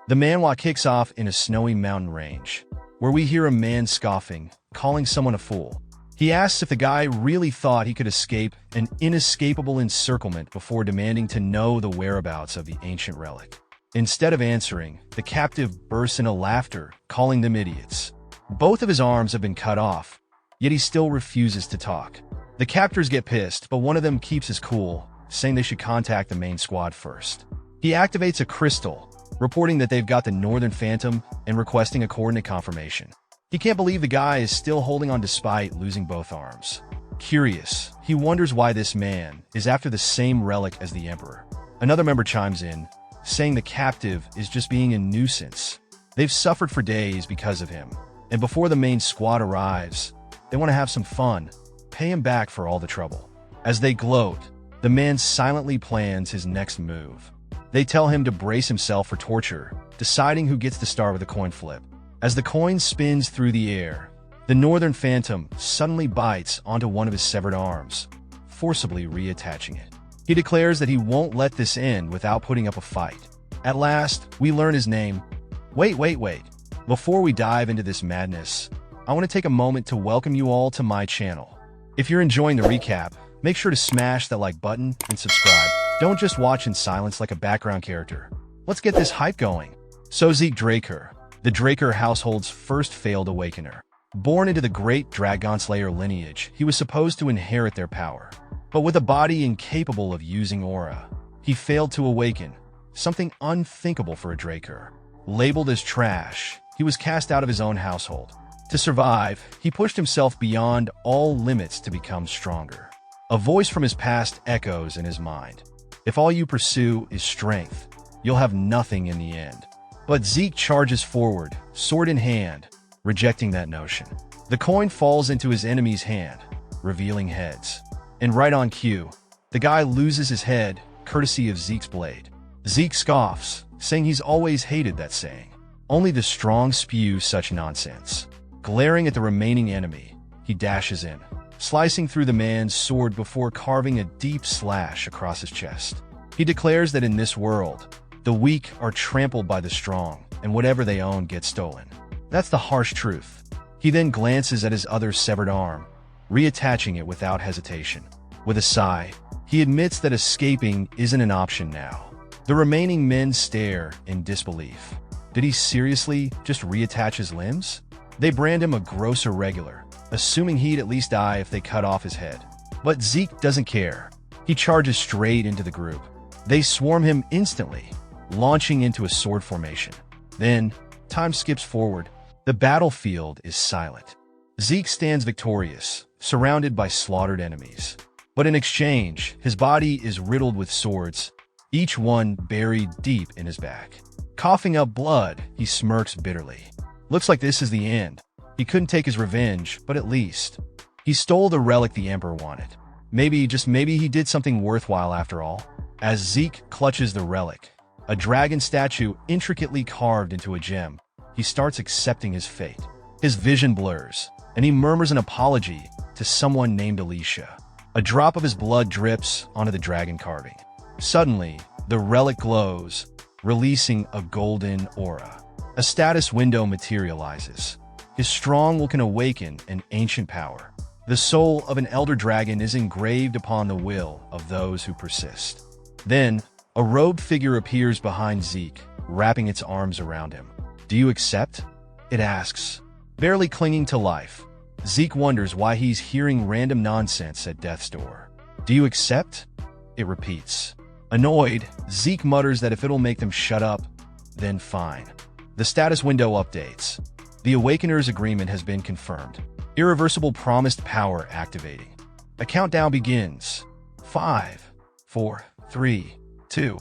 The manhwa kicks off in a snowy mountain range, where we hear a man scoffing, calling someone a fool. He asks if the guy really thought he could escape an inescapable encirclement before demanding to know the whereabouts of the ancient relic. Instead of answering, the captive bursts into laughter, calling them idiots. Both of his arms have been cut off, yet he still refuses to talk. The captors get pissed, but one of them keeps his cool, saying they should contact the main squad first. He activates a crystal, reporting that they've got the Northern Phantom and requesting a coordinate confirmation. He can't believe the guy is still holding on despite losing both arms. Curious, he wonders why this man is after the same relic as the Emperor. Another member chimes in, saying the captive is just being a nuisance. They've suffered for days because of him, and before the main squad arrives, they want to have some fun, pay him back for all the trouble. As they gloat, the man silently plans his next move. They tell him to brace himself for torture, deciding who gets to start with a coin flip. As the coin spins through the air, the Northern Phantom suddenly bites onto one of his severed arms, forcibly reattaching it. He declares that he won't let this end without putting up a fight. At last, we learn his name. Wait. Before we dive into this madness, I want to take a moment to welcome you all to my channel. If you're enjoying the recap, make sure to smash that like button and subscribe. Don't just watch in silence like a background character. Let's get this hype going. So Zeke Draker, the Draker household's first failed awakener. Born into the great Dragonslayer lineage, he was supposed to inherit their power. But with a body incapable of using aura, he failed to awaken, something unthinkable for a Draker. Labeled as trash, he was cast out of his own household. To survive, he pushed himself beyond all limits to become stronger. A voice from his past echoes in his mind. If all you pursue is strength, you'll have nothing in the end. But Zeke charges forward, sword in hand, rejecting that notion. The coin falls into his enemy's hand, revealing heads. And right on cue, the guy loses his head, courtesy of Zeke's blade. Zeke scoffs, saying he's always hated that saying. Only the strong spew such nonsense. Glaring at the remaining enemy, he dashes in, slicing through the man's sword before carving a deep slash across his chest. He declares that in this world, the weak are trampled by the strong, and whatever they own gets stolen. That's the harsh truth. He then glances at his other severed arm, reattaching it without hesitation. With a sigh, he admits that escaping isn't an option now. The remaining men stare in disbelief. Did he seriously just reattach his limbs? They brand him a gross irregular, assuming he'd at least die if they cut off his head. But Zeke doesn't care. He charges straight into the group. They swarm him instantly, launching into a sword formation. Then, time skips forward. The battlefield is silent. Zeke stands victorious, surrounded by slaughtered enemies. But in exchange, his body is riddled with swords, each one buried deep in his back. Coughing up blood, he smirks bitterly. Looks like this is the end. He couldn't take his revenge, but at least he stole the relic the Emperor wanted. Maybe, just maybe, he did something worthwhile after all. As Zeke clutches the relic, a dragon statue intricately carved into a gem, he starts accepting his fate. His vision blurs, and he murmurs an apology to someone named Alicia. A drop of his blood drips onto the dragon carving. Suddenly, the relic glows, releasing a golden aura. A status window materializes. His strong will can awaken an ancient power. The soul of an elder dragon is engraved upon the will of those who persist. Then, a robed figure appears behind Zeke, wrapping its arms around him. Do you accept? It asks. Barely clinging to life, Zeke wonders why he's hearing random nonsense at death's door. Do you accept? It repeats. Annoyed, Zeke mutters that if it'll make them shut up, then fine. The status window updates. The Awakener's agreement has been confirmed. Irreversible promised power activating. A countdown begins. 5, 4, 3, 2,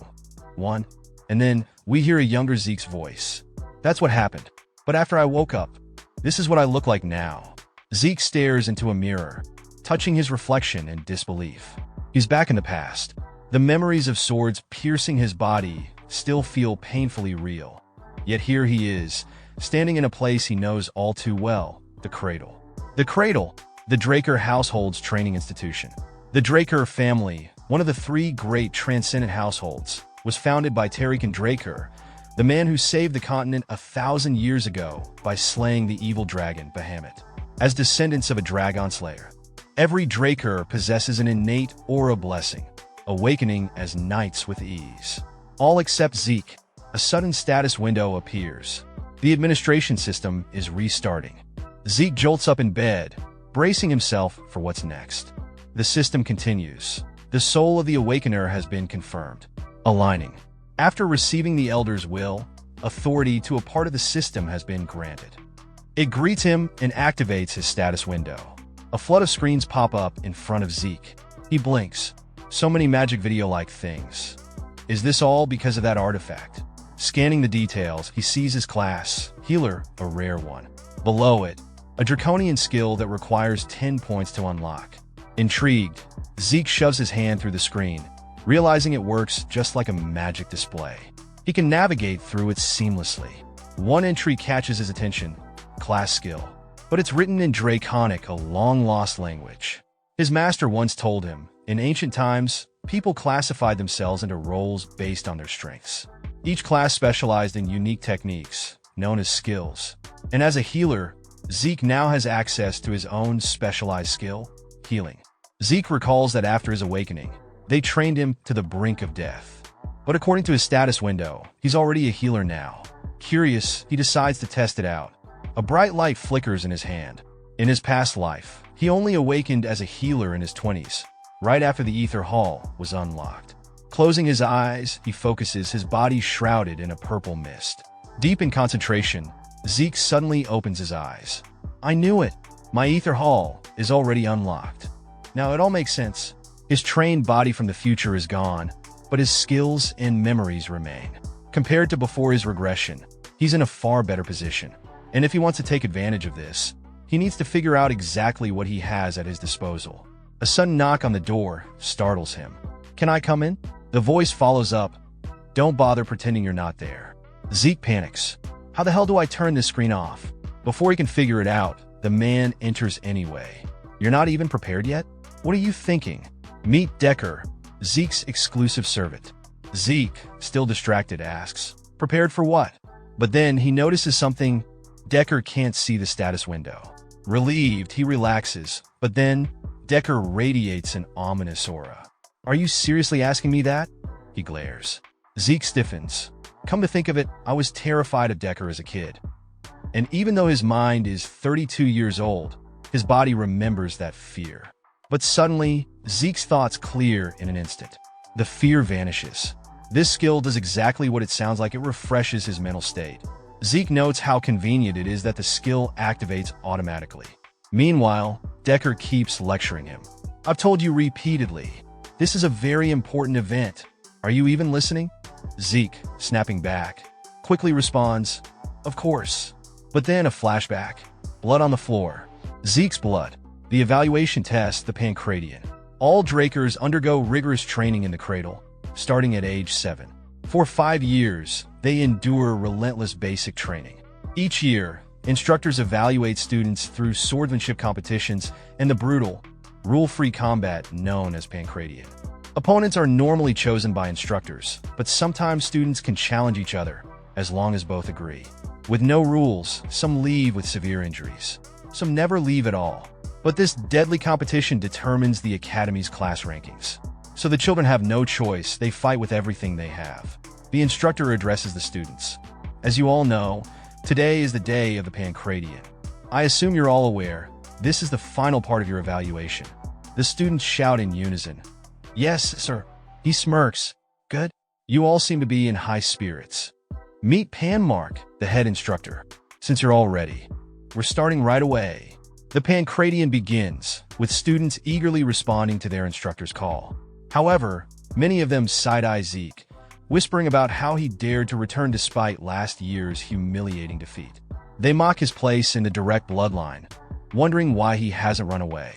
1. And then we hear a younger Zeke's voice. That's what happened. But after I woke up, this is what I look like now. Zeke stares into a mirror, touching his reflection in disbelief. He's back in the past. The memories of swords piercing his body still feel painfully real. Yet here he is, standing in a place he knows all too well, the Cradle. The Cradle, the Draker household's training institution. The Draker family, one of the three great transcendent households, was founded by Tariq and Draker, the man who saved the continent 1,000 years ago by slaying the evil dragon Bahamut. As descendants of a Dragonslayer, every Draker possesses an innate aura blessing, awakening as knights with ease. All except Zeke. A sudden status window appears. The administration system is restarting. Zeke jolts up in bed, bracing himself for what's next. The system continues. The soul of the Awakener has been confirmed. Aligning. After receiving the Elder's will, authority to a part of the system has been granted. It greets him and activates his status window. A flood of screens pop up in front of Zeke. He blinks. So many magic video-like things. Is this all because of that artifact? Scanning the details, he sees his class, Healer, a rare one. Below it, a draconian skill that requires 10 points to unlock. Intrigued, Zeke shoves his hand through the screen, realizing it works just like a magic display. He can navigate through it seamlessly. One entry catches his attention, class skill, but it's written in Draconic, a long-lost language. His master once told him, in ancient times, people classified themselves into roles based on their strengths. Each class specialized in unique techniques, known as skills. And as a healer, Zeke now has access to his own specialized skill, healing. Zeke recalls that after his awakening, they trained him to the brink of death. But according to his status window, he's already a healer now. Curious, he decides to test it out. A bright light flickers in his hand. In his past life, he only awakened as a healer in his 20s, right after the Ether Hall was unlocked. Closing his eyes, he focuses, his body shrouded in a purple mist. Deep in concentration, Zeke suddenly opens his eyes. I knew it! My Ether Hall is already unlocked. Now it all makes sense. His trained body from the future is gone, but his skills and memories remain. Compared to before his regression, he's in a far better position. And if he wants to take advantage of this, he needs to figure out exactly what he has at his disposal. A sudden knock on the door startles him. Can I come in? The voice follows up. Don't bother pretending you're not there. Zeke panics. How the hell do I turn this screen off? Before he can figure it out, the man enters anyway. You're not even prepared yet? What are you thinking? Meet Decker, Zeke's exclusive servant. Zeke, still distracted, asks, prepared for what? But then he notices something. Decker can't see the status window. Relieved, he relaxes, but then Decker radiates an ominous aura. Are you seriously asking me that? He glares. Zeke stiffens. Come to think of it, I was terrified of Decker as a kid. And even though his mind is 32 years old, his body remembers that fear. But suddenly, Zeke's thoughts clear in an instant. The fear vanishes. This skill does exactly what it sounds like. It refreshes his mental state. Zeke notes how convenient it is that the skill activates automatically. Meanwhile, Decker keeps lecturing him. I've told you repeatedly, this is a very important event. Are you even listening? Zeke, snapping back, quickly responds, of course. But then a flashback. Blood on the floor. Zeke's blood. The evaluation test, the Pancratian. All Drakers undergo rigorous training in the cradle, starting at age 7. For 5 years, they endure relentless basic training. Each year, instructors evaluate students through swordsmanship competitions and the brutal, rule-free combat known as Pancratian. Opponents are normally chosen by instructors, but sometimes students can challenge each other, as long as both agree. With no rules, some leave with severe injuries. Some never leave at all. But this deadly competition determines the Academy's class rankings. So the children have no choice, they fight with everything they have. The instructor addresses the students. As you all know, today is the day of the Pancratian. I assume you're all aware, this is the final part of your evaluation. The students shout in unison. Yes, sir. He smirks. Good. You all seem to be in high spirits. Meet Panmark, the head instructor. Since you're all ready, we're starting right away. The Pancratian begins, with students eagerly responding to their instructor's call. However, many of them side-eye Zeke, whispering about how he dared to return despite last year's humiliating defeat. They mock his place in the direct bloodline, wondering why he hasn't run away.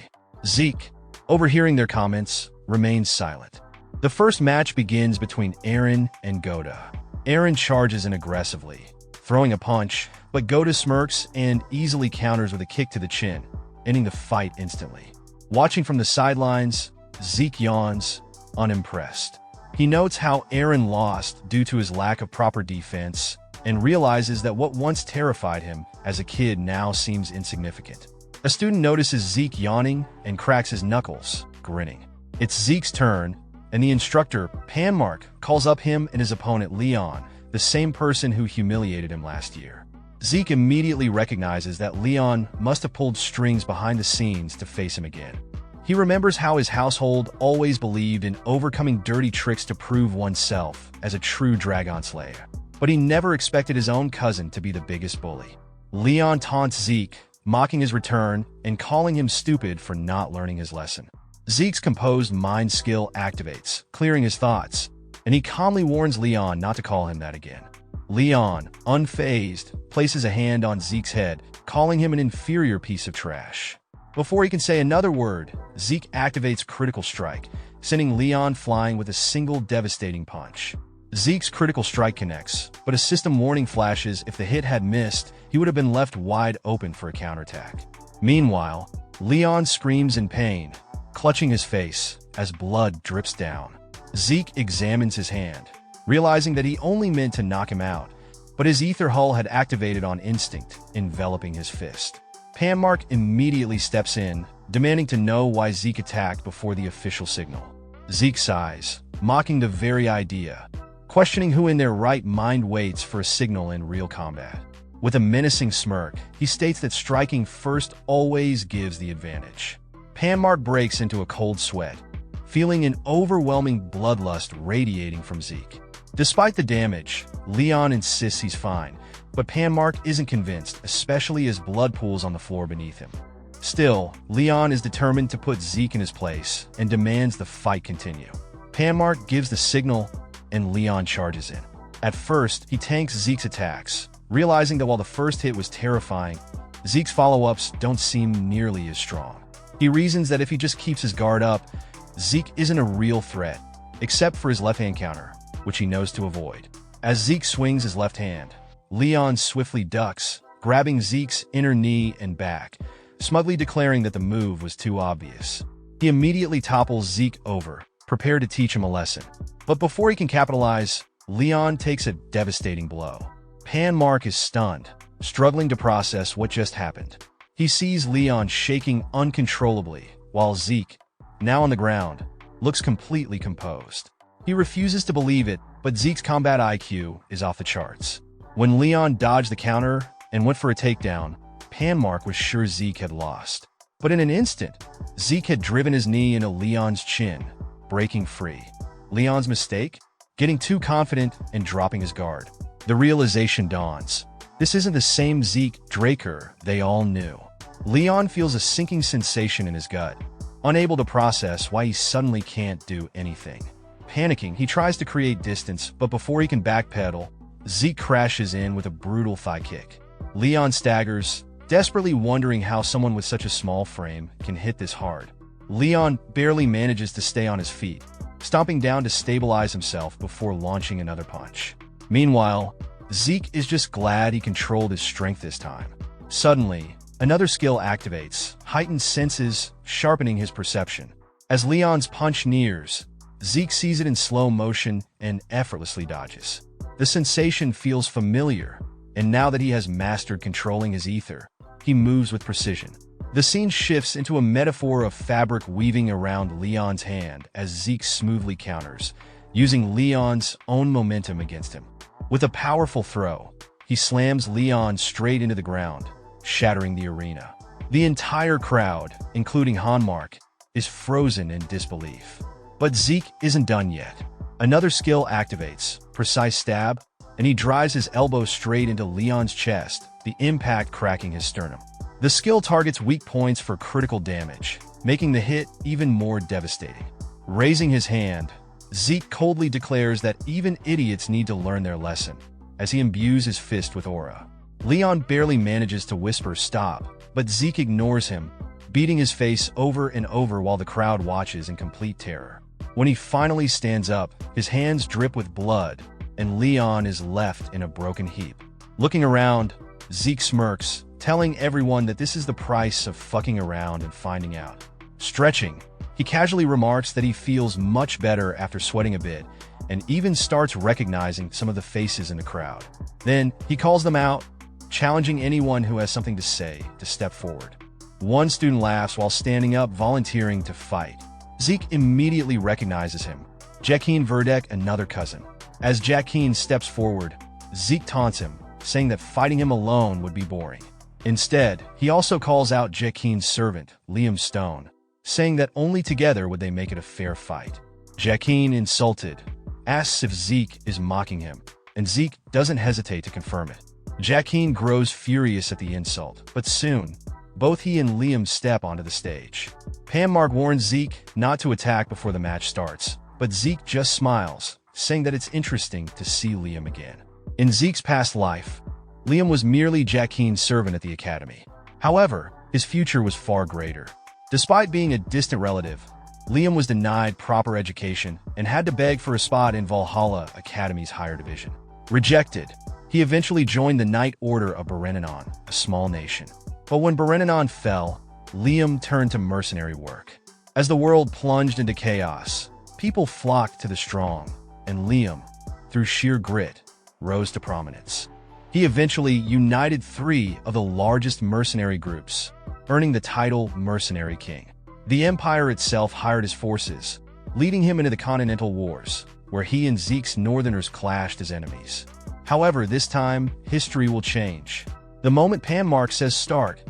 Zeke, overhearing their comments, remains silent. The first match begins between Aaron and Goda. Aaron charges in aggressively, throwing a punch, but Goda smirks and easily counters with a kick to the chin, ending the fight instantly. Watching from the sidelines, Zeke yawns, unimpressed. He notes how Aaron lost due to his lack of proper defense and realizes that what once terrified him as a kid now seems insignificant. A student notices Zeke yawning and cracks his knuckles, grinning. It's Zeke's turn, and the instructor, Panmark, calls up him and his opponent Leon, the same person who humiliated him last year. Zeke immediately recognizes that Leon must have pulled strings behind the scenes to face him again. He remembers how his household always believed in overcoming dirty tricks to prove oneself as a true Dragonslayer, but he never expected his own cousin to be the biggest bully. Leon taunts Zeke, mocking his return and calling him stupid for not learning his lesson. Zeke's composed mind skill activates, clearing his thoughts, and he calmly warns Leon not to call him that again. Leon, unfazed, places a hand on Zeke's head, calling him an inferior piece of trash. Before he can say another word, Zeke activates Critical Strike, sending Leon flying with a single devastating punch. Zeke's Critical Strike connects, but a system warning flashes if the hit had missed, he would have been left wide open for a counterattack. Meanwhile, Leon screams in pain, clutching his face as blood drips down. Zeke examines his hand, realizing that he only meant to knock him out, but his ether hull had activated on instinct, enveloping his fist. Panmark immediately steps in, demanding to know why Zeke attacked before the official signal. Zeke sighs, mocking the very idea, questioning who in their right mind waits for a signal in real combat. With a menacing smirk, he states that striking first always gives the advantage. Panmark breaks into a cold sweat, feeling an overwhelming bloodlust radiating from Zeke. Despite the damage, Leon insists he's fine, but Panmark isn't convinced, especially as blood pools on the floor beneath him. Still, Leon is determined to put Zeke in his place and demands the fight continue. Panmark gives the signal, and Leon charges in. At first, he tanks Zeke's attacks, realizing that while the first hit was terrifying, Zeke's follow-ups don't seem nearly as strong. He reasons that if he just keeps his guard up, Zeke isn't a real threat, except for his left-hand counter, which he knows to avoid. As Zeke swings his left hand, Leon swiftly ducks, grabbing Zeke's inner knee and back, smugly declaring that the move was too obvious. He immediately topples Zeke over, prepared to teach him a lesson. But before he can capitalize, Leon takes a devastating blow. Panmark is stunned, struggling to process what just happened. He sees Leon shaking uncontrollably, while Zeke, now on the ground, looks completely composed. He refuses to believe it, but Zeke's combat IQ is off the charts. When Leon dodged the counter and went for a takedown, Panmark was sure Zeke had lost. But in an instant, Zeke had driven his knee into Leon's chin, breaking free. Leon's mistake? Getting too confident and dropping his guard. The realization dawns. This isn't the same Zeke Draker they all knew. Leon feels a sinking sensation in his gut, unable to process why he suddenly can't do anything. Panicking, he tries to create distance, but before he can backpedal, Zeke crashes in with a brutal thigh kick. Leon staggers, desperately wondering how someone with such a small frame can hit this hard. Leon barely manages to stay on his feet, stomping down to stabilize himself before launching another punch. Meanwhile, Zeke is just glad he controlled his strength this time. Suddenly, another skill activates, heightened senses, sharpening his perception. As Leon's punch nears, Zeke sees it in slow motion and effortlessly dodges. The sensation feels familiar, and now that he has mastered controlling his ether, he moves with precision. The scene shifts into a metaphor of fabric weaving around Leon's hand as Zeke smoothly counters, using Leon's own momentum against him. With a powerful throw, he slams Leon straight into the ground, shattering the arena. The entire crowd, including Hanmark, is frozen in disbelief. But Zeke isn't done yet. Another skill activates, Precise Stab, and he drives his elbow straight into Leon's chest, the impact cracking his sternum. The skill targets weak points for critical damage, making the hit even more devastating. Raising his hand, Zeke coldly declares that even idiots need to learn their lesson, as he imbues his fist with aura. Leon barely manages to whisper stop, but Zeke ignores him, beating his face over and over while the crowd watches in complete terror. When he finally stands up, his hands drip with blood, and Leon is left in a broken heap. Looking around, Zeke smirks, telling everyone that this is the price of fucking around and finding out. Stretching, He casually remarks that he feels much better after sweating a bit, and even starts recognizing some of the faces in the crowd. Then, he calls them out, challenging anyone who has something to say to step forward. One student laughs while standing up, volunteering to fight. Zeke immediately recognizes him. Jacqueline Verdek, another cousin. As Jacqueline steps forward, Zeke taunts him, saying that fighting him alone would be boring. Instead, he also calls out Jacqueline's servant, Liam Stone, saying that only together would they make it a fair fight. Jacqueline, insulted, asks if Zeke is mocking him, and Zeke doesn't hesitate to confirm it. Jacqueline grows furious at the insult, but soon, both he and Liam step onto the stage. Panmark warns Zeke not to attack before the match starts, but Zeke just smiles, saying that it's interesting to see Liam again. In Zeke's past life, Liam was merely Jacqueline's servant at the academy. However, his future was far greater. Despite being a distant relative, Liam was denied proper education and had to beg for a spot in Valhalla Academy's higher division. Rejected, he eventually joined the Knight Order of Berenanon, a small nation. But when Berenanon fell, Liam turned to mercenary work. As the world plunged into chaos, people flocked to the strong, and Liam, through sheer grit, rose to prominence. He eventually united 3 of the largest mercenary groups, earning the title Mercenary King. The Empire itself hired his forces, leading him into the Continental Wars, where he and Zeke's Northerners clashed as enemies. However, this time, history will change. The moment Panmark says start,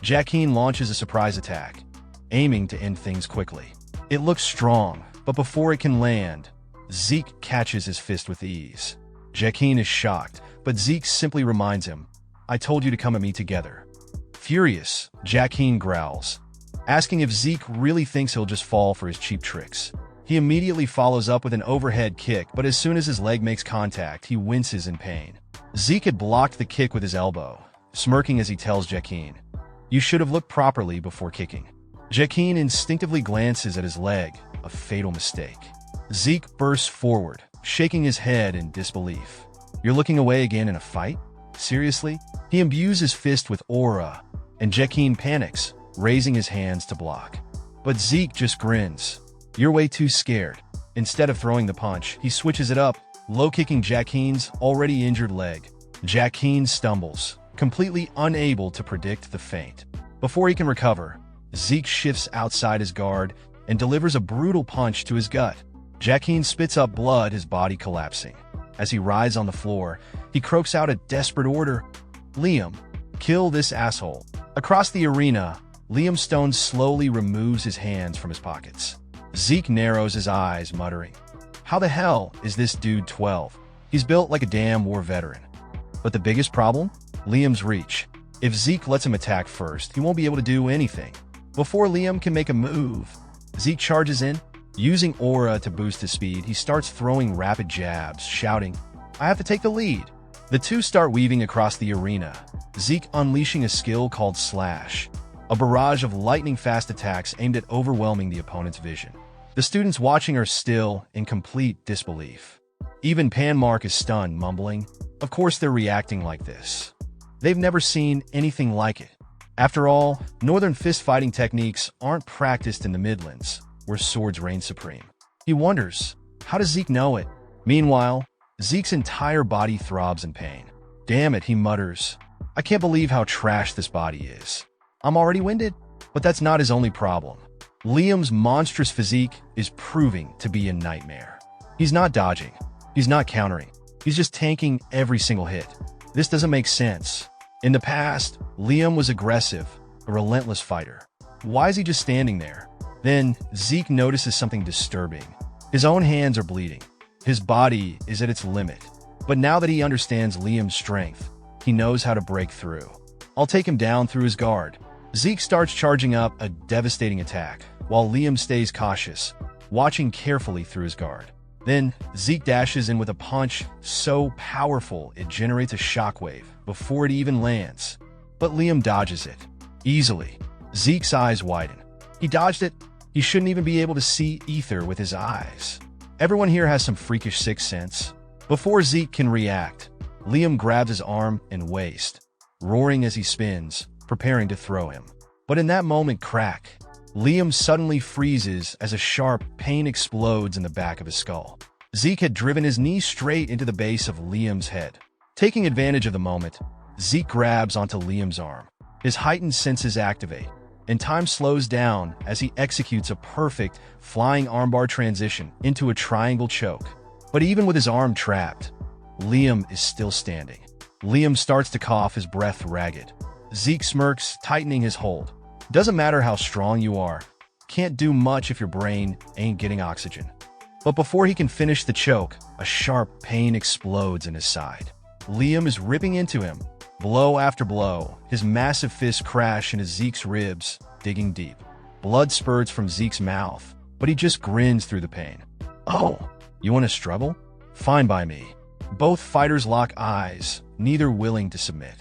Jacqueline launches a surprise attack, aiming to end things quickly. It looks strong, but before it can land, Zeke catches his fist with ease. Jacqueline is shocked, but Zeke simply reminds him, "I told you to come at me together." Furious, Jacqueline growls, asking if Zeke really thinks he'll just fall for his cheap tricks. He immediately follows up with an overhead kick, but as soon as his leg makes contact, he winces in pain. Zeke had blocked the kick with his elbow, smirking as he tells Jacqueline, "You should have looked properly before kicking." Jacqueline instinctively glances at his leg, a fatal mistake. Zeke bursts forward, shaking his head in disbelief. "You're looking away again in a fight? Seriously?" He imbues his fist with aura, and Jacqueline panics, raising his hands to block. But Zeke just grins. "You're way too scared." Instead of throwing the punch, he switches it up, low-kicking Jacqueline's already injured leg. Jacqueline stumbles, completely unable to predict the feint. Before he can recover, Zeke shifts outside his guard and delivers a brutal punch to his gut. Jacqueline spits up blood, his body collapsing. As he writhes on the floor, he croaks out a desperate order, "Liam, kill this asshole." Across the arena, Liam Stone slowly removes his hands from his pockets. Zeke narrows his eyes, muttering, "How the hell is this dude 12? He's built like a damn war veteran." But the biggest problem? Liam's reach. If Zeke lets him attack first, he won't be able to do anything. Before Liam can make a move, Zeke charges in. Using aura to boost his speed, he starts throwing rapid jabs, shouting, "I have to take the lead." The two start weaving across the arena, Zeke unleashing a skill called Slash, a barrage of lightning-fast attacks aimed at overwhelming the opponent's vision. The students watching are still in complete disbelief. Even Panmark is stunned, mumbling, "Of course they're reacting like this. They've never seen anything like it." After all, Northern fist-fighting techniques aren't practiced in the Midlands, where swords reign supreme. He wonders, how does Zeke know it? Meanwhile, Zeke's entire body throbs in pain. "Damn it," he mutters. "I can't believe how trash this body is. I'm already winded." But that's not his only problem. Liam's monstrous physique is proving to be a nightmare. He's not dodging. He's not countering. He's just tanking every single hit. This doesn't make sense. In the past, Liam was aggressive, a relentless fighter. Why is he just standing there? Then, Zeke notices something disturbing. His own hands are bleeding. His body is at its limit. But now that he understands Liam's strength, he knows how to break through. "I'll take him down through his guard." Zeke starts charging up a devastating attack, while Liam stays cautious, watching carefully through his guard. Then, Zeke dashes in with a punch so powerful it generates a shockwave before it even lands. But Liam dodges it, easily. Zeke's eyes widen. He dodged it. He shouldn't even be able to see ether with his eyes. Everyone here has some freakish sixth sense. Before Zeke can react, Liam grabs his arm and waist, roaring as he spins, preparing to throw him. But in that moment, crack, Liam suddenly freezes as a sharp pain explodes in the back of his skull. Zeke had driven his knee straight into the base of Liam's head. Taking advantage of the moment, Zeke grabs onto Liam's arm. His heightened senses activate, and time slows down as he executes a perfect flying armbar transition into a triangle choke. But even with his arm trapped, Liam is still standing. Liam starts to cough, his breath ragged. Zeke smirks, tightening his hold. Doesn't matter how strong you are, can't do much if your brain ain't getting oxygen. But before he can finish the choke, a sharp pain explodes in his side. Liam is ripping into him. Blow after blow, his massive fists crash into Zeke's ribs, digging deep. Blood spurts from Zeke's mouth, but he just grins through the pain. Oh, you want to struggle? Fine by me. Both fighters lock eyes, neither willing to submit.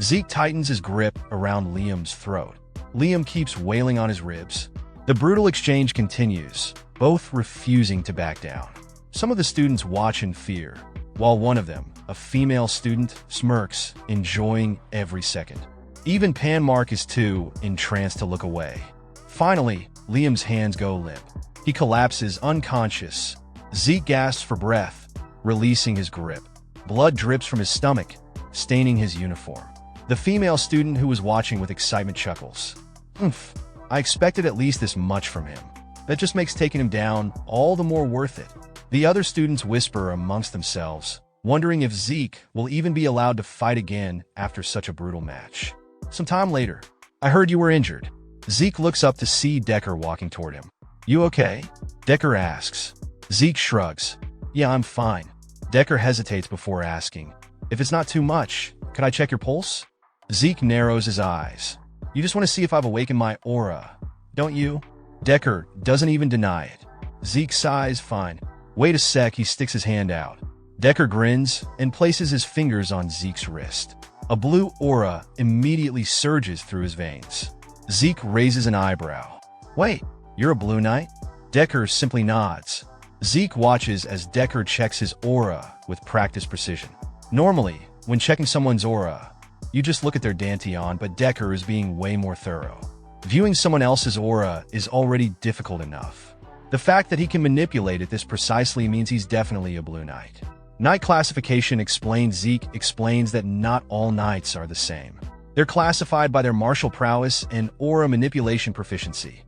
Zeke tightens his grip around Liam's throat. Liam keeps wailing on his ribs. The brutal exchange continues, both refusing to back down. Some of the students watch in fear, while one of them, a female student, smirks, enjoying every second. Even Panmark is too entranced to look away. Finally, Liam's hands go limp. He collapses unconscious. Zeke gasps for breath, releasing his grip. Blood drips from his stomach, staining his uniform. The female student who was watching with excitement chuckles. Oomph, I expected at least this much from him. That just makes taking him down all the more worth it. The other students whisper amongst themselves, wondering if Zeke will even be allowed to fight again after such a brutal match. Some time later, I heard you were injured. Zeke looks up to see Decker walking toward him. You okay? Decker asks. Zeke shrugs. Yeah, I'm fine. Decker hesitates before asking, if it's not too much, could I check your pulse? Zeke narrows his eyes. You just want to see if I've awakened my aura, don't you? Decker doesn't even deny it. Zeke sighs, fine. Wait a sec, he sticks his hand out. Decker grins and places his fingers on Zeke's wrist. A blue aura immediately surges through his veins. Zeke raises an eyebrow. Wait, you're a blue knight? Decker simply nods. Zeke watches as Decker checks his aura with practiced precision. Normally, when checking someone's aura, you just look at their dantian, but Decker is being way more thorough. Viewing someone else's aura is already difficult enough. The fact that he can manipulate it this precisely means he's definitely a blue knight. Knight classification explains. Zeke explains that not all knights are the same. They're classified by their martial prowess and aura manipulation proficiency.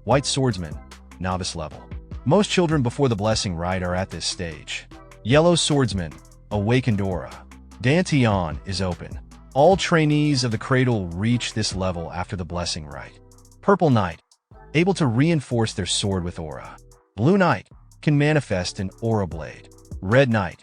White swordsman, novice level. Most children before the blessing rite are at this stage. Yellow swordsman, awakened aura. Dantian is open. All trainees of the cradle reach this level after the blessing rite. Purple knight, able to reinforce their sword with aura. Blue knight, can manifest an aura blade. Red knight,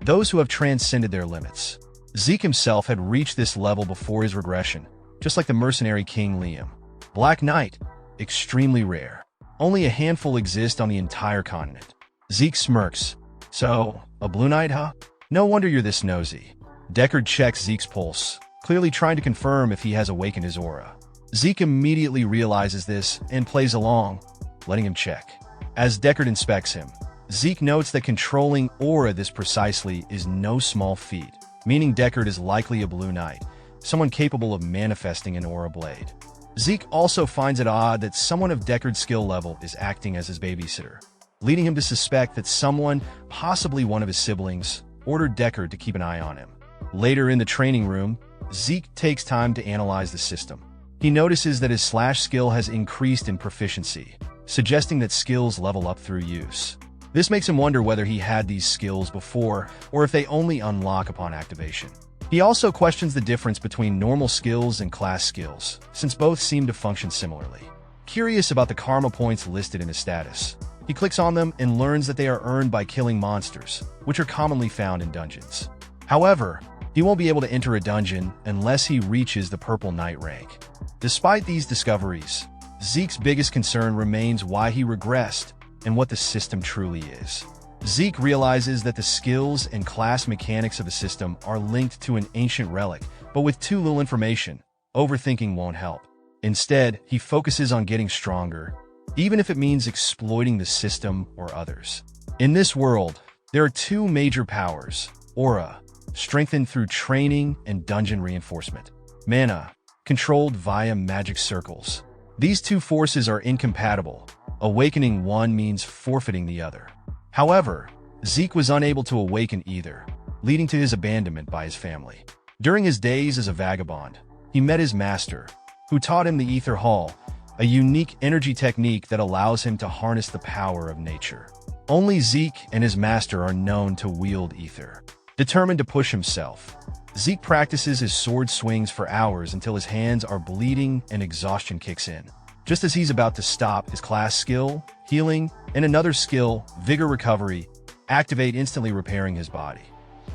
those who have transcended their limits. Zeke himself had reached this level before his regression, just like the mercenary king Liam. Black knight, extremely rare. Only a handful exist on the entire continent. Zeke smirks. So, a blue knight, huh? No wonder you're this nosy. Deckard checks Zeke's pulse, clearly trying to confirm if he has awakened his aura. Zeke immediately realizes this and plays along, letting him check. As Deckard inspects him, Zeke notes that controlling aura this precisely is no small feat, meaning Deckard is likely a blue knight, someone capable of manifesting an aura blade. Zeke also finds it odd that someone of Deckard's skill level is acting as his babysitter, leading him to suspect that someone, possibly one of his siblings, ordered Deckard to keep an eye on him. Later in the training room, Zeke takes time to analyze the system. He notices that his slash skill has increased in proficiency, suggesting that skills level up through use. This makes him wonder whether he had these skills before, or if they only unlock upon activation. He also questions the difference between normal skills and class skills, since both seem to function similarly. Curious about the karma points listed in his status, he clicks on them and learns that they are earned by killing monsters, which are commonly found in dungeons. However, he won't be able to enter a dungeon unless he reaches the Purple Knight rank. Despite these discoveries, Zeke's biggest concern remains why he regressed and what the system truly is. Zeke realizes that the skills and class mechanics of the system are linked to an ancient relic, but with too little information, overthinking won't help. Instead, he focuses on getting stronger, even if it means exploiting the system or others. In this world, there are two major powers: aura, strengthened through training and dungeon reinforcement; mana, controlled via magic circles. These two forces are incompatible. Awakening one means forfeiting the other. However, Zeke was unable to awaken either, leading to his abandonment by his family. During his days as a vagabond, he met his master, who taught him the Ether Hall, a unique energy technique that allows him to harness the power of nature. Only Zeke and his master are known to wield ether. Determined to push himself, Zeke practices his sword swings for hours until his hands are bleeding and exhaustion kicks in. Just as he's about to stop, his class skill, healing, and another skill, vigor recovery, activate, instantly repairing his body.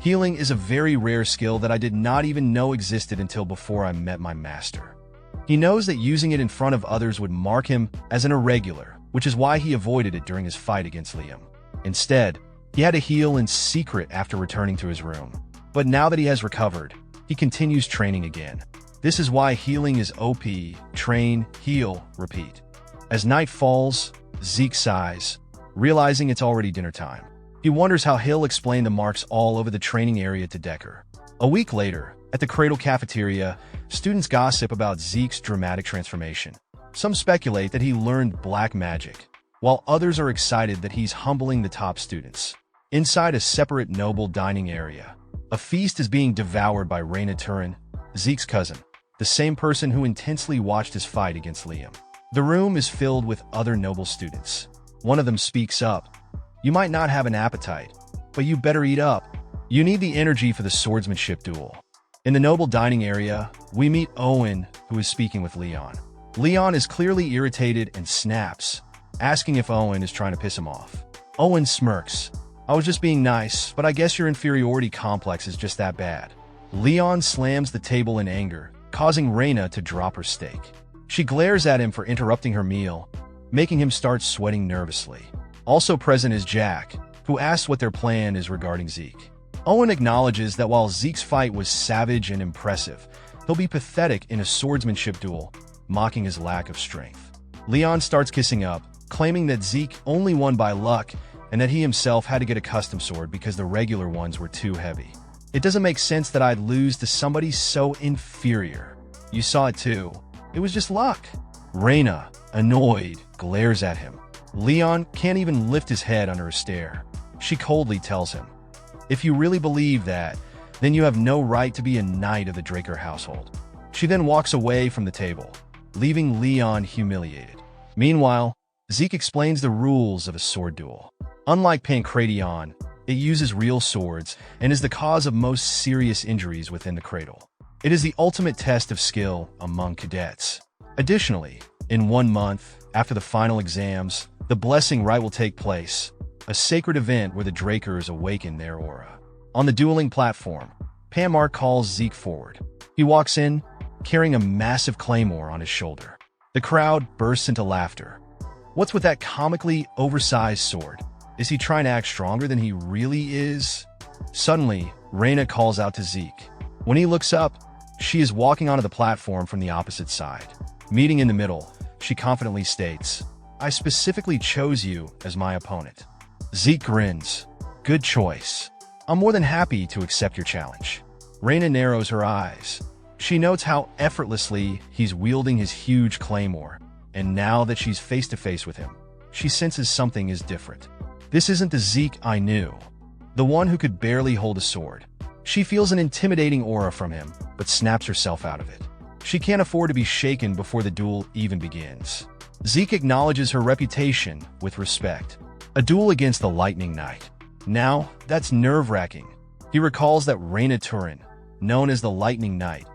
Healing is a very rare skill that I did not even know existed until before I met my master. He knows that using it in front of others would mark him as an irregular, which is why he avoided it during his fight against Liam. Instead, he had to heal in secret after returning to his room. But now that he has recovered, he continues training again. This is why healing is OP, train, heal, repeat. As night falls, Zeke sighs, realizing it's already dinner time. He wonders how he'll explain the marks all over the training area to Decker. A week later, at the Cradle cafeteria, students gossip about Zeke's dramatic transformation. Some speculate that he learned black magic, while others are excited that he's humbling the top students. Inside a separate noble dining area, a feast is being devoured by Raina Turin, Zeke's cousin, the same person who intensely watched his fight against Liam. The room is filled with other noble students. One of them speaks up. "You might not have an appetite, but you better eat up. You need the energy for the swordsmanship duel." In the noble dining area, we meet Owen, who is speaking with Leon. Leon is clearly irritated and snaps, asking if Owen is trying to piss him off. Owen smirks. "I was just being nice, but I guess your inferiority complex is just that bad." Leon slams the table in anger, causing Raina to drop her steak. She glares at him for interrupting her meal, making him start sweating nervously. Also present is Jack, who asks what their plan is regarding Zeke. Owen acknowledges that while Zeke's fight was savage and impressive, he'll be pathetic in a swordsmanship duel, mocking his lack of strength. Leon starts kissing up, claiming that Zeke only won by luck and that he himself had to get a custom sword because the regular ones were too heavy. "It doesn't make sense that I'd lose to somebody so inferior. You saw it too. It was just luck." Raina, annoyed, glares at him. Leon can't even lift his head under a stare. She coldly tells him, "If you really believe that, then you have no right to be a knight of the Draker household." She then walks away from the table, leaving Leon humiliated. Meanwhile, Zeke explains the rules of a sword duel. Unlike Pancration, it uses real swords and is the cause of most serious injuries within the cradle. It is the ultimate test of skill among cadets. Additionally, in 1 month, after the final exams, the Blessing Rite will take place, a sacred event where the Drakers awaken their aura. On the dueling platform, Pamar calls Zeke forward. He walks in, carrying a massive claymore on his shoulder. The crowd bursts into laughter. What's with that comically oversized sword? Is he trying to act stronger than he really is? Suddenly, Raina calls out to Zeke. When he looks up, she is walking onto the platform from the opposite side. Meeting in the middle, she confidently states, "I specifically chose you as my opponent." Zeke grins. "Good choice. I'm more than happy to accept your challenge." Raina narrows her eyes. She notes how effortlessly he's wielding his huge claymore, and now that she's face to face with him, she senses something is different. This isn't the Zeke I knew, the one who could barely hold a sword. She feels an intimidating aura from him, but snaps herself out of it. She can't afford to be shaken before the duel even begins. Zeke acknowledges her reputation with respect. A duel against the Lightning Knight. Now, that's nerve-wracking. He recalls that Raina Turin, known as the Lightning Knight,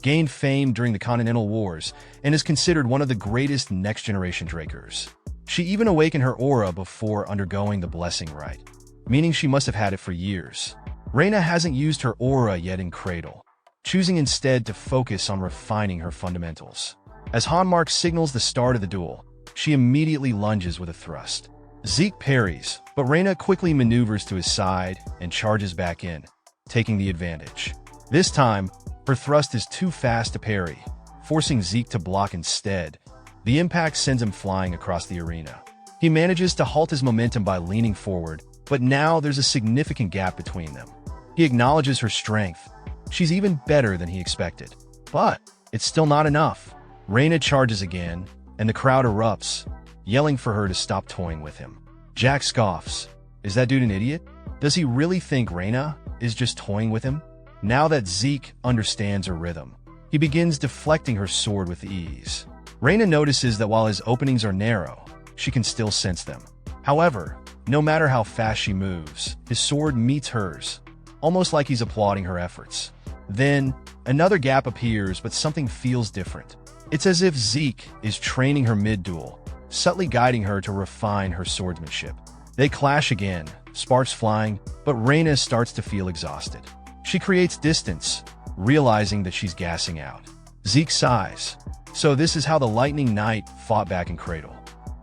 gained fame during the Continental Wars and is considered one of the greatest next-generation Drakers. She even awakened her aura before undergoing the Blessing Rite, meaning she must have had it for years. Raina hasn't used her aura yet in Cradle, choosing instead to focus on refining her fundamentals. As Hanmark signals the start of the duel, she immediately lunges with a thrust. Zeke parries, but Raina quickly maneuvers to his side and charges back in, taking the advantage. This time, her thrust is too fast to parry, forcing Zeke to block instead. The impact sends him flying across the arena. He manages to halt his momentum by leaning forward, but now there's a significant gap between them. He acknowledges her strength. She's even better than he expected. But it's still not enough. Raina charges again, and the crowd erupts, yelling for her to stop toying with him. Jack scoffs. Is that dude an idiot? Does he really think Raina is just toying with him? Now that Zeke understands her rhythm, he begins deflecting her sword with ease. Raina notices that while his openings are narrow, she can still sense them. However, no matter how fast she moves, his sword meets hers, almost like he's applauding her efforts. Then, another gap appears, but something feels different. It's as if Zeke is training her mid-duel, subtly guiding her to refine her swordsmanship. They clash again, sparks flying, but Raina starts to feel exhausted. She creates distance, realizing that she's gassing out. Zeke sighs. So this is how the Lightning Knight fought back in Cradle.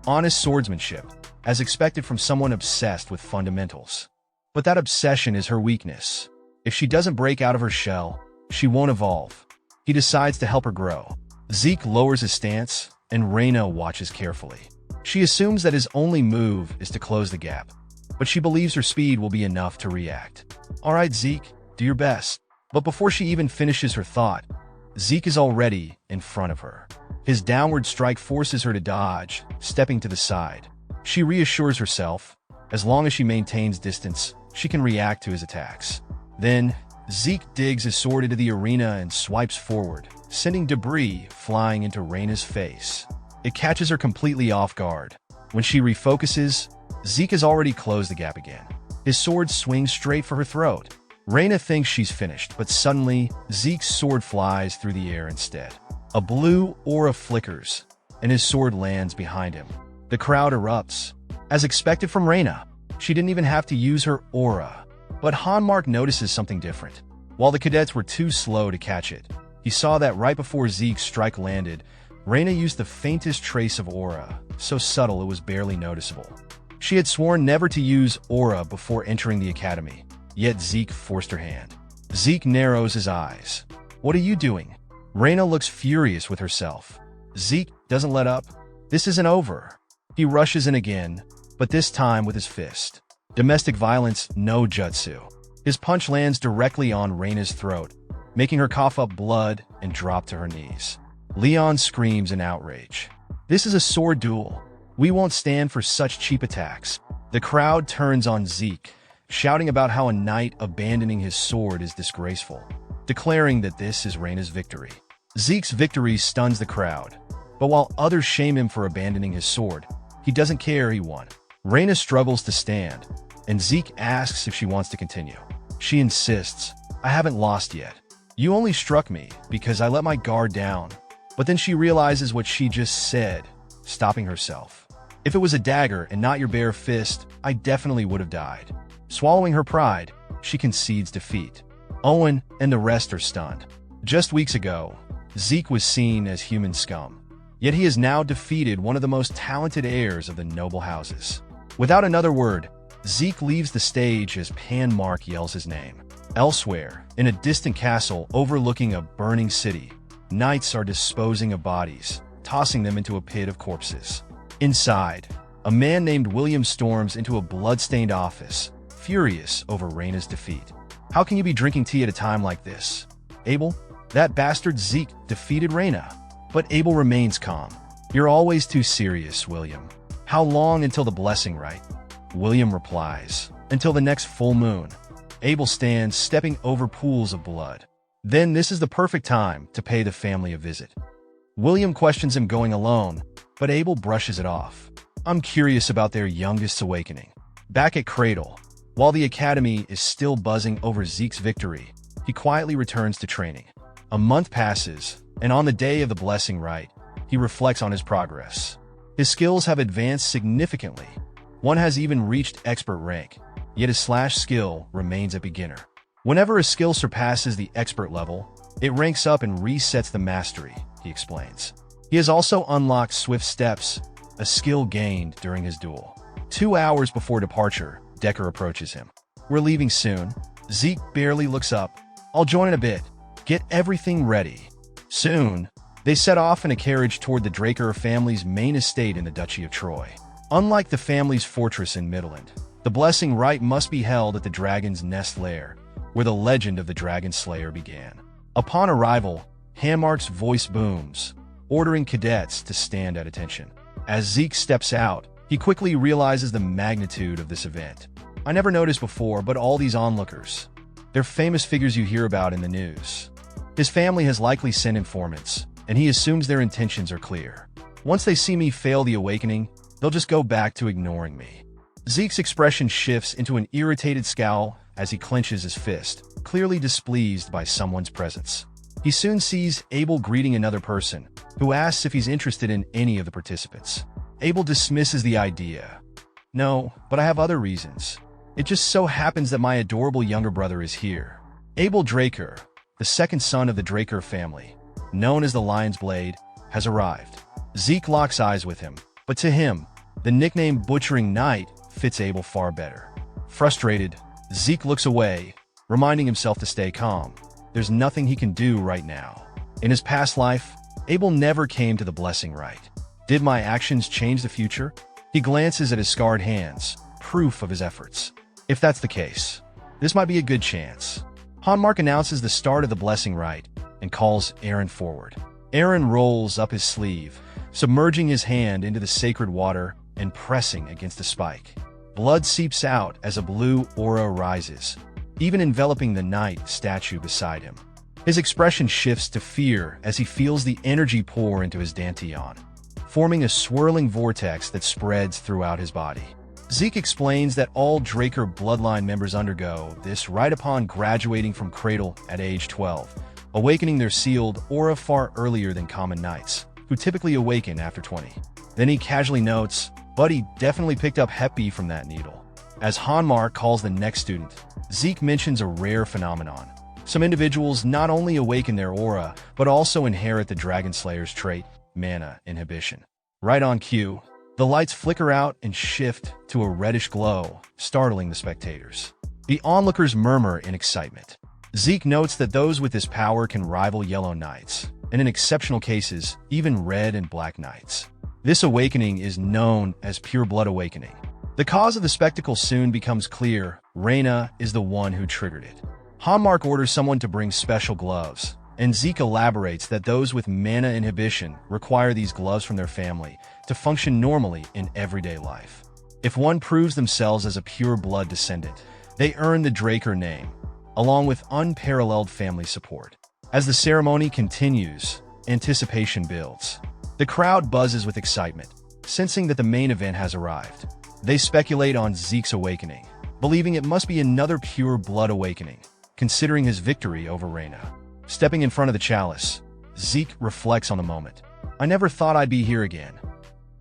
Honest swordsmanship, as expected from someone obsessed with fundamentals. But that obsession is her weakness. If she doesn't break out of her shell, she won't evolve. He decides to help her grow. Zeke lowers his stance, and Raina watches carefully. She assumes that his only move is to close the gap, but she believes her speed will be enough to react. Alright Zeke, do your best. But before she even finishes her thought, Zeke is already in front of her. His downward strike forces her to dodge, stepping to the side. She reassures herself, as long as she maintains distance, she can react to his attacks. Then, Zeke digs his sword into the arena and swipes forward, sending debris flying into Raina's face. It catches her completely off guard. When she refocuses, Zeke has already closed the gap again. His sword swings straight for her throat. Raina thinks she's finished, but suddenly, Zeke's sword flies through the air instead. A blue aura flickers, and his sword lands behind him. The crowd erupts. As expected from Raina, she didn't even have to use her aura. But Hanmark notices something different. While the cadets were too slow to catch it, he saw that right before Zeke's strike landed, Raina used the faintest trace of aura, so subtle it was barely noticeable. She had sworn never to use aura before entering the academy, yet Zeke forced her hand. Zeke narrows his eyes. What are you doing? Raina looks furious with herself. Zeke doesn't let up. This isn't over. He rushes in again, but this time with his fist. Domestic violence, no jutsu. His punch lands directly on Raina's throat, making her cough up blood and drop to her knees. Leon screams in outrage. This is a sword duel. We won't stand for such cheap attacks. The crowd turns on Zeke, shouting about how a knight abandoning his sword is disgraceful, declaring that this is Raina's victory. Zeke's victory stuns the crowd, but while others shame him for abandoning his sword, he doesn't care he won. Raina struggles to stand, and Zeke asks if she wants to continue. She insists, I haven't lost yet. You only struck me because I let my guard down. But then she realizes what she just said, stopping herself. If it was a dagger and not your bare fist, I definitely would have died. Swallowing her pride, she concedes defeat. Owen and the rest are stunned. Just weeks ago, Zeke was seen as human scum. Yet he has now defeated one of the most talented heirs of the noble houses. Without another word, Zeke leaves the stage as Hanmark yells his name. Elsewhere, in a distant castle overlooking a burning city, knights are disposing of bodies, tossing them into a pit of corpses. Inside, a man named William storms into a blood-stained office, furious over Raina's defeat. How can you be drinking tea at a time like this? Abel? That bastard Zeke defeated Raina. But Abel remains calm. You're always too serious, William. How long until the blessing, right? William replies, until the next full moon. Abel stands, stepping over pools of blood. Then this is the perfect time to pay the family a visit. William questions him going alone, but Abel brushes it off. I'm curious about their youngest's awakening. Back at Cradle, while the academy is still buzzing over Zeke's victory, he quietly returns to training. A month passes, and on the day of the blessing rite, he reflects on his progress. His skills have advanced significantly. One has even reached expert rank, yet his slash skill remains a beginner. Whenever a skill surpasses the expert level, it ranks up and resets the mastery, he explains. He has also unlocked Swift Steps, a skill gained during his duel. 2 hours before departure, Decker approaches him. We're leaving soon. Zeke barely looks up. I'll join in a bit. Get everything ready. Soon, they set off in a carriage toward the Draker family's main estate in the Duchy of Troy. Unlike the family's fortress in Midland, the blessing rite must be held at the Dragon's Nest Lair, where the legend of the Dragonslayer began. Upon arrival, Hanmark's voice booms. ordering cadets to stand at attention. As Zeke steps out, he quickly realizes the magnitude of this event. I never noticed before, but all these onlookers, they're famous figures you hear about in the news. His family has likely sent informants, and he assumes their intentions are clear. Once they see me fail the awakening, they'll just go back to ignoring me. Zeke's expression shifts into an irritated scowl as he clenches his fist, clearly displeased by someone's presence. He soon sees Abel greeting another person, who asks if he's interested in any of the participants. Abel dismisses the idea. "No, but I have other reasons. It just so happens that my adorable younger brother is here." Abel Draker, the second son of the Draker family, known as the Lion's Blade, has arrived. Zeke locks eyes with him, but to him, the nickname Butchering Knight fits Abel far better. Frustrated, Zeke looks away, reminding himself to stay calm. There's nothing he can do right now. In his past life, Abel never came to the blessing rite. Did my actions change the future? He glances at his scarred hands, proof of his efforts. If that's the case, this might be a good chance. Hanmark announces the start of the blessing rite and calls Aaron forward. Aaron rolls up his sleeve, submerging his hand into the sacred water and pressing against the spike. Blood seeps out as a blue aura rises, even enveloping the knight statue beside him. His expression shifts to fear as he feels the energy pour into his dantian, forming a swirling vortex that spreads throughout his body. Zeke explains that all Draker bloodline members undergo this right upon graduating from Cradle at age 12, awakening their sealed aura far earlier than common knights, who typically awaken after 20. Then he casually notes, "Buddy definitely picked up Hep B from that needle." As Hanmark calls the next student, Zeke mentions a rare phenomenon. Some individuals not only awaken their aura, but also inherit the Dragonslayer's trait, mana inhibition. Right on cue, the lights flicker out and shift to a reddish glow, startling the spectators. The onlookers murmur in excitement. Zeke notes that those with this power can rival Yellow Knights, and in exceptional cases, even Red and Black Knights. This awakening is known as Pure Blood Awakening. The cause of the spectacle soon becomes clear. Raina is the one who triggered it. Hanmark orders someone to bring special gloves, and Zeke elaborates that those with mana inhibition require these gloves from their family to function normally in everyday life. If one proves themselves as a pure blood descendant, they earn the Draker name, along with unparalleled family support. As the ceremony continues, anticipation builds. The crowd buzzes with excitement, sensing that the main event has arrived. They speculate on Zeke's awakening, believing it must be another pure blood awakening, considering his victory over Raina. Stepping in front of the chalice, Zeke reflects on the moment. "I never thought I'd be here again."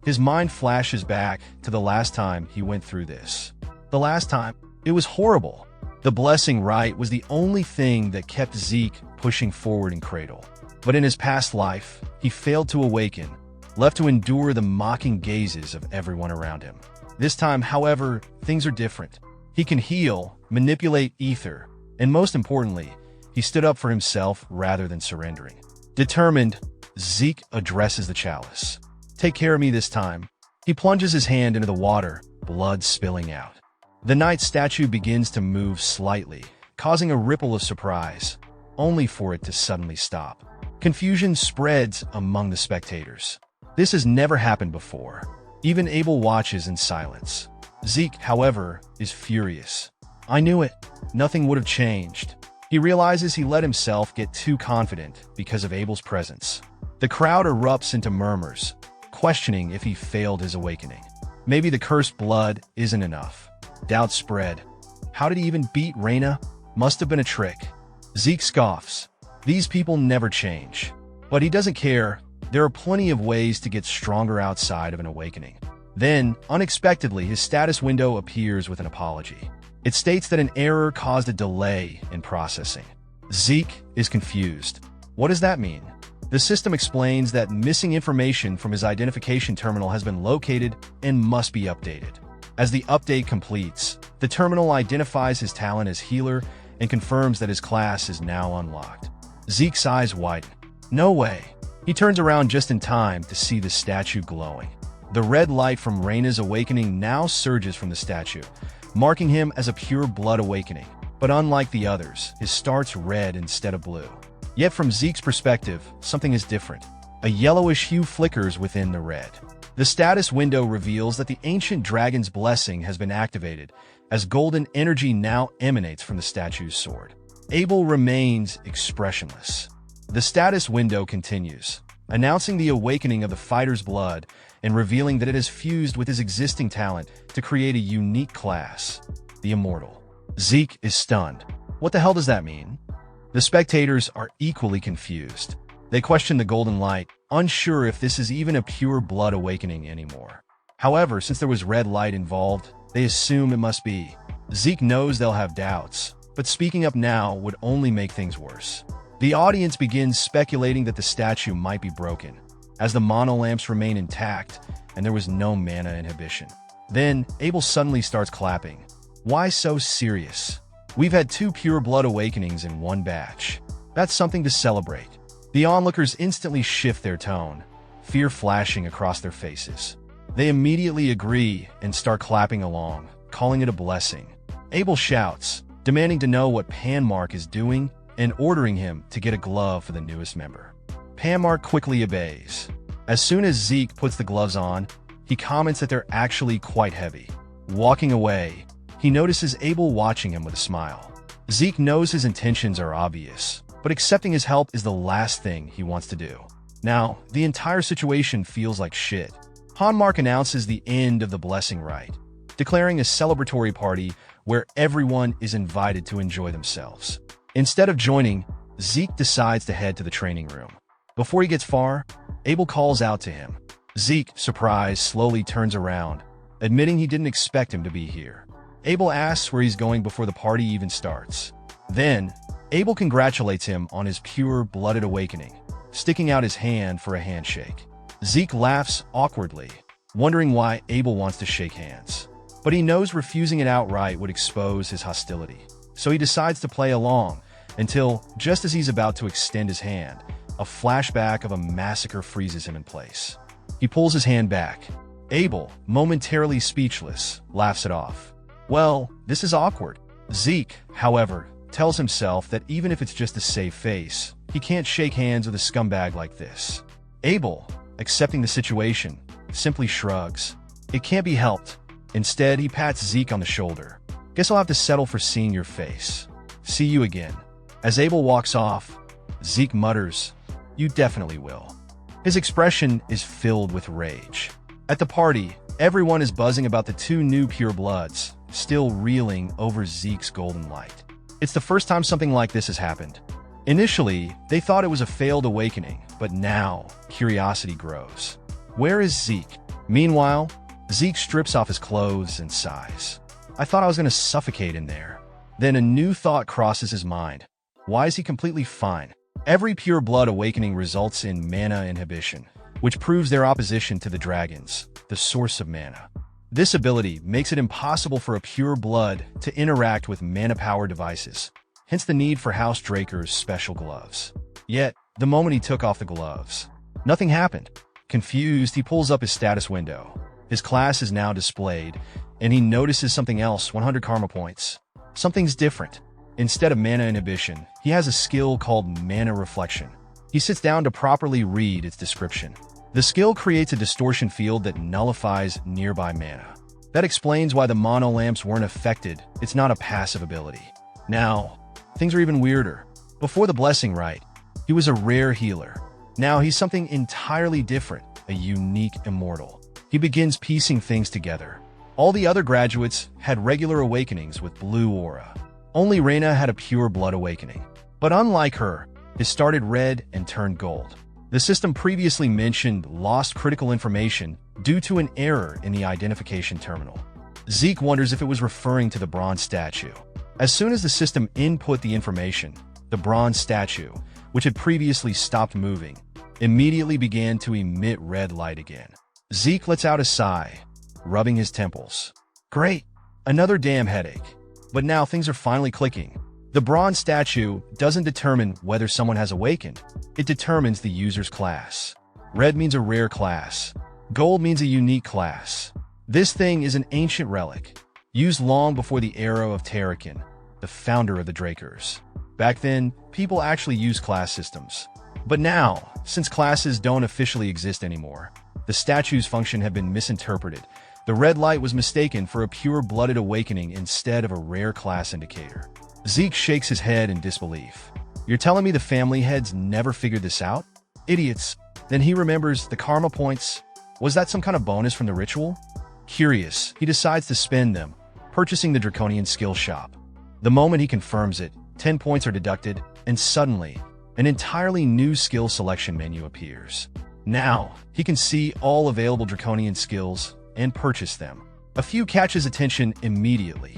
His mind flashes back to the last time he went through this. The last time, it was horrible. The blessing rite was the only thing that kept Zeke pushing forward in Cradle. But in his past life, he failed to awaken, left to endure the mocking gazes of everyone around him. This time, however, things are different. He can heal, manipulate ether, and most importantly, he stood up for himself rather than surrendering. Determined, Zeke addresses the chalice. "Take care of me this time." He plunges his hand into the water, blood spilling out. The knight statue begins to move slightly, causing a ripple of surprise, only for it to suddenly stop. Confusion spreads among the spectators. This has never happened before. Even Abel watches in silence. Zeke, however, is furious. "I knew it. Nothing would have changed." He realizes he let himself get too confident because of Abel's presence. The crowd erupts into murmurs, questioning if he failed his awakening. Maybe the cursed blood isn't enough. Doubts spread. How did he even beat Raina? Must have been a trick. Zeke scoffs. These people never change. But he doesn't care. There are plenty of ways to get stronger outside of an awakening. Then, unexpectedly, his status window appears with an apology. It states that an error caused a delay in processing. Zeke is confused. What does that mean? The system explains that missing information from his identification terminal has been located and must be updated. As the update completes, the terminal identifies his talent as healer and confirms that his class is now unlocked. Zeke's eyes widen. No way. He turns around just in time to see the statue glowing. The red light from Raina's awakening now surges from the statue, marking him as a pure blood awakening. But unlike the others, his start's red instead of blue. Yet from Zeke's perspective, something is different. A yellowish hue flickers within the red. The status window reveals that the ancient dragon's blessing has been activated, as golden energy now emanates from the statue's sword. Abel remains expressionless. The status window continues, announcing the awakening of the fighter's blood and revealing that it has fused with his existing talent to create a unique class, the Immortal. Zeke is stunned. What the hell does that mean? The spectators are equally confused. They question the golden light, unsure if this is even a pure blood awakening anymore. However, since there was red light involved, they assume it must be. Zeke knows they'll have doubts, but speaking up now would only make things worse. The audience begins speculating that the statue might be broken, as the mono lamps remain intact and there was no mana inhibition. Then, Abel suddenly starts clapping. Why so serious? We've had 2 pure blood awakenings in one batch. That's something to celebrate. The onlookers instantly shift their tone, fear flashing across their faces. They immediately agree and start clapping along, calling it a blessing. Abel shouts, demanding to know what Panmark is doing and ordering him to get a glove for the newest member. Panmark quickly obeys. As soon as Zeke puts the gloves on, he comments that they're actually quite heavy. Walking away, he notices Abel watching him with a smile. Zeke knows his intentions are obvious, but accepting his help is the last thing he wants to do. Now, the entire situation feels like shit. Panmark announces the end of the blessing rite, declaring a celebratory party where everyone is invited to enjoy themselves. Instead of joining, Zeke decides to head to the training room. Before he gets far, Abel calls out to him. Zeke, surprised, slowly turns around, admitting he didn't expect him to be here. Abel asks where he's going before the party even starts. Then, Abel congratulates him on his pure-blooded awakening, sticking out his hand for a handshake. Zeke laughs awkwardly, wondering why Abel wants to shake hands. But he knows refusing it outright would expose his hostility, so he decides to play along until, just as he's about to extend his hand, a flashback of a massacre freezes him in place. He pulls his hand back. Abel, momentarily speechless, laughs it off. Well, this is awkward. Zeke, however, tells himself that even if it's just a safe face, he can't shake hands with a scumbag like this. Abel, accepting the situation, simply shrugs. It can't be helped. Instead, he pats Zeke on the shoulder. Guess I'll have to settle for seeing your face. See you again. As Abel walks off, Zeke mutters, "You definitely will." His expression is filled with rage. At the party, everyone is buzzing about the 2 new purebloods, still reeling over Zeke's golden light. It's the first time something like this has happened. Initially, they thought it was a failed awakening, but now, curiosity grows. Where is Zeke? Meanwhile, Zeke strips off his clothes and sighs. I thought I was going to suffocate in there. Then a new thought crosses his mind. Why is he completely fine? Every pure blood awakening results in mana inhibition, which proves their opposition to the dragons, the source of mana. This ability makes it impossible for a pure blood to interact with mana power devices, hence the need for House Draker's special gloves. Yet, the moment he took off the gloves, nothing happened. Confused, he pulls up his status window. His class is now displayed, and he notices something else, 100 karma points. Something's different. Instead of mana inhibition, he has a skill called mana reflection. He sits down to properly read its description. The skill creates a distortion field that nullifies nearby mana. That explains why the mono lamps weren't affected. It's not a passive ability. Now, things are even weirder. Before the blessing rite, he was a rare healer. Now he's something entirely different, a unique immortal. He begins piecing things together. All the other graduates had regular awakenings with blue aura. Only Raina had a pure blood awakening. But unlike her, his started red and turned gold. The system previously mentioned lost critical information due to an error in the identification terminal. Zeke wonders if it was referring to the bronze statue. As soon as the system input the information, the bronze statue, which had previously stopped moving, immediately began to emit red light again. Zeke lets out a sigh, rubbing his temples. Great! Another damn headache. But now things are finally clicking. The bronze statue doesn't determine whether someone has awakened. It determines the user's class. Red means a rare class. Gold means a unique class. This thing is an ancient relic, used long before the era of Tarakan, the founder of the Drakers. Back then, people actually used class systems. But now, since classes don't officially exist anymore, the statue's function had been misinterpreted. The red light was mistaken for a pure-blooded awakening instead of a rare class indicator. Zeke shakes his head in disbelief. You're telling me the family heads never figured this out? Idiots. Then he remembers the karma points. Was that some kind of bonus from the ritual? Curious, he decides to spend them, purchasing the Draconian skill shop. The moment he confirms it, 10 points are deducted, and suddenly, an entirely new skill selection menu appears. Now, he can see all available Draconian skills and purchase them. A few catch his attention immediately.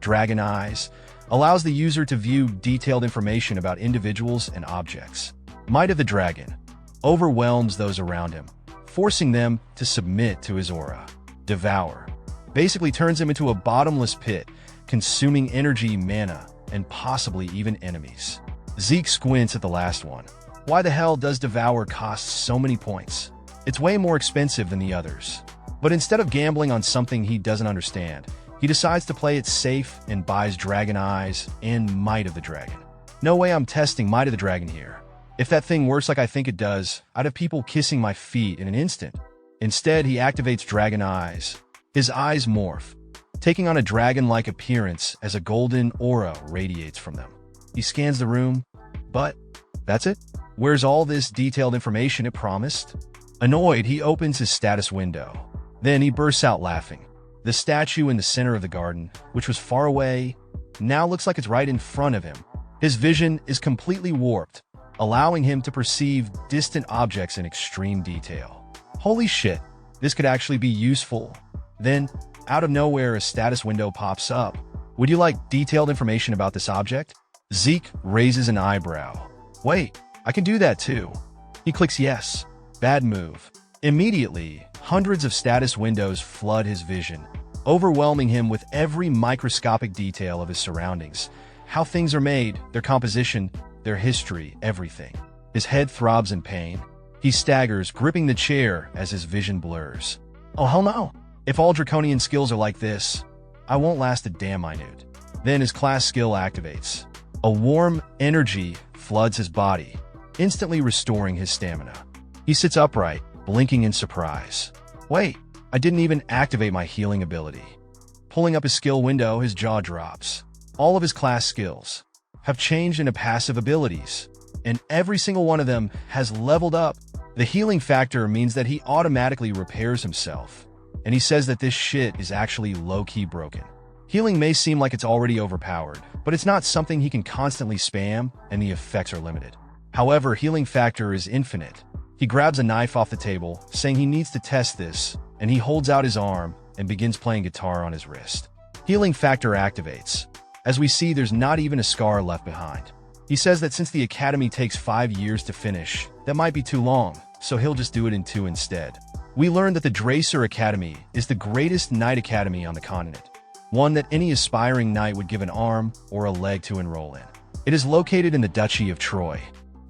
Dragon Eyes allows the user to view detailed information about individuals and objects. Might of the Dragon overwhelms those around him, forcing them to submit to his aura. Devour basically turns him into a bottomless pit, consuming energy, mana, and possibly even enemies. Zeke squints at the last one. Why the hell does Devour cost so many points? It's way more expensive than the others. But instead of gambling on something he doesn't understand, he decides to play it safe and buys Dragon Eyes and Might of the Dragon. No way I'm testing Might of the Dragon here. If that thing works like I think it does, I'd have people kissing my feet in an instant. Instead, he activates Dragon Eyes. His eyes morph, taking on a dragon-like appearance as a golden aura radiates from them. He scans the room, but that's it? Where's all this detailed information it promised? Annoyed, he opens his status window. Then he bursts out laughing. The statue in the center of the garden, which was far away, now looks like it's right in front of him. His vision is completely warped, allowing him to perceive distant objects in extreme detail. Holy shit, this could actually be useful. Then, out of nowhere, a status window pops up. Would you like detailed information about this object? Zeke raises an eyebrow. Wait, I can do that too. He clicks yes. Bad move. Immediately, hundreds of status windows flood his vision, overwhelming him with every microscopic detail of his surroundings. How things are made, their composition, their history, everything. His head throbs in pain. He staggers, gripping the chair as his vision blurs. Oh hell no! If all Draconian skills are like this, I won't last a damn minute. Then his class skill activates. A warm energy floods his body, instantly restoring his stamina. He sits upright, blinking in surprise. Wait, I didn't even activate my healing ability. Pulling up his skill window, his jaw drops. All of his class skills have changed into passive abilities, and every single one of them has leveled up. The healing factor means that he automatically repairs himself, and he says that this shit is actually low-key broken. Healing may seem like it's already overpowered, but it's not something he can constantly spam, and the effects are limited. However, healing factor is infinite. He grabs a knife off the table, saying he needs to test this, and he holds out his arm and begins playing guitar on his wrist. Healing factor activates. As we see, there's not even a scar left behind. He says that since the academy takes 5 years to finish, that might be too long, so he'll just do it in 2 instead. We learn that the Dracer Academy is the greatest knight academy on the continent, one that any aspiring knight would give an arm or a leg to enroll in. It is located in the Duchy of Troy.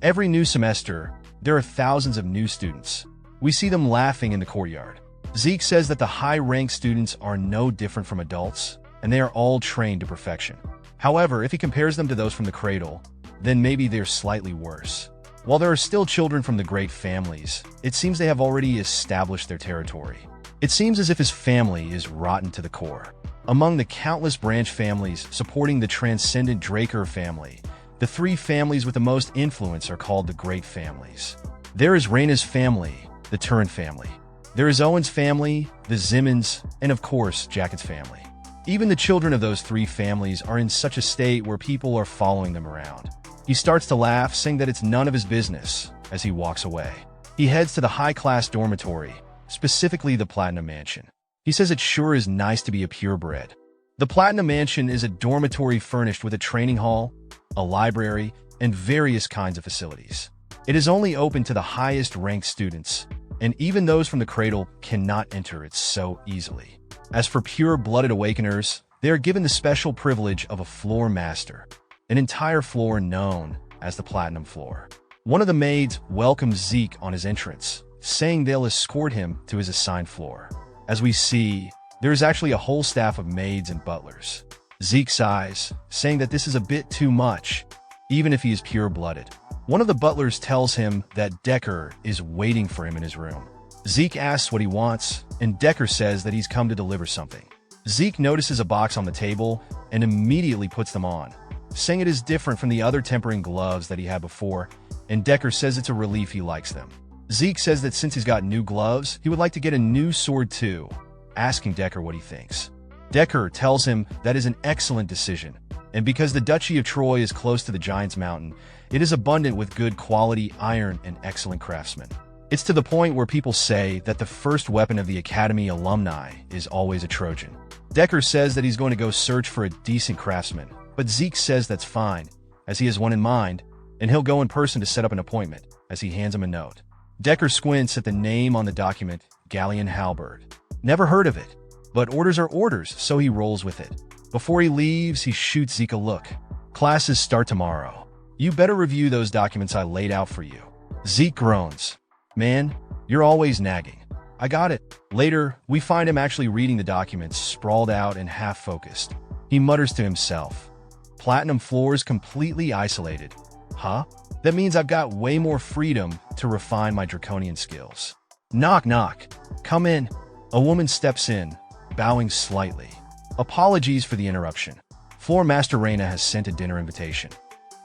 Every new semester, there are thousands of new students. We see them laughing in the courtyard. Zeke says that the high-ranked students are no different from adults, and they are all trained to perfection. However, if he compares them to those from the cradle, then maybe they're slightly worse. While there are still children from the great families, it seems they have already established their territory. It seems as if his family is rotten to the core. Among the countless branch families supporting the transcendent Draker family, the 3 families with the most influence are called the Great Families. There is Raina's family, the Turin family. There is Owen's family, the Zimmons, and of course, Jacket's family. Even the children of those 3 families are in such a state where people are following them around. He starts to laugh, saying that it's none of his business, as he walks away. He heads to the high-class dormitory, specifically the Platinum Mansion. He says it sure is nice to be a purebred. The Platinum Mansion is a dormitory furnished with a training hall, a library, and various kinds of facilities. It is only open to the highest-ranked students, and even those from the cradle cannot enter it so easily. As for pure-blooded awakeners, they are given the special privilege of a floor master, an entire floor known as the Platinum Floor. One of the maids welcomes Zeke on his entrance, saying they'll escort him to his assigned floor. As we see, there is actually a whole staff of maids and butlers. Zeke sighs, saying that this is a bit too much, even if he is pure-blooded. One of the butlers tells him that Decker is waiting for him in his room. Zeke asks what he wants, and Decker says that he's come to deliver something. Zeke notices a box on the table and immediately puts them on, saying it is different from the other tempering gloves that he had before, and Decker says it's a relief he likes them. Zeke says that since he's got new gloves, he would like to get a new sword too, asking Decker what he thinks. Decker tells him that is an excellent decision, and because the Duchy of Troy is close to the Giant's Mountain, it is abundant with good quality iron and excellent craftsmen. It's to the point where people say that the first weapon of the Academy alumni is always a Trojan. Decker says that he's going to go search for a decent craftsman, but Zeke says that's fine, as he has one in mind, and he'll go in person to set up an appointment, as he hands him a note. Decker squints at the name on the document, Galleon Halberd. Never heard of it, but orders are orders, so he rolls with it. Before he leaves, he shoots Zeke a look. Classes start tomorrow. You better review those documents I laid out for you. Zeke groans. Man, you're always nagging. I got it. Later, we find him actually reading the documents, sprawled out and half-focused. He mutters to himself. Platinum floors completely isolated. Huh? That means I've got way more freedom to refine my draconian skills. Knock, knock. Come in. A woman steps in, bowing slightly. Apologies for the interruption. Floor Master Raina has sent a dinner invitation.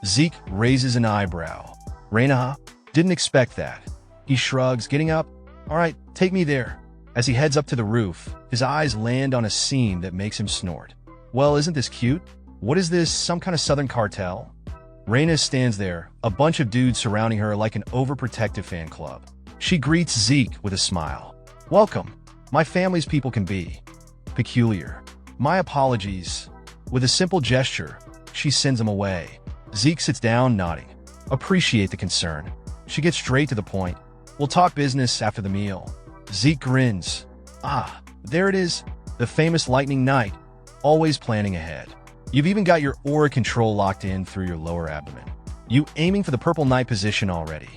Zeke raises an eyebrow. Raina, huh? Didn't expect that. He shrugs, getting up. All right, take me there. As he heads up to the roof, his eyes land on a scene that makes him snort. Well, isn't this cute? What is this, some kind of southern cartel? Raina stands there, a bunch of dudes surrounding her like an overprotective fan club. She greets Zeke with a smile. Welcome. My family's people can be peculiar. My apologies. With a simple gesture, she sends him away. Zeke sits down, nodding. Appreciate the concern. She gets straight to the point. We'll talk business after the meal. Zeke grins. Ah, there it is. The famous Lightning Knight. Always planning ahead. You've even got your aura control locked in through your lower abdomen. You aiming for the Purple Knight position already.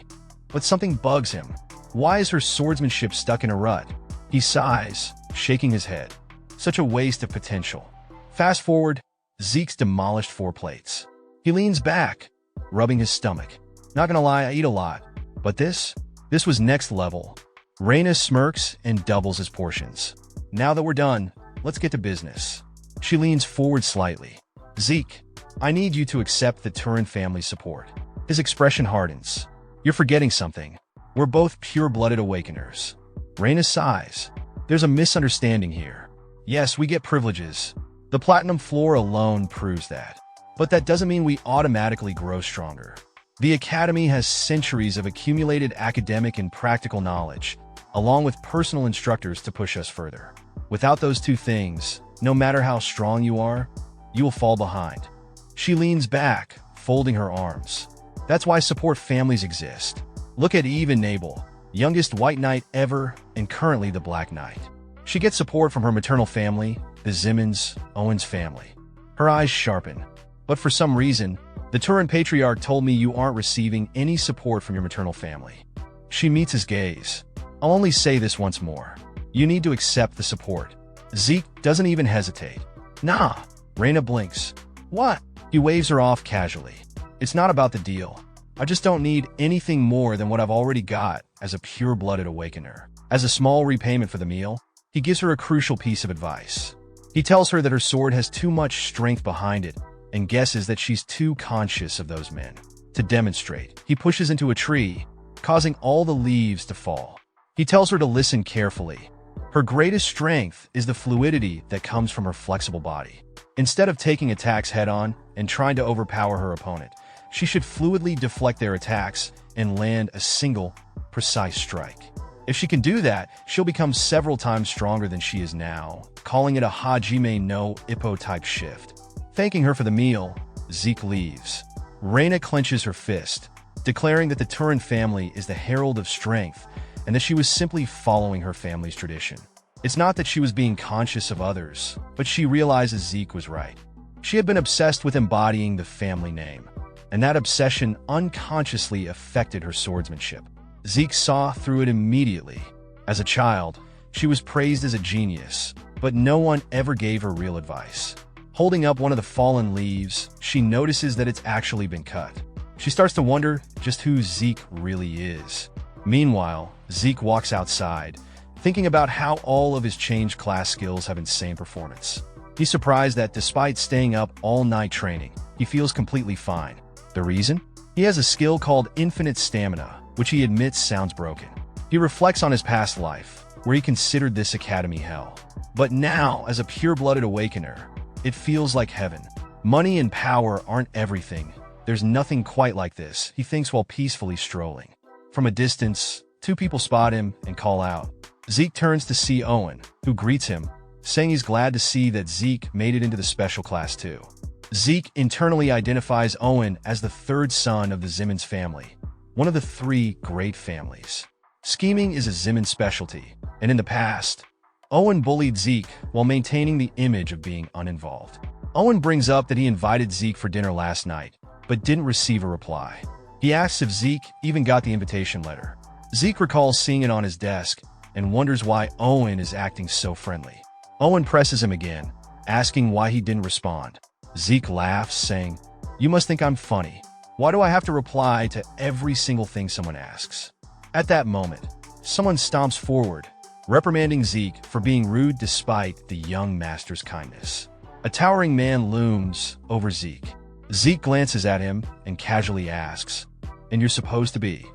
But something bugs him. Why is her swordsmanship stuck in a rut? He sighs, shaking his head. Such a waste of potential. Fast forward, Zeke's demolished 4 plates. He leans back, rubbing his stomach. Not gonna lie, I eat a lot. But this was next level. Raina smirks and doubles his portions. Now that we're done, let's get to business. She leans forward slightly. Zeke, I need you to accept the Turin family's support. His expression hardens. You're forgetting something. We're both pure-blooded awakeners. Raina sighs. There's a misunderstanding here. Yes, we get privileges. The platinum floor alone proves that. But that doesn't mean we automatically grow stronger. The Academy has centuries of accumulated academic and practical knowledge, along with personal instructors to push us further. Without those two things, no matter how strong you are, you will fall behind. She leans back, folding her arms. That's why support families exist. Look at Eve and Nabel, youngest White Knight ever and currently the Black Knight. She gets support from her maternal family, the Zimmons, Owens family. Her eyes sharpen. But for some reason, the Turin Patriarch told me you aren't receiving any support from your maternal family. She meets his gaze. I'll only say this once more. You need to accept the support. Zeke doesn't even hesitate. Nah. Raina blinks. What? He waves her off casually. It's not about the deal. I just don't need anything more than what I've already got as a pure-blooded awakener. As a small repayment for the meal, he gives her a crucial piece of advice. He tells her that her sword has too much strength behind it and guesses that she's too conscious of those men. To demonstrate, he pushes into a tree, causing all the leaves to fall. He tells her to listen carefully. Her greatest strength is the fluidity that comes from her flexible body. Instead of taking attacks head-on and trying to overpower her opponent, she should fluidly deflect their attacks and land a single, precise strike. If she can do that, she'll become several times stronger than she is now, calling it a Hajime no Ippo type shift. Thanking her for the meal, Zeke leaves. Raina clenches her fist, declaring that the Turin family is the herald of strength and that she was simply following her family's tradition. It's not that she was being conscious of others, but she realizes Zeke was right. She had been obsessed with embodying the family name, and that obsession unconsciously affected her swordsmanship. Zeke saw through it immediately. As a child, she was praised as a genius, but no one ever gave her real advice. Holding up one of the fallen leaves, she notices that it's actually been cut. She starts to wonder just who Zeke really is. Meanwhile, Zeke walks outside, thinking about how all of his changed class skills have insane performance. He's surprised that despite staying up all night training, he feels completely fine. The reason? He has a skill called infinite stamina, which he admits sounds broken. He reflects on his past life, where he considered this academy hell. But now, as a pure-blooded awakener, it feels like heaven. Money and power aren't everything. There's nothing quite like this, he thinks while peacefully strolling. From a distance, two people spot him and call out. Zeke turns to see Owen, who greets him, saying he's glad to see that Zeke made it into the special class too. Zeke internally identifies Owen as the third son of the Zimmons family, one of the three great families. Scheming is a Zimmons specialty, and in the past, Owen bullied Zeke while maintaining the image of being uninvolved. Owen brings up that he invited Zeke for dinner last night, but didn't receive a reply. He asks if Zeke even got the invitation letter. Zeke recalls seeing it on his desk and wonders why Owen is acting so friendly. Owen presses him again, asking why he didn't respond. Zeke laughs, saying, "You must think I'm funny. Why do I have to reply to every single thing someone asks?" At that moment, someone stomps forward, reprimanding Zeke for being rude despite the young master's kindness. A towering man looms over Zeke. Zeke glances at him and casually asks, "And you're supposed to be?"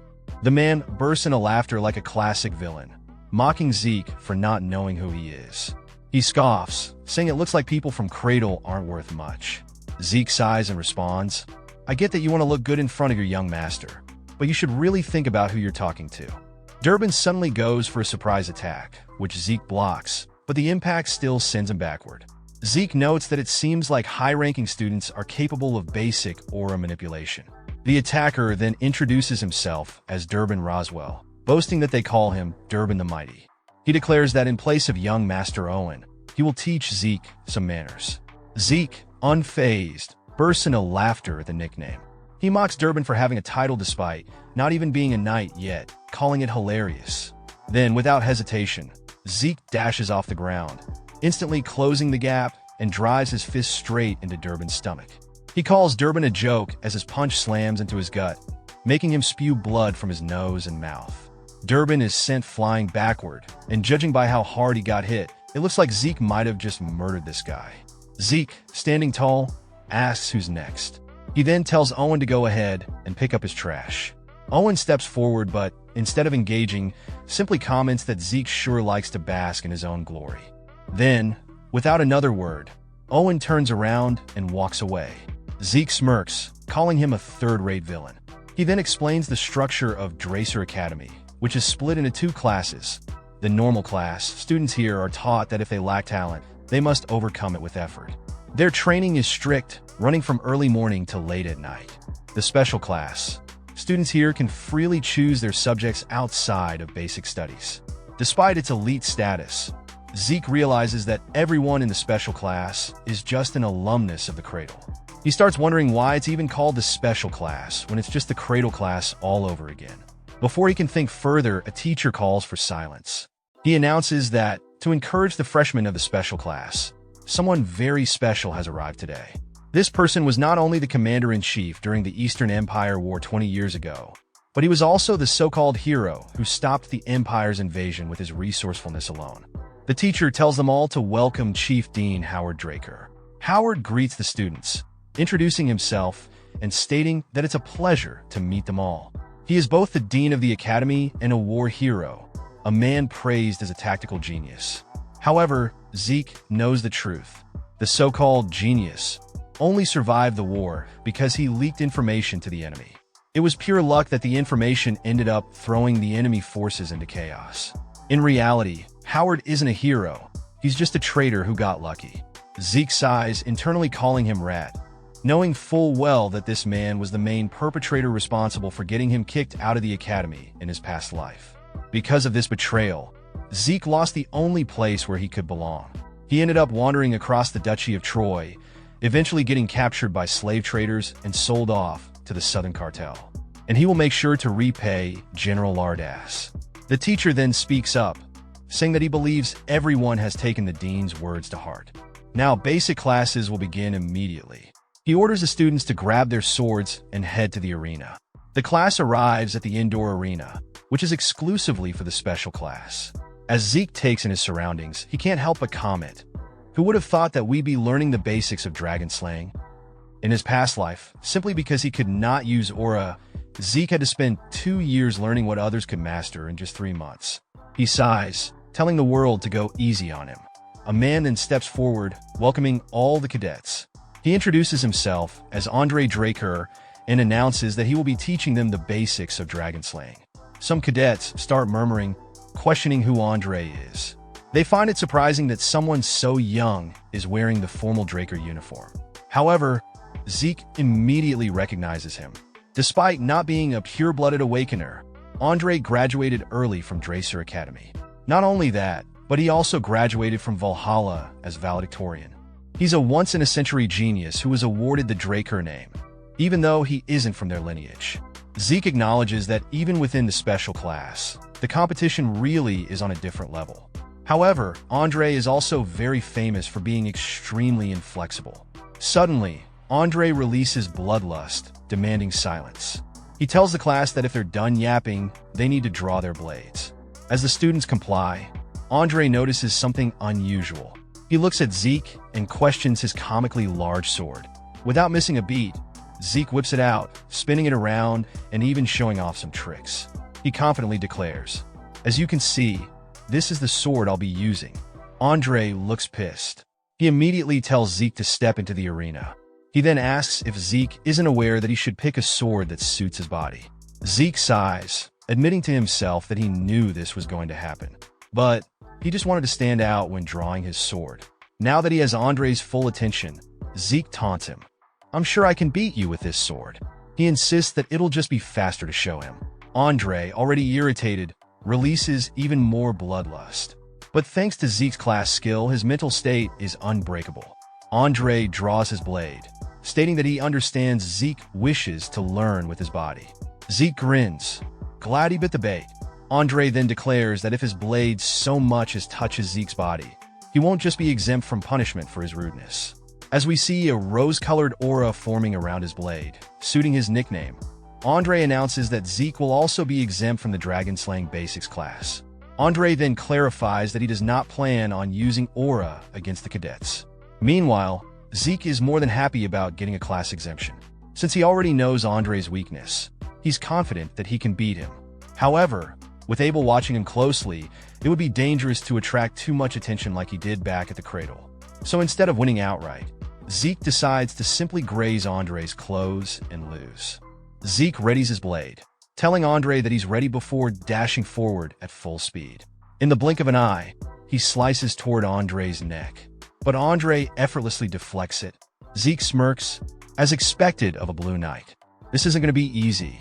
The man bursts into laughter like a classic villain, mocking Zeke for not knowing who he is. He scoffs, saying it looks like people from Cradle aren't worth much. Zeke sighs and responds, "I get that you want to look good in front of your young master, but you should really think about who you're talking to." Durbin suddenly goes for a surprise attack, which Zeke blocks, but the impact still sends him backward. Zeke notes that it seems like high-ranking students are capable of basic aura manipulation. The attacker then introduces himself as Durbin Roswell, boasting that they call him Durbin the Mighty. He declares that in place of young Master Owen, he will teach Zeke some manners. Zeke, unfazed, bursts into laughter at the nickname. He mocks Durbin for having a title despite not even being a knight yet, calling it hilarious. Then, without hesitation, Zeke dashes off the ground, instantly closing the gap and drives his fist straight into Durbin's stomach. He calls Durbin a joke as his punch slams into his gut, making him spew blood from his nose and mouth. Durbin is sent flying backward, and judging by how hard he got hit, it looks like Zeke might have just murdered this guy. Zeke, standing tall, asks who's next. He then tells Owen to go ahead and pick up his trash. Owen steps forward, but instead of engaging, simply comments that Zeke sure likes to bask in his own glory. Then, without another word, Owen turns around and walks away. Zeke smirks, calling him a third-rate villain. He then explains the structure of Dracer Academy, which is split into two classes. The normal class, students here are taught that if they lack talent, they must overcome it with effort. Their training is strict, running from early morning to late at night. The special class, students here can freely choose their subjects outside of basic studies. Despite its elite status, Zeke realizes that everyone in the special class is just an alumnus of the Cradle. He starts wondering why it's even called the special class when it's just the Cradle class all over again. Before he can think further, a teacher calls for silence. He announces that, to encourage the freshmen of the special class, someone very special has arrived today. This person was not only the commander-in-chief during the Eastern Empire War 20 years ago, but he was also the so-called hero who stopped the Empire's invasion with his resourcefulness alone. The teacher tells them all to welcome Chief Dean Howard Draker. Howard greets the students, introducing himself and stating that it's a pleasure to meet them all. He is both the dean of the academy and a war hero, a man praised as a tactical genius. However, Zeke knows the truth. The so-called genius only survived the war because he leaked information to the enemy. It was pure luck that the information ended up throwing the enemy forces into chaos. In reality, Howard isn't a hero. He's just a traitor who got lucky. Zeke sighs, internally calling him Rat, knowing full well that this man was the main perpetrator responsible for getting him kicked out of the academy in his past life. Because of this betrayal, Zeke lost the only place where he could belong. He ended up wandering across the Duchy of Troy, eventually getting captured by slave traders and sold off to the Southern Cartel. And he will make sure to repay General Lardass. The teacher then speaks up, saying that he believes everyone has taken the dean's words to heart. Now basic classes will begin immediately. He orders the students to grab their swords and head to the arena. The class arrives at the indoor arena, which is exclusively for the special class. As Zeke takes in his surroundings, he can't help but comment, "Who would have thought that we'd be learning the basics of dragon slaying?" In his past life, simply because he could not use aura, Zeke had to spend 2 years learning what others could master in just 3 months. He sighs, telling the world to go easy on him. A man then steps forward, welcoming all the cadets. He introduces himself as Andre Draker and announces that he will be teaching them the basics of dragon slaying. Some cadets start murmuring, questioning who Andre is. They find it surprising that someone so young is wearing the formal Draker uniform. However, Zeke immediately recognizes him. Despite not being a pure-blooded awakener, Andre graduated early from Dracer Academy. Not only that, but he also graduated from Valhalla as valedictorian. He's a once-in-a-century genius who was awarded the Draker name, even though he isn't from their lineage. Zeke acknowledges that even within the special class, the competition really is on a different level. However, Andre is also very famous for being extremely inflexible. Suddenly, Andre releases bloodlust, demanding silence. He tells the class that if they're done yapping, they need to draw their blades. As the students comply, Andre notices something unusual. He looks at Zeke and questions his comically large sword. Without missing a beat, Zeke whips it out, spinning it around and even showing off some tricks. He confidently declares, "As you can see, this is the sword I'll be using." Andre looks pissed. He immediately tells Zeke to step into the arena. He then asks if Zeke isn't aware that he should pick a sword that suits his body. Zeke sighs, admitting to himself that he knew this was going to happen. But he just wanted to stand out when drawing his sword. Now that he has Andre's full attention, Zeke taunts him. "I'm sure I can beat you with this sword." He insists that it'll just be faster to show him. Andre, already irritated, releases even more bloodlust. But thanks to Zeke's class skill, his mental state is unbreakable. Andre draws his blade, stating that he understands Zeke wishes to learn with his body. Zeke grins, glad he bit the bait. Andre then declares that if his blade so much as touches Zeke's body, he won't just be exempt from punishment for his rudeness. As we see a rose-colored aura forming around his blade, suiting his nickname, Andre announces that Zeke will also be exempt from the Dragon Slaying Basics class. Andre then clarifies that he does not plan on using aura against the cadets. Meanwhile, Zeke is more than happy about getting a class exemption. Since he already knows Andre's weakness, he's confident that he can beat him. However, with Abel watching him closely, it would be dangerous to attract too much attention like he did back at the cradle. So instead of winning outright, Zeke decides to simply graze Andre's clothes and lose. Zeke readies his blade, telling Andre that he's ready before dashing forward at full speed. In the blink of an eye, he slices toward Andre's neck, but Andre effortlessly deflects it. Zeke smirks, as expected of a Blue Knight. This isn't going to be easy.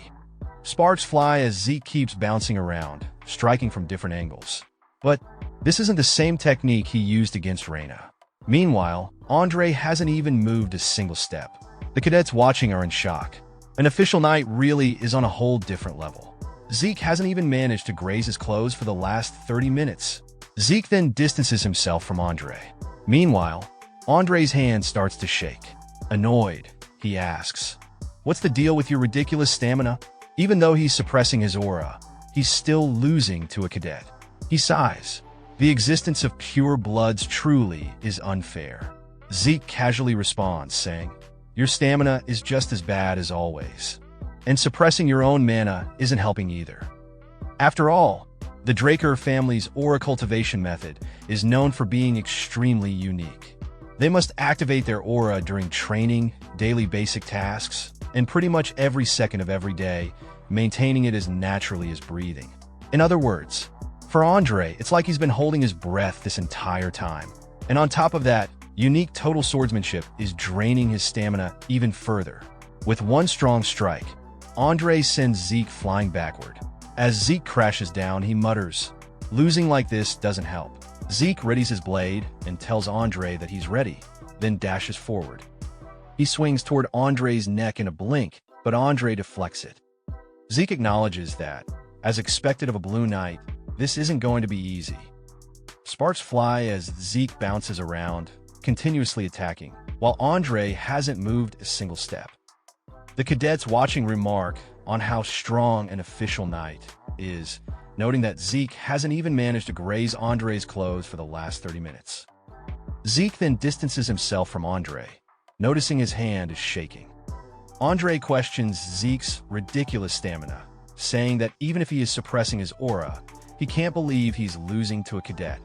Sparks fly as Zeke keeps bouncing around, striking from different angles. But this isn't the same technique he used against Raina. Meanwhile, Andre hasn't even moved a single step. The cadets watching are in shock. An official knight really is on a whole different level. Zeke hasn't even managed to graze his clothes for the last 30 minutes. Zeke then distances himself from Andre. Meanwhile, Andre's hand starts to shake. Annoyed, he asks, "What's the deal with your ridiculous stamina?" Even though he's suppressing his aura, he's still losing to a cadet. He sighs. The existence of pure bloods truly is unfair. Zeke casually responds, saying, "Your stamina is just as bad as always. And suppressing your own mana isn't helping either." After all, the Draker family's aura cultivation method is known for being extremely unique. They must activate their aura during training, daily basic tasks, and pretty much every second of every day, maintaining it as naturally as breathing. In other words, for Andre, it's like he's been holding his breath this entire time. And on top of that, unique total swordsmanship is draining his stamina even further. With one strong strike, Andre sends Zeke flying backward. As Zeke crashes down, he mutters, "Losing like this doesn't help." Zeke readies his blade and tells Andre that he's ready, then dashes forward. He swings toward Andre's neck in a blink, but Andre deflects it. Zeke acknowledges that, as expected of a Blue Knight, this isn't going to be easy. Sparks fly as Zeke bounces around, continuously attacking, while Andre hasn't moved a single step. The cadets watching remark on how strong an official knight is, noting that Zeke hasn't even managed to graze Andre's clothes for the last 30 minutes. Zeke then distances himself from Andre, noticing his hand is shaking. Andre questions Zeke's ridiculous stamina, saying that even if he is suppressing his aura, he can't believe he's losing to a cadet.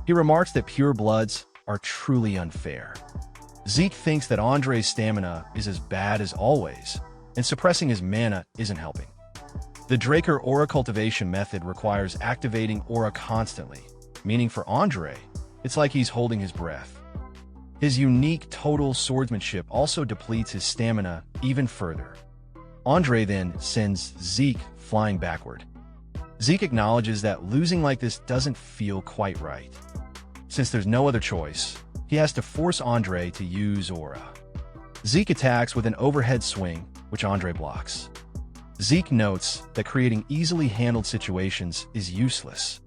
He remarks that pure bloods are truly unfair. Zeke thinks that Andre's stamina is as bad as always, and suppressing his mana isn't helping. The Draker aura cultivation method requires activating aura constantly, meaning for Andre, it's like he's holding his breath. His unique total swordsmanship also depletes his stamina even further. Andre then sends Zeke flying backward. Zeke acknowledges that losing like this doesn't feel quite right. Since there's no other choice, he has to force Andre to use aura. Zeke attacks with an overhead swing, which Andre blocks. Zeke notes that creating easily handled situations is useless.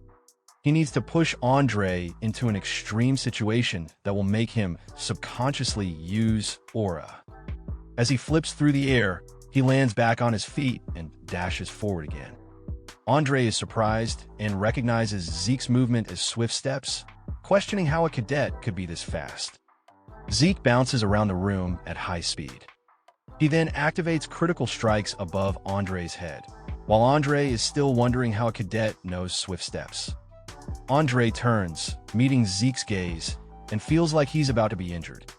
He needs to push Andre into an extreme situation that will make him subconsciously use aura. As he flips through the air, he lands back on his feet and dashes forward again. Andre is surprised and recognizes Zeke's movement as swift steps, questioning how a cadet could be this fast. Zeke bounces around the room at high speed. He then activates critical strikes above Andre's head, while Andre is still wondering how a cadet knows swift steps. Andre turns, meeting Zeke's gaze, and feels like he's about to be injured.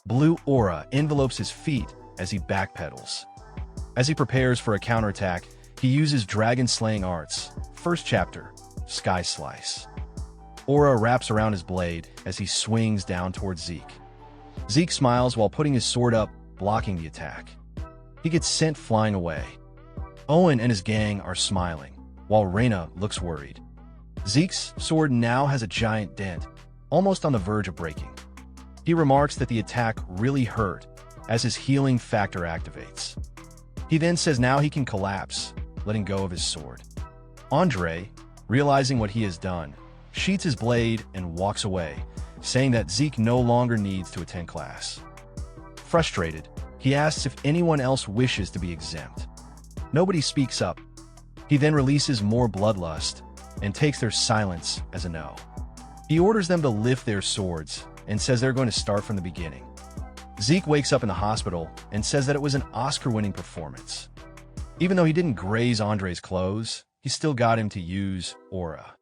Blue aura envelopes his feet as he backpedals. As he prepares for a counterattack, he uses dragon-slaying arts, first chapter, Sky Slice. Aura wraps around his blade as he swings down towards Zeke. Zeke smiles while putting his sword up, blocking the attack. He gets sent flying away. Owen and his gang are smiling, while Raina looks worried. Zeke's sword now has a giant dent, almost on the verge of breaking. He remarks that the attack really hurt, as his healing factor activates. He then says now he can collapse, letting go of his sword. Andre, realizing what he has done, sheathes his blade and walks away, saying that Zeke no longer needs to attend class. Frustrated, he asks if anyone else wishes to be exempt. Nobody speaks up. He then releases more bloodlust and takes their silence as a no. He orders them to lift their swords and says they're going to start from the beginning. Zeke wakes up in the hospital and says that it was an Oscar-winning performance. Even though he didn't graze Andre's clothes, he still got him to use aura.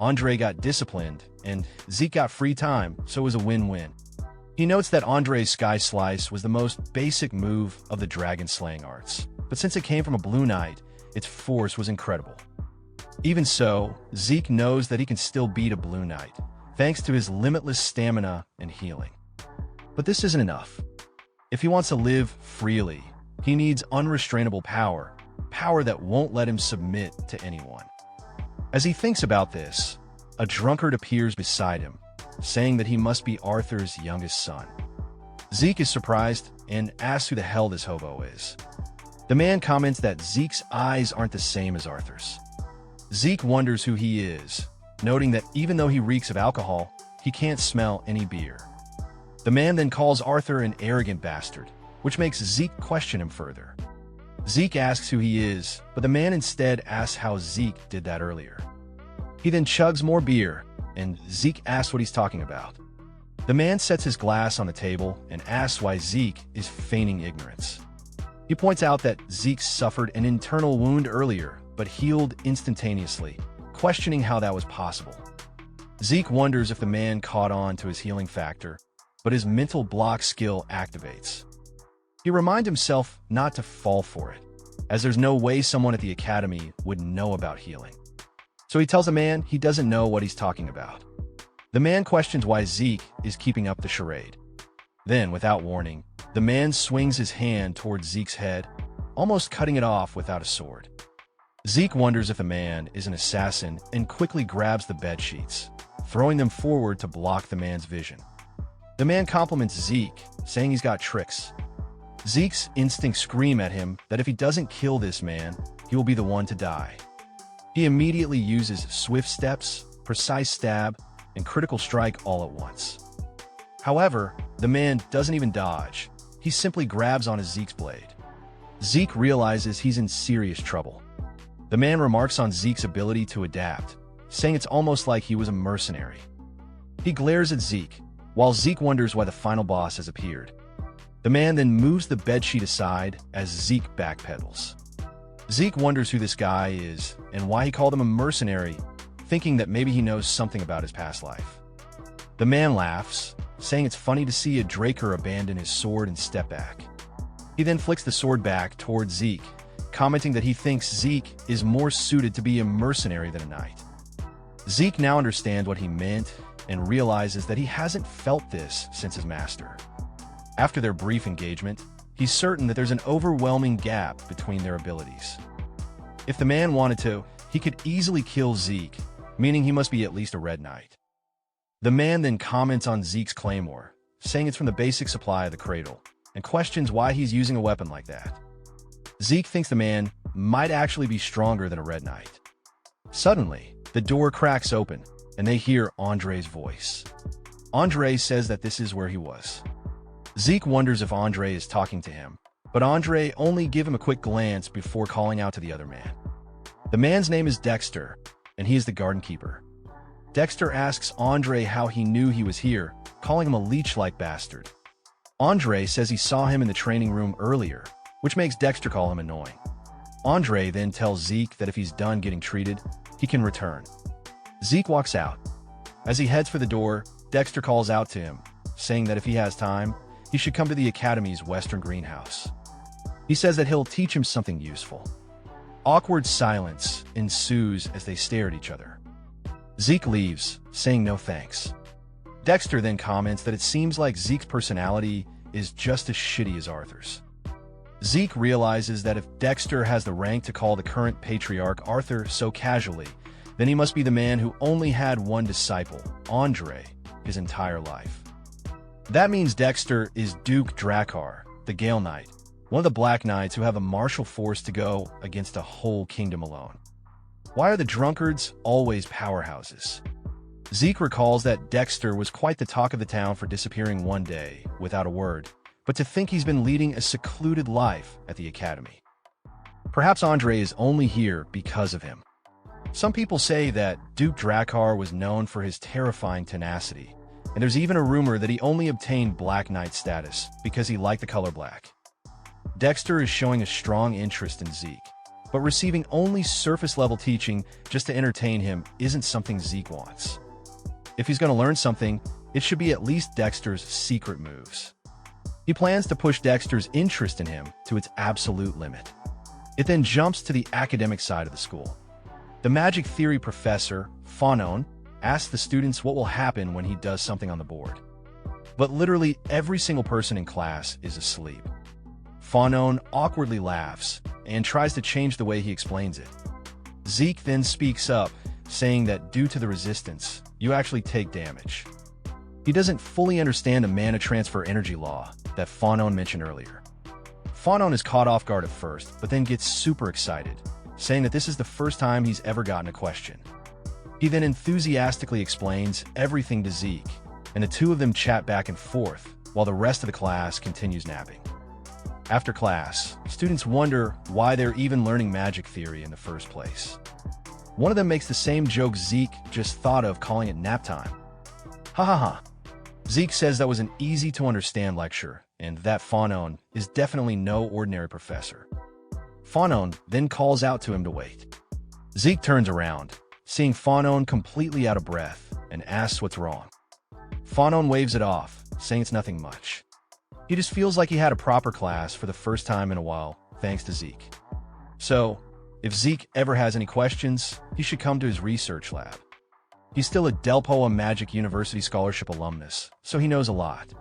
Andre got disciplined, and Zeke got free time, so it was a win-win. He notes that Andre's Sky Slice was the most basic move of the dragon-slaying arts, but since it came from a Blue Knight, its force was incredible. Even so, Zeke knows that he can still beat a Blue Knight, thanks to his limitless stamina and healing. But this isn't enough. If he wants to live freely, he needs unrestrainable power, power that won't let him submit to anyone. As he thinks about this, a drunkard appears beside him, saying that he must be Arthur's youngest son. Zeke is surprised and asks who the hell this hobo is. The man comments that Zeke's eyes aren't the same as Arthur's. Zeke wonders who he is, noting that even though he reeks of alcohol, he can't smell any beer. The man then calls Arthur an arrogant bastard, which makes Zeke question him further. Zeke asks who he is, but the man instead asks how Zeke did that earlier. He then chugs more beer, and Zeke asks what he's talking about. The man sets his glass on the table and asks why Zeke is feigning ignorance. He points out that Zeke suffered an internal wound earlier, but healed instantaneously, questioning how that was possible. Zeke wonders if the man caught on to his healing factor, but his mental block skill activates. He reminds himself not to fall for it, as there's no way someone at the academy would know about healing. So he tells the man he doesn't know what he's talking about. The man questions why Zeke is keeping up the charade. Then, without warning, the man swings his hand towards Zeke's head, almost cutting it off without a sword. Zeke wonders if the man is an assassin and quickly grabs the bed sheets, throwing them forward to block the man's vision. The man compliments Zeke, saying he's got tricks. Zeke's instincts scream at him that if he doesn't kill this man, he will be the one to die. He immediately uses swift steps, precise stab, and critical strike all at once. However, The man doesn't even dodge. He simply grabs onto Zeke's blade. Zeke realizes he's in serious trouble. The man remarks on Zeke's ability to adapt, saying it's almost like he was a mercenary. He glares at Zeke, while Zeke wonders why the final boss has appeared. The man then moves the bedsheet aside as Zeke backpedals. Zeke wonders who this guy is and why he called him a mercenary, thinking that maybe he knows something about his past life. The man laughs, saying it's funny to see a Draker abandon his sword and step back. He then flicks the sword back towards Zeke, commenting that he thinks Zeke is more suited to be a mercenary than a knight. Zeke now understands what he meant and realizes that he hasn't felt this since his master. After their brief engagement, he's certain that there's an overwhelming gap between their abilities. If the man wanted to, he could easily kill Zeke, meaning he must be at least a red knight. The man then comments on Zeke's claymore, saying it's from the basic supply of the cradle, and questions why he's using a weapon like that. Zeke thinks the man might actually be stronger than a red knight. Suddenly, the door cracks open, and they hear Andre's voice. Andre says that this is where he was. Zeke wonders if Andre is talking to him, but Andre only gives him a quick glance before calling out to the other man. The man's name is Dexter, and he is the garden keeper. Dexter asks Andre how he knew he was here, calling him a leech-like bastard. Andre says he saw him in the training room earlier, which makes Dexter call him annoying. Andre then tells Zeke that if he's done getting treated, he can return. Zeke walks out. As he heads for the door, Dexter calls out to him, saying that if he has time, he should come to the Academy's western greenhouse. He says that he'll teach him something useful. Awkward silence ensues as they stare at each other. Zeke leaves, saying no thanks. Dexter then comments that it seems like Zeke's personality is just as shitty as Arthur's. Zeke realizes that if Dexter has the rank to call the current patriarch Arthur so casually, then he must be the man who only had one disciple, Andre, his entire life. That means Dexter is Duke Drakkar, the Gale Knight, one of the Black Knights who have a martial force to go against a whole kingdom alone. Why are the drunkards always powerhouses? Zeke recalls that Dexter was quite the talk of the town for disappearing one day, without a word, but to think he's been leading a secluded life at the Academy. Perhaps Andre is only here because of him. Some people say that Duke Drakkar was known for his terrifying tenacity, and there's even a rumor that he only obtained Black Knight status because he liked the color black. Dexter is showing a strong interest in Zeke, but receiving only surface-level teaching just to entertain him isn't something Zeke wants. If he's going to learn something, it should be at least Dexter's secret moves. He plans to push Dexter's interest in him to its absolute limit. It then jumps to the academic side of the school. The magic theory professor, Fanon, asks the students what will happen when he does something on the board. But literally every single person in class is asleep. Fanon awkwardly laughs and tries to change the way he explains it. Zeke then speaks up, saying that due to the resistance, you actually take damage. He doesn't fully understand the mana transfer energy law that Fanon mentioned earlier. Fanon is caught off guard at first, but then gets super excited, saying that this is the first time he's ever gotten a question. He then enthusiastically explains everything to Zeke, and the two of them chat back and forth while the rest of the class continues napping. After class, students wonder why they're even learning magic theory in the first place. One of them makes the same joke Zeke just thought of, calling it nap time. Ha ha ha. Zeke says that was an easy-to-understand lecture, and that Fanon is definitely no ordinary professor. Fanon then calls out to him to wait. Zeke turns around, seeing Fanon completely out of breath, and asks what's wrong. Fanon waves it off, saying it's nothing much. He just feels like he had a proper class for the first time in a while, thanks to Zeke. So, if Zeke ever has any questions, he should come to his research lab. He's still a Delpoa Magic University Scholarship alumnus, so he knows a lot.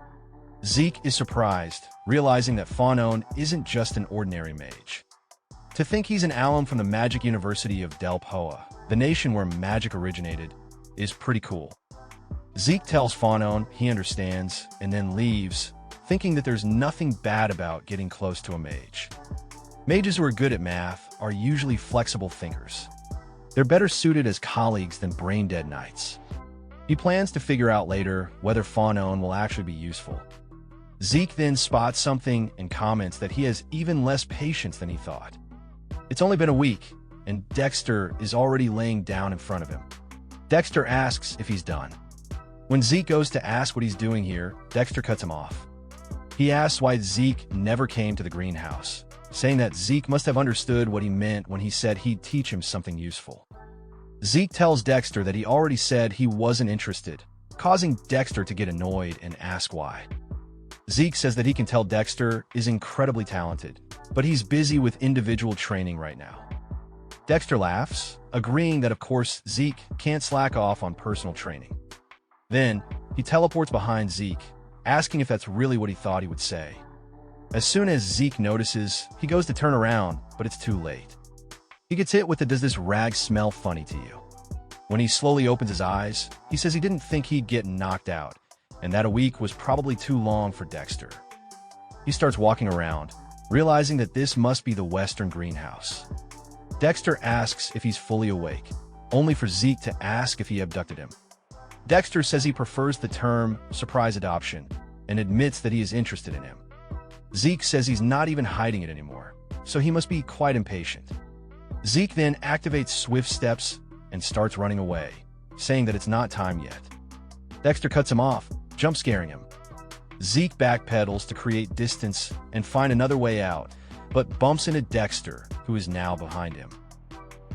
Zeke is surprised, realizing that Fanon isn't just an ordinary mage. To think he's an alum from the Magic University of Delpoa, the nation where magic originated, is pretty cool. Zeke tells Fanon he understands, and then leaves, thinking that there's nothing bad about getting close to a mage. Mages who are good at math are usually flexible thinkers. They're better suited as colleagues than brain-dead knights. He plans to figure out later whether Fanon will actually be useful, Zeke then spots something and comments that he has even less patience than he thought. It's only been a week, and Dexter is already laying down in front of him. Dexter asks if he's done. When Zeke goes to ask what he's doing here, Dexter cuts him off. He asks why Zeke never came to the greenhouse, saying that Zeke must have understood what he meant when he said he'd teach him something useful. Zeke tells Dexter that he already said he wasn't interested, causing Dexter to get annoyed and ask why. Zeke says that he can tell Dexter is incredibly talented, but he's busy with individual training right now. Dexter laughs, agreeing that of course Zeke can't slack off on personal training. Then, he teleports behind Zeke, asking if that's really what he thought he would say. As soon as Zeke notices, he goes to turn around, but it's too late. He gets hit with the "Does this rag smell funny to you?" When he slowly opens his eyes, he says he didn't think he'd get knocked out, and that a week was probably too long for Dexter. He starts walking around, realizing that this must be the Western greenhouse. Dexter asks if he's fully awake, only for Zeke to ask if he abducted him. Dexter says he prefers the term surprise adoption and admits that he is interested in him. Zeke says he's not even hiding it anymore, so he must be quite impatient. Zeke then activates swift steps and starts running away, saying that it's not time yet. Dexter cuts him off, jump scaring him. Zeke backpedals to create distance and find another way out, but bumps into Dexter, who is now behind him.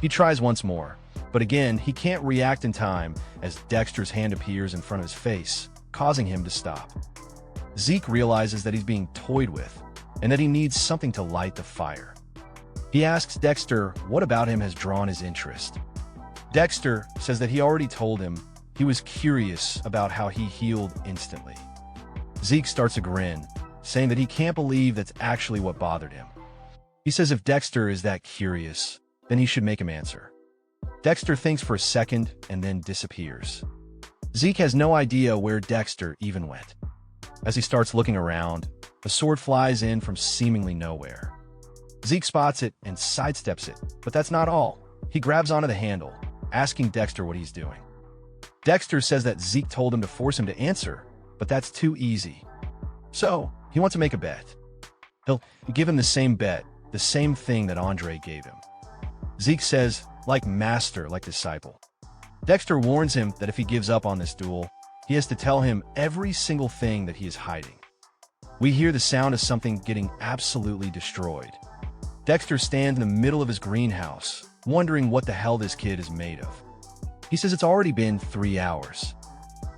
He tries once more, but again he can't react in time as Dexter's hand appears in front of his face, causing him to stop. Zeke realizes that he's being toyed with, and that he needs something to light the fire. He asks Dexter what about him has drawn his interest. Dexter says that he already told him he was curious about how he healed instantly. Zeke starts a grin, saying that he can't believe that's actually what bothered him. He says if Dexter is that curious, then he should make him answer. Dexter thinks for a second and then disappears. Zeke has no idea where Dexter even went. As he starts looking around, a sword flies in from seemingly nowhere. Zeke spots it and sidesteps it, but that's not all. He grabs onto the handle, asking Dexter what he's doing. Dexter says that Zeke told him to force him to answer, but that's too easy. So, he wants to make a bet. He'll give him the same bet, the same thing that Andre gave him. Zeke says, like master, like disciple. Dexter warns him that if he gives up on this duel, he has to tell him every single thing that he is hiding. We hear the sound of something getting absolutely destroyed. Dexter stands in the middle of his greenhouse, wondering what the hell this kid is made of. He says it's already been 3 hours.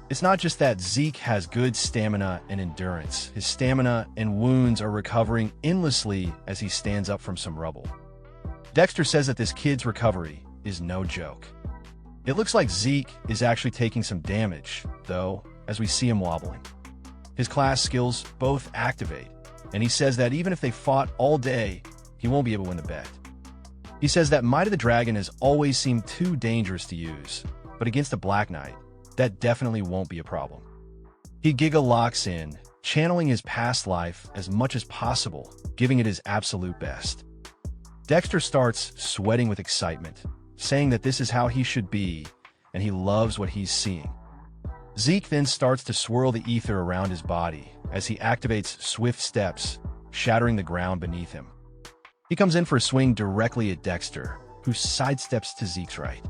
It's not just that Zeke has good stamina and endurance. His stamina and wounds are recovering endlessly as he stands up from some rubble. Dexter says that this kid's recovery is no joke. It looks like Zeke is actually taking some damage, though, as we see him wobbling. His class skills both activate, and he says that even if they fought all day, he won't be able to win the bet. He says that Might of the Dragon has always seemed too dangerous to use, but against a Black Knight, that definitely won't be a problem. He Giga locks in, channeling his past life as much as possible, giving it his absolute best. Dexter starts sweating with excitement, saying that this is how he should be, and he loves what he's seeing. Zeke then starts to swirl the ether around his body as he activates swift steps, shattering the ground beneath him. He comes in for a swing directly at Dexter, who sidesteps to Zeke's right.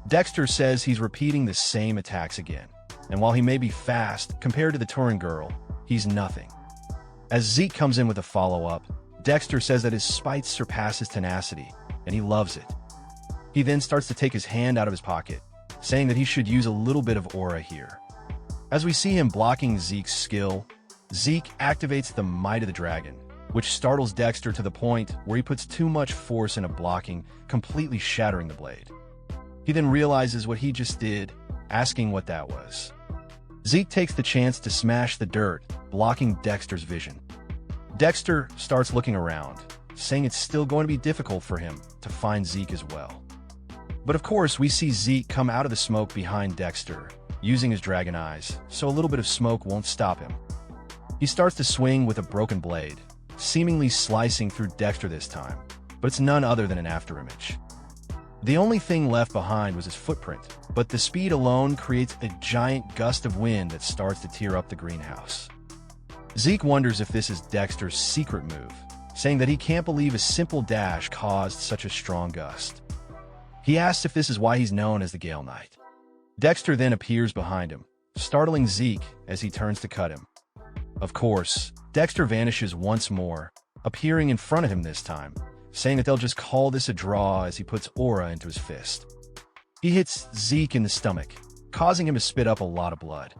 Dexter says he's repeating the same attacks again, and while he may be fast compared to the Turin girl, he's nothing. As Zeke comes in with a follow-up, Dexter says that his spite surpasses tenacity, and he loves it. He then starts to take his hand out of his pocket, saying that he should use a little bit of aura here. As we see him blocking Zeke's skill, Zeke activates the Might of the Dragon, which startles Dexter to the point where he puts too much force into blocking, completely shattering the blade. He then realizes what he just did, asking what that was. Zeke takes the chance to smash the dirt, blocking Dexter's vision. Dexter starts looking around, saying it's still going to be difficult for him to find Zeke as well. But of course, we see Zeke come out of the smoke behind Dexter, using his dragon eyes, so a little bit of smoke won't stop him. He starts to swing with a broken blade, seemingly slicing through Dexter this time, but it's none other than an afterimage. The only thing left behind was his footprint, but the speed alone creates a giant gust of wind that starts to tear up the greenhouse. Zeke wonders if this is Dexter's secret move, saying that he can't believe a simple dash caused such a strong gust. He asks if this is why he's known as the Gale Knight. Dexter then appears behind him, startling Zeke as he turns to cut him. Of course, Dexter vanishes once more, appearing in front of him this time, saying that they'll just call this a draw as he puts aura into his fist. He hits Zeke in the stomach, causing him to spit up a lot of blood.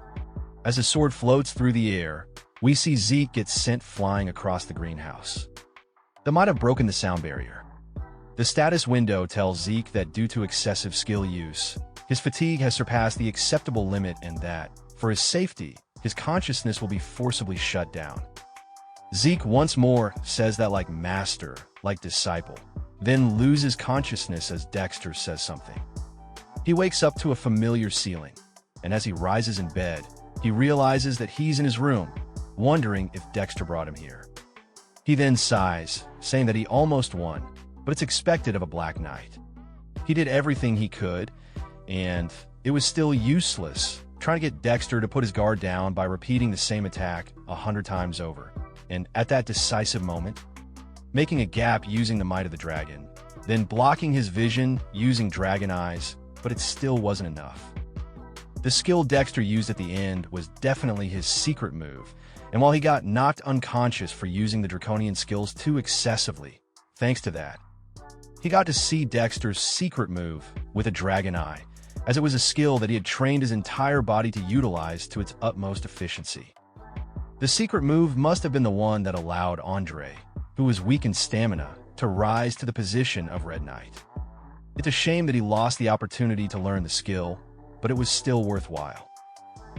As his sword floats through the air, we see Zeke get sent flying across the greenhouse. That might have broken the sound barrier. The status window tells Zeke that due to excessive skill use, his fatigue has surpassed the acceptable limit and that, for his safety, his consciousness will be forcibly shut down. Zeke once more says that like master, like disciple, then loses consciousness as Dexter says something. He wakes up to a familiar ceiling, and as he rises in bed, he realizes that he's in his room, wondering if Dexter brought him here. He then sighs, saying that he almost won, but it's expected of a Black Knight. He did everything he could, and it was still useless, trying to get Dexter to put his guard down by repeating the same attack 100 times over. And at that decisive moment, making a gap using the Might of the Dragon, then blocking his vision using Dragon Eyes, but it still wasn't enough. The skill Dexter used at the end was definitely his secret move, and while he got knocked unconscious for using the Draconian skills too excessively, thanks to that, he got to see Dexter's secret move with a Dragon Eye, as it was a skill that he had trained his entire body to utilize to its utmost efficiency. The secret move must have been the one that allowed Andre, who was weak in stamina, to rise to the position of Red Knight. It's a shame that he lost the opportunity to learn the skill, but it was still worthwhile.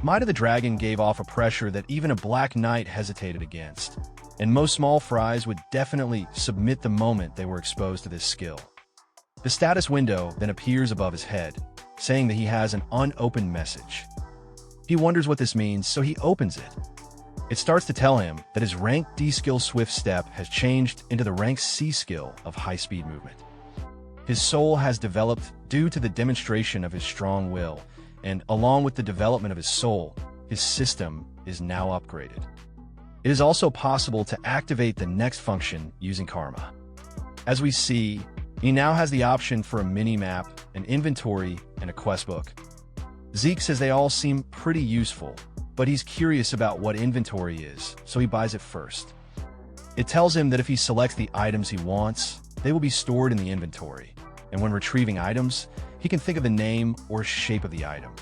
Might of the Dragon gave off a pressure that even a Black Knight hesitated against, and most small fries would definitely submit the moment they were exposed to this skill. The status window then appears above his head, saying that he has an unopened message. He wonders what this means, so he opens it. It starts to tell him that his rank D skill Swift Step has changed into the rank C skill of High Speed Movement. His soul has developed due to the demonstration of his strong will, and along with the development of his soul, his system is now upgraded. It is also possible to activate the next function using Karma. As we see, he now has the option for a mini-map, an inventory, and a quest book. Zeke says they all seem pretty useful, but he's curious about what inventory is, so he buys it first. It tells him that if he selects the items he wants, they will be stored in the inventory, and when retrieving items, he can think of the name or shape of the item.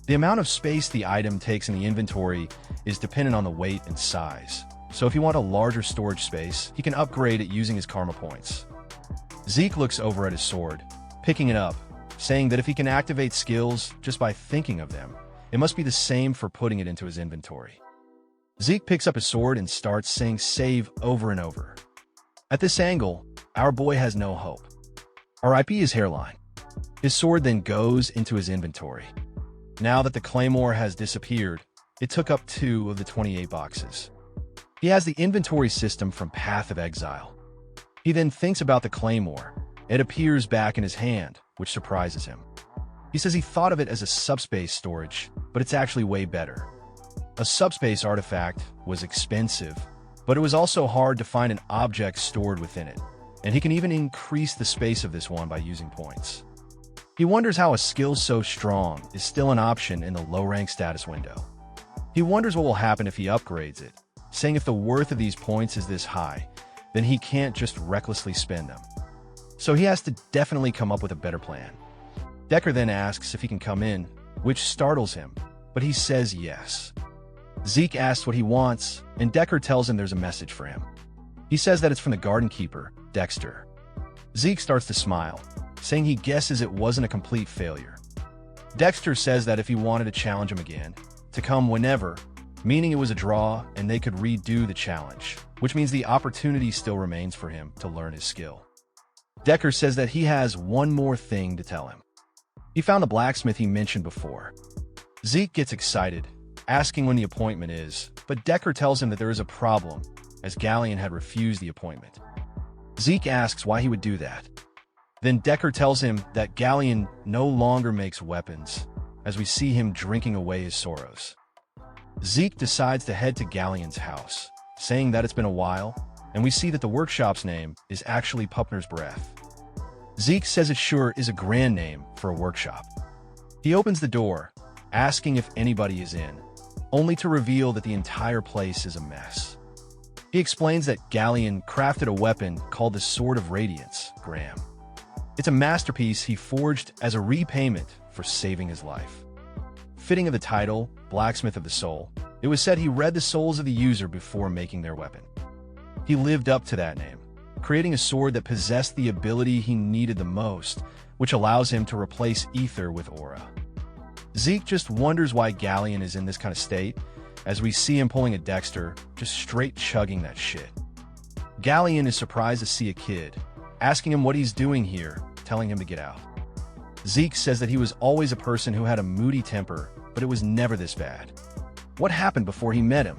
The amount of space the item takes in the inventory is dependent on the weight and size, so if you want a larger storage space, he can upgrade it using his karma points. Zeke looks over at his sword, picking it up, saying that if he can activate skills just by thinking of them, it must be the same for putting it into his inventory. Zeke picks up his sword and starts saying save over and over. At this angle, our boy has no hope. RIP his hairline. His sword then goes into his inventory. Now that the claymore has disappeared, it took up 2 of the 28 boxes. He has the inventory system from Path of Exile. He then thinks about the claymore. It appears back in his hand, which surprises him. He says he thought of it as a subspace storage, but it's actually way better. A subspace artifact was expensive, but it was also hard to find an object stored within it, and he can even increase the space of this one by using points. He wonders how a skill so strong is still an option in the low-rank status window. He wonders what will happen if he upgrades it, saying if the worth of these points is this high, then he can't just recklessly spend them. So he has to definitely come up with a better plan. Decker then asks if he can come in, which startles him, but he says yes. Zeke asks what he wants, and Decker tells him there's a message for him. He says that it's from the garden keeper, Dexter. Zeke starts to smile, saying he guesses it wasn't a complete failure. Dexter says that if he wanted to challenge him again, to come whenever, meaning it was a draw and they could redo the challenge, which means the opportunity still remains for him to learn his skill. Decker says that he has one more thing to tell him. He found the blacksmith he mentioned before. Zeke gets excited, asking when the appointment is, but Decker tells him that there is a problem, as Galleon had refused the appointment. Zeke asks why he would do that. Then Decker tells him that Galleon no longer makes weapons, as we see him drinking away his sorrows. Zeke decides to head to Galleon's house, saying that it's been a while, and we see that the workshop's name is actually Pupner's Breath. Zeke says it sure is a grand name for a workshop. He opens the door, asking if anybody is in, only to reveal that the entire place is a mess. He explains that Galleon crafted a weapon called the Sword of Radiance, Graham. It's a masterpiece he forged as a repayment for saving his life. Fitting of the title, Blacksmith of the Soul, it was said he read the souls of the user before making their weapon. He lived up to that name, creating a sword that possessed the ability he needed the most, which allows him to replace ether with aura. Zeke just wonders why Galleon is in this kind of state, as we see him pulling a Dexter, just straight chugging that shit. Galleon is surprised to see a kid, asking him what he's doing here, telling him to get out. Zeke says that he was always a person who had a moody temper, but it was never this bad. What happened before he met him?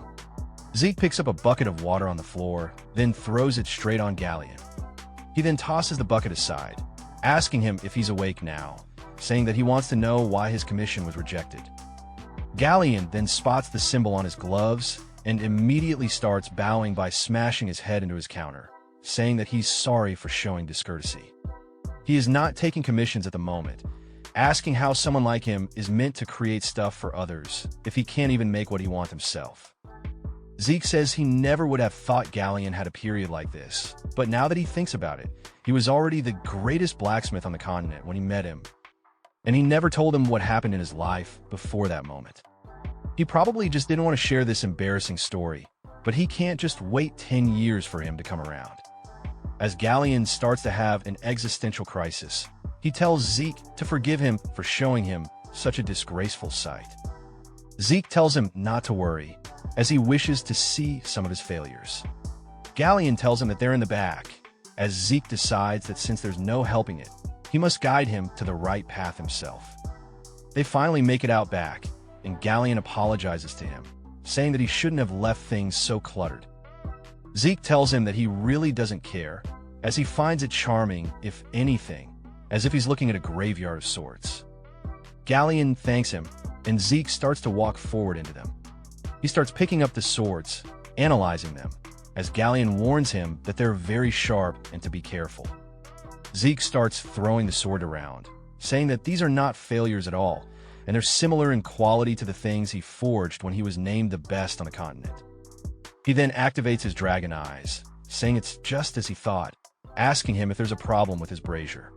Zeke picks up a bucket of water on the floor, then throws it straight on Galleon. He then tosses the bucket aside, asking him if he's awake now, saying that he wants to know why his commission was rejected. Galleon then spots the symbol on his gloves and immediately starts bowing by smashing his head into his counter, saying that he's sorry for showing discourtesy. He is not taking commissions at the moment, asking how someone like him is meant to create stuff for others if he can't even make what he wants himself. Zeke says he never would have thought Galleon had a period like this, but now that he thinks about it, he was already the greatest blacksmith on the continent when he met him, and he never told him what happened in his life before that moment. He probably just didn't want to share this embarrassing story, but he can't just wait 10 years for him to come around. As Galleon starts to have an existential crisis, he tells Zeke to forgive him for showing him such a disgraceful sight. Zeke tells him not to worry, as he wishes to see some of his failures. Galleon tells him that they're in the back, as Zeke decides that since there's no helping it, he must guide him to the right path himself. They finally make it out back, and Galleon apologizes to him, saying that he shouldn't have left things so cluttered. Zeke tells him that he really doesn't care, as he finds it charming, if anything, as if he's looking at a graveyard of sorts. Galleon thanks him, and Zeke starts to walk forward into them. He starts picking up the swords, analyzing them, as Galleon warns him that they're very sharp and to be careful. Zeke starts throwing the sword around, saying that these are not failures at all, and they're similar in quality to the things he forged when he was named the best on the continent. He then activates his dragon eyes, saying it's just as he thought, asking him if there's a problem with his brazier.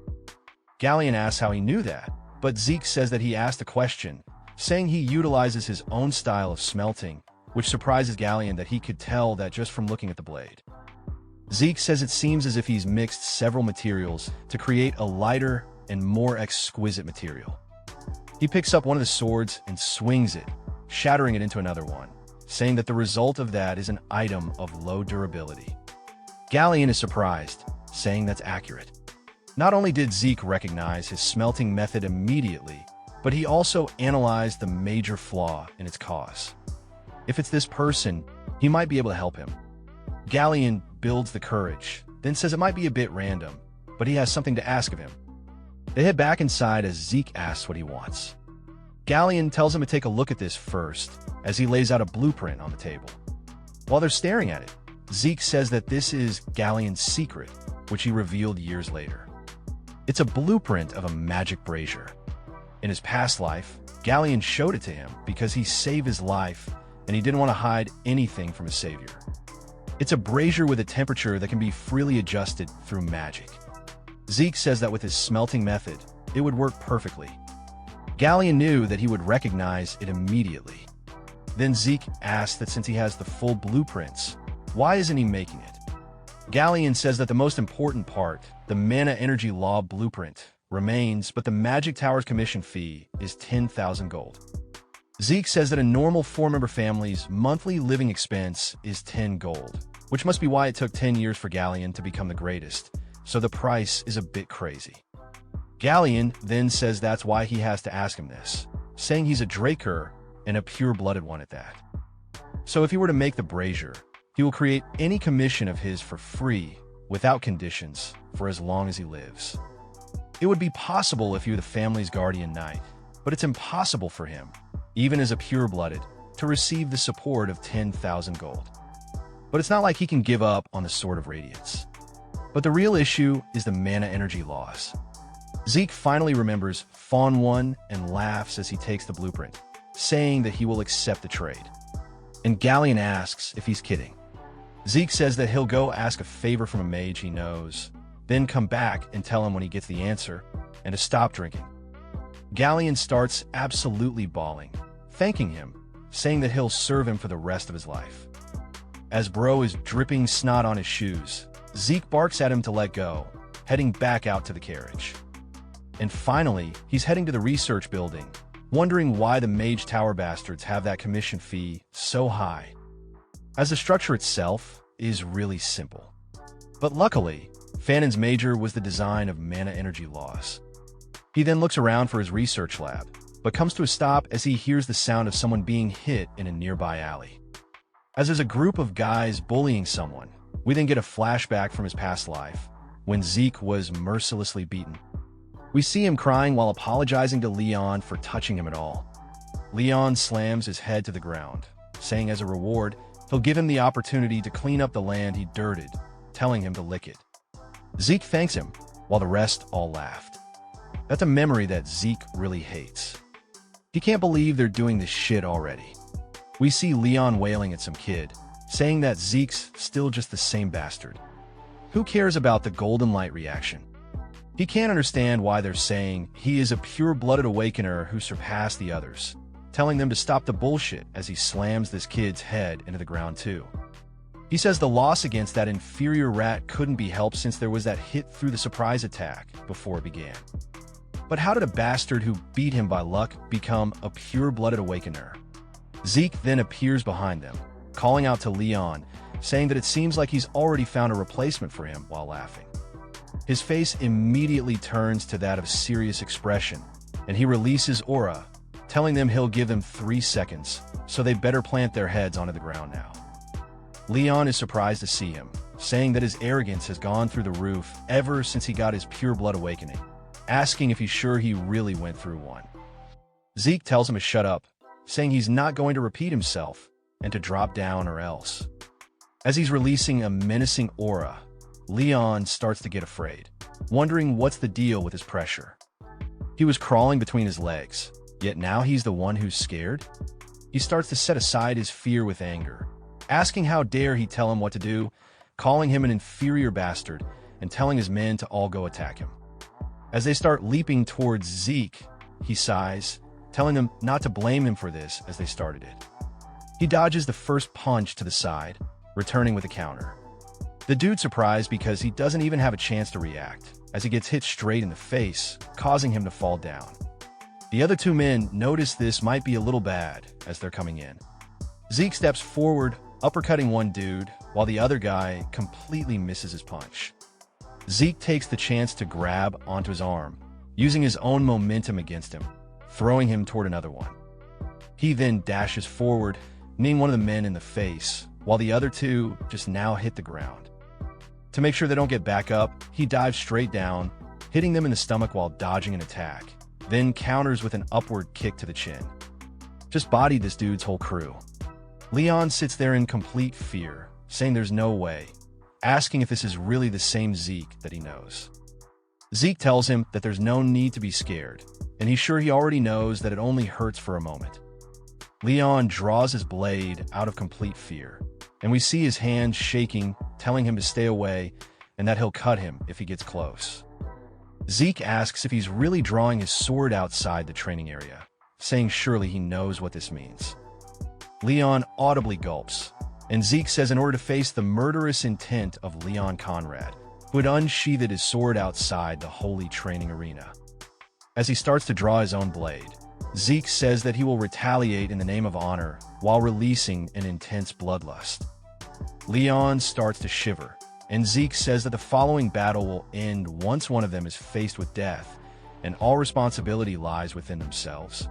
Galleon asks how he knew that, but Zeke says that he asked a question, saying he utilizes his own style of smelting, which surprises Galleon that he could tell that just from looking at the blade. Zeke says it seems as if he's mixed several materials to create a lighter and more exquisite material. He picks up one of the swords and swings it, shattering it into another one, saying that the result of that is an item of low durability. Galleon is surprised, saying that's accurate. Not only did Zeke recognize his smelting method immediately, but he also analyzed the major flaw in its cause. If it's this person, he might be able to help him. Galleon builds the courage, then says it might be a bit random, but he has something to ask of him. They head back inside as Zeke asks what he wants. Galleon tells him to take a look at this first, as he lays out a blueprint on the table. While they're staring at it, Zeke says that this is Galleon's secret, which he revealed years later. It's a blueprint of a magic brazier. In his past life, Galleon showed it to him because he saved his life and he didn't want to hide anything from his savior. It's a brazier with a temperature that can be freely adjusted through magic. Zeke says that with his smelting method, it would work perfectly. Galleon knew that he would recognize it immediately. Then Zeke asks that since he has the full blueprints, why isn't he making it? Galleon says that the most important part, the mana energy law blueprint, remains, but the magic tower's commission fee is 10,000 gold. Zeke says that a normal 4-member family's monthly living expense is 10 gold, which must be why it took 10 years for Galleon to become the greatest, so the price is a bit crazy. Galleon then says that's why he has to ask him this, saying he's a Draker and a pure-blooded one at that. So if he were to make the brazier, he will create any commission of his for free, without conditions, for as long as he lives. It would be possible if he were the family's guardian knight, but it's impossible for him, even as a pure-blooded, to receive the support of 10,000 gold. But it's not like he can give up on the Sword of Radiance. But the real issue is the mana energy loss. Zeke finally remembers Fawn 1 and laughs as he takes the blueprint, saying that he will accept the trade. And Galleon asks if he's kidding. Zeke says that he'll go ask a favor from a mage he knows, then come back and tell him when he gets the answer, and to stop drinking. Galleon starts absolutely bawling, thanking him, saying that he'll serve him for the rest of his life. As Bro is dripping snot on his shoes, Zeke barks at him to let go, heading back out to the carriage. And finally, he's heading to the research building, wondering why the Mage Tower bastards have that commission fee so high, as the structure itself is really simple. But luckily, Fanon's major was the design of mana energy loss. He then looks around for his research lab, but comes to a stop as he hears the sound of someone being hit in a nearby alley. As there's a group of guys bullying someone, we then get a flashback from his past life, when Zeke was mercilessly beaten. We see him crying while apologizing to Leon for touching him at all. Leon slams his head to the ground, saying as a reward, he'll give him the opportunity to clean up the land he dirted, telling him to lick it. Zeke thanks him, while the rest all laughed. That's a memory that Zeke really hates. He can't believe they're doing this shit already. We see Leon wailing at some kid, saying that Zeke's still just the same bastard. Who cares about the golden light reaction? He can't understand why they're saying he is a pure-blooded awakener who surpassed the others, telling them to stop the bullshit as he slams this kid's head into the ground too. He says the loss against that inferior rat couldn't be helped since there was that hit through the surprise attack before it began. But how did a bastard who beat him by luck become a pure-blooded awakener? Zeke then appears behind them, calling out to Leon, saying that it seems like he's already found a replacement for him while laughing. His face immediately turns to that of serious expression, and he releases Aura, telling them he'll give them 3 seconds, so they better plant their heads onto the ground now. Leon is surprised to see him, saying that his arrogance has gone through the roof ever since he got his pure blood awakening, asking if he's sure he really went through one. Zeke tells him to shut up, saying he's not going to repeat himself and to drop down or else. As he's releasing a menacing aura, Leon starts to get afraid, wondering what's the deal with his pressure. He was crawling between his legs, yet now he's the one who's scared? He starts to set aside his fear with anger, asking how dare he tell him what to do, calling him an inferior bastard, and telling his men to all go attack him. As they start leaping towards Zeke, he sighs, telling them not to blame him for this as they started it. He dodges the first punch to the side, returning with a counter. The dude's surprised because he doesn't even have a chance to react, as he gets hit straight in the face, causing him to fall down. The other 2 men notice this might be a little bad as they're coming in. Zeke steps forward, uppercutting one dude, while the other guy completely misses his punch. Zeke takes the chance to grab onto his arm, using his own momentum against him, throwing him toward another one. He then dashes forward, kneeing one of the men in the face, while the other 2 just now hit the ground. To make sure they don't get back up, he dives straight down, hitting them in the stomach while dodging an attack, then counters with an upward kick to the chin. Just bodied this dude's whole crew. Leon sits there in complete fear, saying there's no way, asking if this is really the same Zeke that he knows. Zeke tells him that there's no need to be scared, and he's sure he already knows that it only hurts for a moment. Leon draws his blade out of complete fear, and we see his hands shaking, telling him to stay away and that he'll cut him if he gets close. Zeke asks if he's really drawing his sword outside the training area, saying surely he knows what this means. Leon audibly gulps, and Zeke says in order to face the murderous intent of Leon Conrad, who had unsheathed his sword outside the holy training arena. As he starts to draw his own blade, Zeke says that he will retaliate in the name of honor while releasing an intense bloodlust. Leon starts to shiver, and Zeke says that the following battle will end once one of them is faced with death, and all responsibility lies within themselves.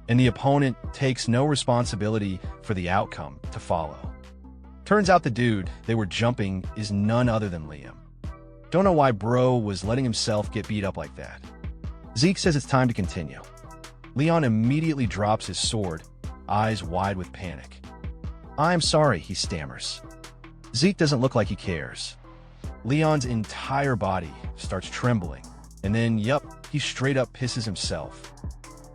And the opponent takes no responsibility for the outcome to follow. Turns out the dude they were jumping is none other than Liam. Don't know why bro was letting himself get beat up like that. Zeke says it's time to continue. Leon immediately drops his sword, eyes wide with panic. "I'm sorry," he stammers. Zeke doesn't look like he cares. Leon's entire body starts trembling, and then, he straight up pisses himself.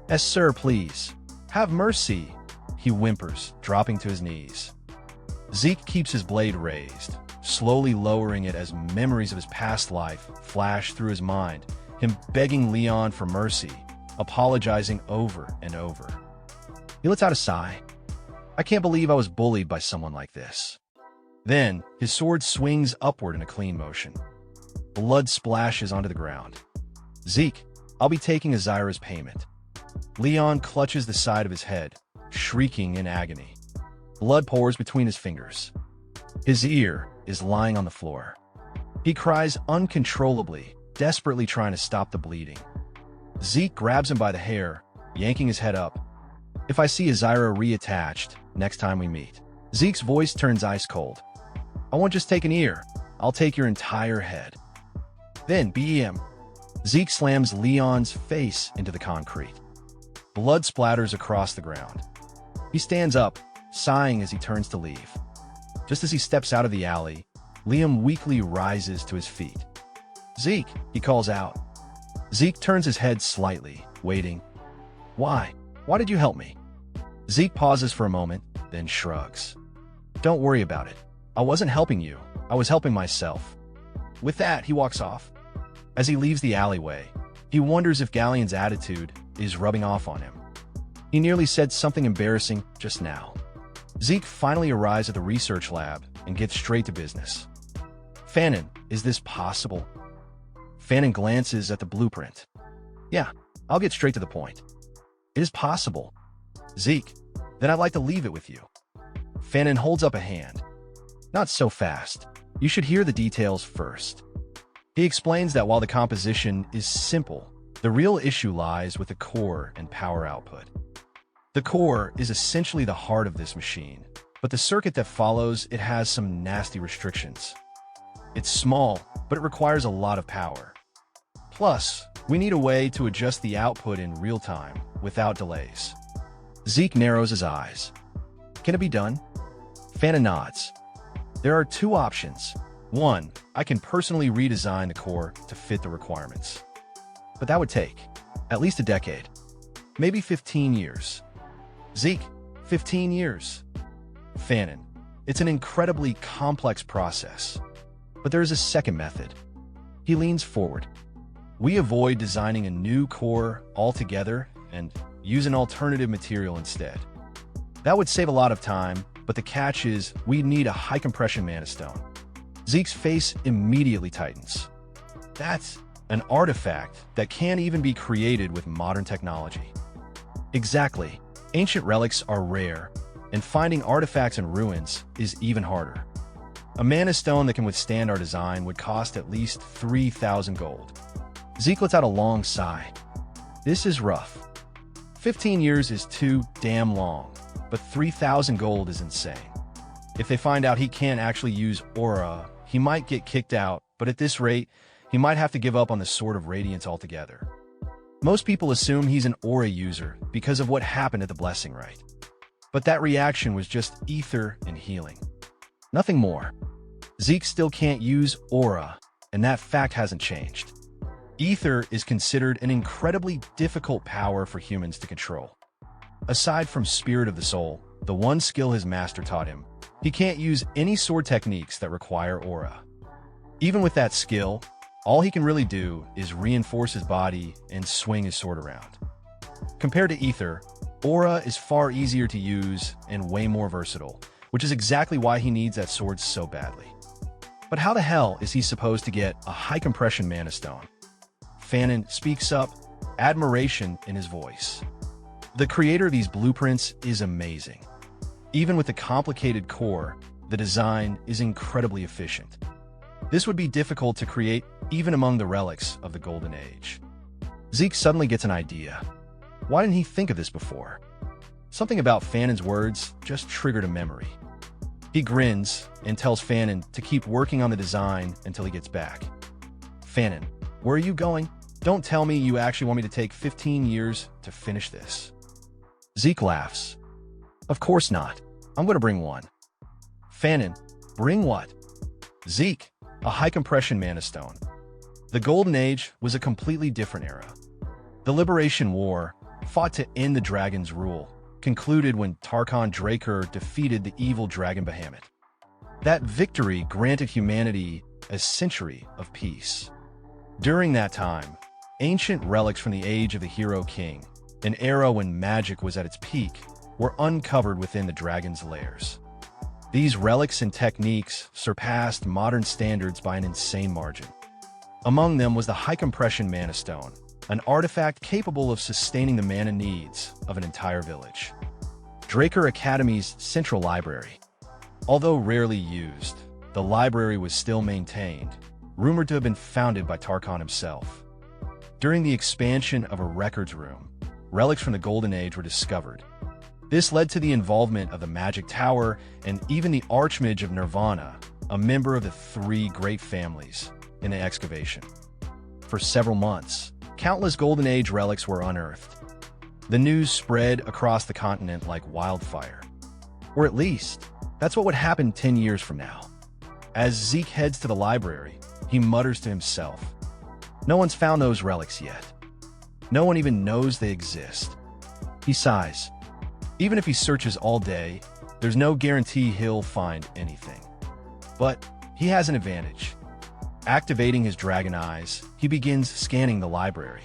"Yes, sir, please. Have mercy," he whimpers, dropping to his knees. Zeke keeps his blade raised, slowly lowering it as memories of his past life flash through his mind, him begging Leon for mercy, apologizing over and over. He lets out a sigh. "I can't believe I was bullied by someone like this." Then, his sword swings upward in a clean motion. Blood splashes onto the ground. "Zeke, I'll be taking Azira's payment." Leon clutches the side of his head, shrieking in agony. Blood pours between his fingers. His ear is lying on the floor. He cries uncontrollably, desperately trying to stop the bleeding. Zeke grabs him by the hair, yanking his head up. "If I see Azira reattached next time we meet." Zeke's voice turns ice cold. "I won't just take an ear. I'll take your entire head." Then BM. Zeke slams Leon's face into the concrete. Blood splatters across the ground. He stands up, sighing as he turns to leave. Just as he steps out of the alley, Liam weakly rises to his feet. "Zeke," he calls out. Zeke turns his head slightly, waiting. "Why? Why did you help me?" Zeke pauses for a moment, then shrugs. "Don't worry about it. I wasn't helping you. I was helping myself." With that, he walks off. As he leaves the alleyway, he wonders if Galleon's attitude is rubbing off on him. He nearly said something embarrassing just now. Zeke finally arrives at the research lab and gets straight to business. "Fannin, is this possible?" Fannin glances at the blueprint. "Yeah, I'll get straight to the point. It is possible." "Zeke, then I'd like to leave it with you." Fannin holds up a hand. "Not so fast. You should hear the details first." He explains that while the composition is simple, the real issue lies with the core and power output. The core is essentially the heart of this machine, but the circuit that follows it has some nasty restrictions. It's small, but it requires a lot of power. Plus, we need a way to adjust the output in real time, without delays. Zeke narrows his eyes. "Can it be done?" Fannin nods. "There are two options. One, I can personally redesign the core to fit the requirements. But that would take at least a decade, maybe 15 years. "Zeke, 15 years. Fannin, it's an incredibly complex process. But there is a second method." He leans forward. "We avoid designing a new core altogether and use an alternative material instead. That would save a lot of time, but the catch is we need a high-compression mana stone." Zeke's face immediately tightens. "That's an artifact that can't even be created with modern technology." "Exactly. Ancient relics are rare, and finding artifacts in ruins is even harder. A mana stone that can withstand our design would cost at least 3,000 gold. Zeke lets out a long sigh. "This is rough. 15 years is too damn long, but 3,000 gold is insane. If they find out he can't actually use aura, he might get kicked out, but at this rate, he might have to give up on the Sword of Radiance altogether. Most people assume he's an aura user because of what happened at the Blessing Rite. But that reaction was just ether and healing. Nothing more. Zeke still can't use aura, and that fact hasn't changed. Ether is considered an incredibly difficult power for humans to control. Aside from Spirit of the Soul, the one skill his master taught him, he can't use any sword techniques that require aura. Even with that skill, all he can really do is reinforce his body and swing his sword around. Compared to Ether, aura is far easier to use and way more versatile, which is exactly why he needs that sword so badly. But how the hell is he supposed to get a high-compression mana stone? Fannin speaks up, admiration in his voice. The creator of these blueprints is amazing. Even with the complicated core, the design is incredibly efficient. This would be difficult to create even among the relics of the Golden Age. Zeke suddenly gets an idea. Why didn't he think of this before? Something about Fannin's words just triggered a memory. He grins and tells Fannin to keep working on the design until he gets back. "Fannin, where are you going? Don't tell me you actually want me to take 15 years to finish this." Zeke laughs. Of course not. I'm going to bring one. Fanon, bring what? Zeke, a high-compression mana stone. The Golden Age was a completely different era. The Liberation War, fought to end the dragon's rule, concluded when Zeke Draker defeated the evil dragon behemoth. That victory granted humanity a century of peace. During that time, ancient relics from the age of the Hero King, an era when magic was at its peak, were uncovered within the dragon's lairs. These relics and techniques surpassed modern standards by an insane margin. Among them was the high-compression mana stone, an artifact capable of sustaining the mana needs of an entire village. Draker Academy's central library. Although rarely used, the library was still maintained, rumored to have been founded by Tarkon himself. During the expansion of a records room, relics from the Golden Age were discovered. This led to the involvement of the Magic Tower and even the Archmage of Nirvana, a member of the three great families, in the excavation. For several months, countless Golden Age relics were unearthed. The news spread across the continent like wildfire. Or at least, that's what would happen 10 years from now. As Zeke heads to the library, he mutters to himself, "No one's found those relics yet. No one even knows they exist." He sighs. Even if he searches all day, there's no guarantee he'll find anything. But he has an advantage. Activating his dragon eyes, he begins scanning the library.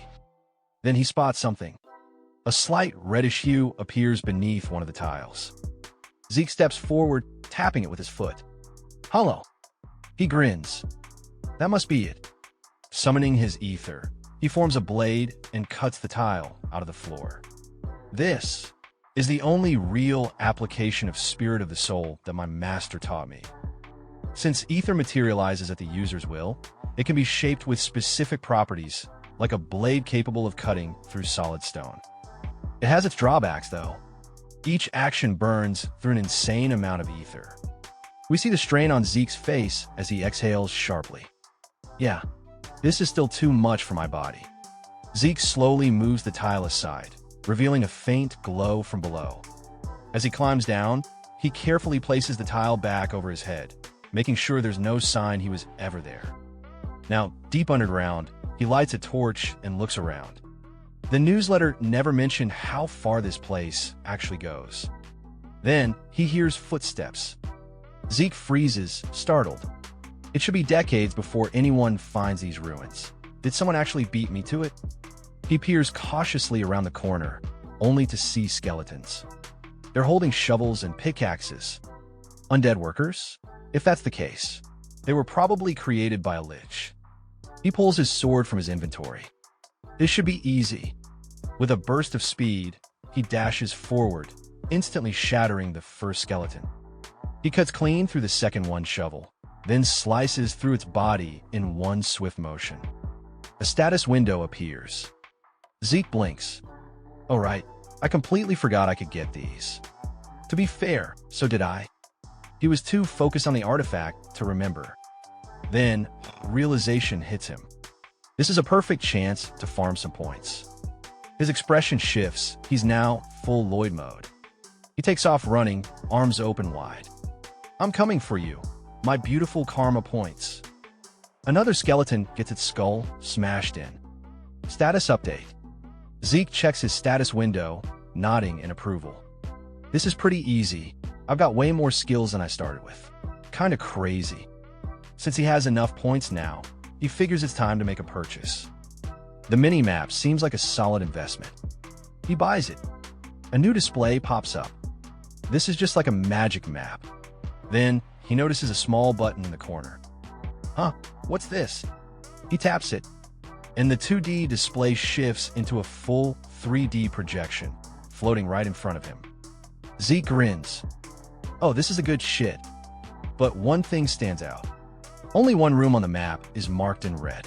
Then he spots something. A slight reddish hue appears beneath one of the tiles. Zeke steps forward, tapping it with his foot. "Hello." He grins. That must be it. Summoning his ether, he forms a blade and cuts the tile out of the floor. This is the only real application of Spirit of the Soul that my master taught me. Since ether materializes at the user's will, it can be shaped with specific properties, like a blade capable of cutting through solid stone. It has its drawbacks, though. Each action burns through an insane amount of ether. We see the strain on Zeke's face as he exhales sharply. Yeah, this is still too much for my body. Zeke slowly moves the tile aside, revealing a faint glow from below. As he climbs down, he carefully places the tile back over his head, making sure there's no sign he was ever there. Now, deep underground, he lights a torch and looks around. The newsletter never mentioned how far this place actually goes. Then, he hears footsteps. Zeke freezes, startled. It should be decades before anyone finds these ruins. Did someone actually beat me to it? He peers cautiously around the corner, only to see skeletons. They're holding shovels and pickaxes. Undead workers? If that's the case, they were probably created by a lich. He pulls his sword from his inventory. This should be easy. With a burst of speed, he dashes forward, instantly shattering the first skeleton. He cuts clean through the second one shovel, then slices through its body in one swift motion. A status window appears. Zeke blinks. Oh right, I completely forgot I could get these. To be fair, so did I. He was too focused on the artifact to remember. Then, realization hits him. This is a perfect chance to farm some points. His expression shifts. He's now full Lloyd mode. He takes off running, arms open wide. "I'm coming for you, my beautiful karma points." Another skeleton gets its skull smashed in. Status update. Zeke checks his status window, nodding in approval. This is pretty easy. I've got way more skills than I started with. Kinda crazy. Since he has enough points now, he figures it's time to make a purchase. The mini-map seems like a solid investment. He buys it. A new display pops up. This is just like a magic map. Then, he notices a small button in the corner. Huh, what's this? He taps it, and the 2D display shifts into a full 3D projection, floating right in front of him. Zeke grins. Oh, this is a good shit. But one thing stands out. Only one room on the map is marked in red.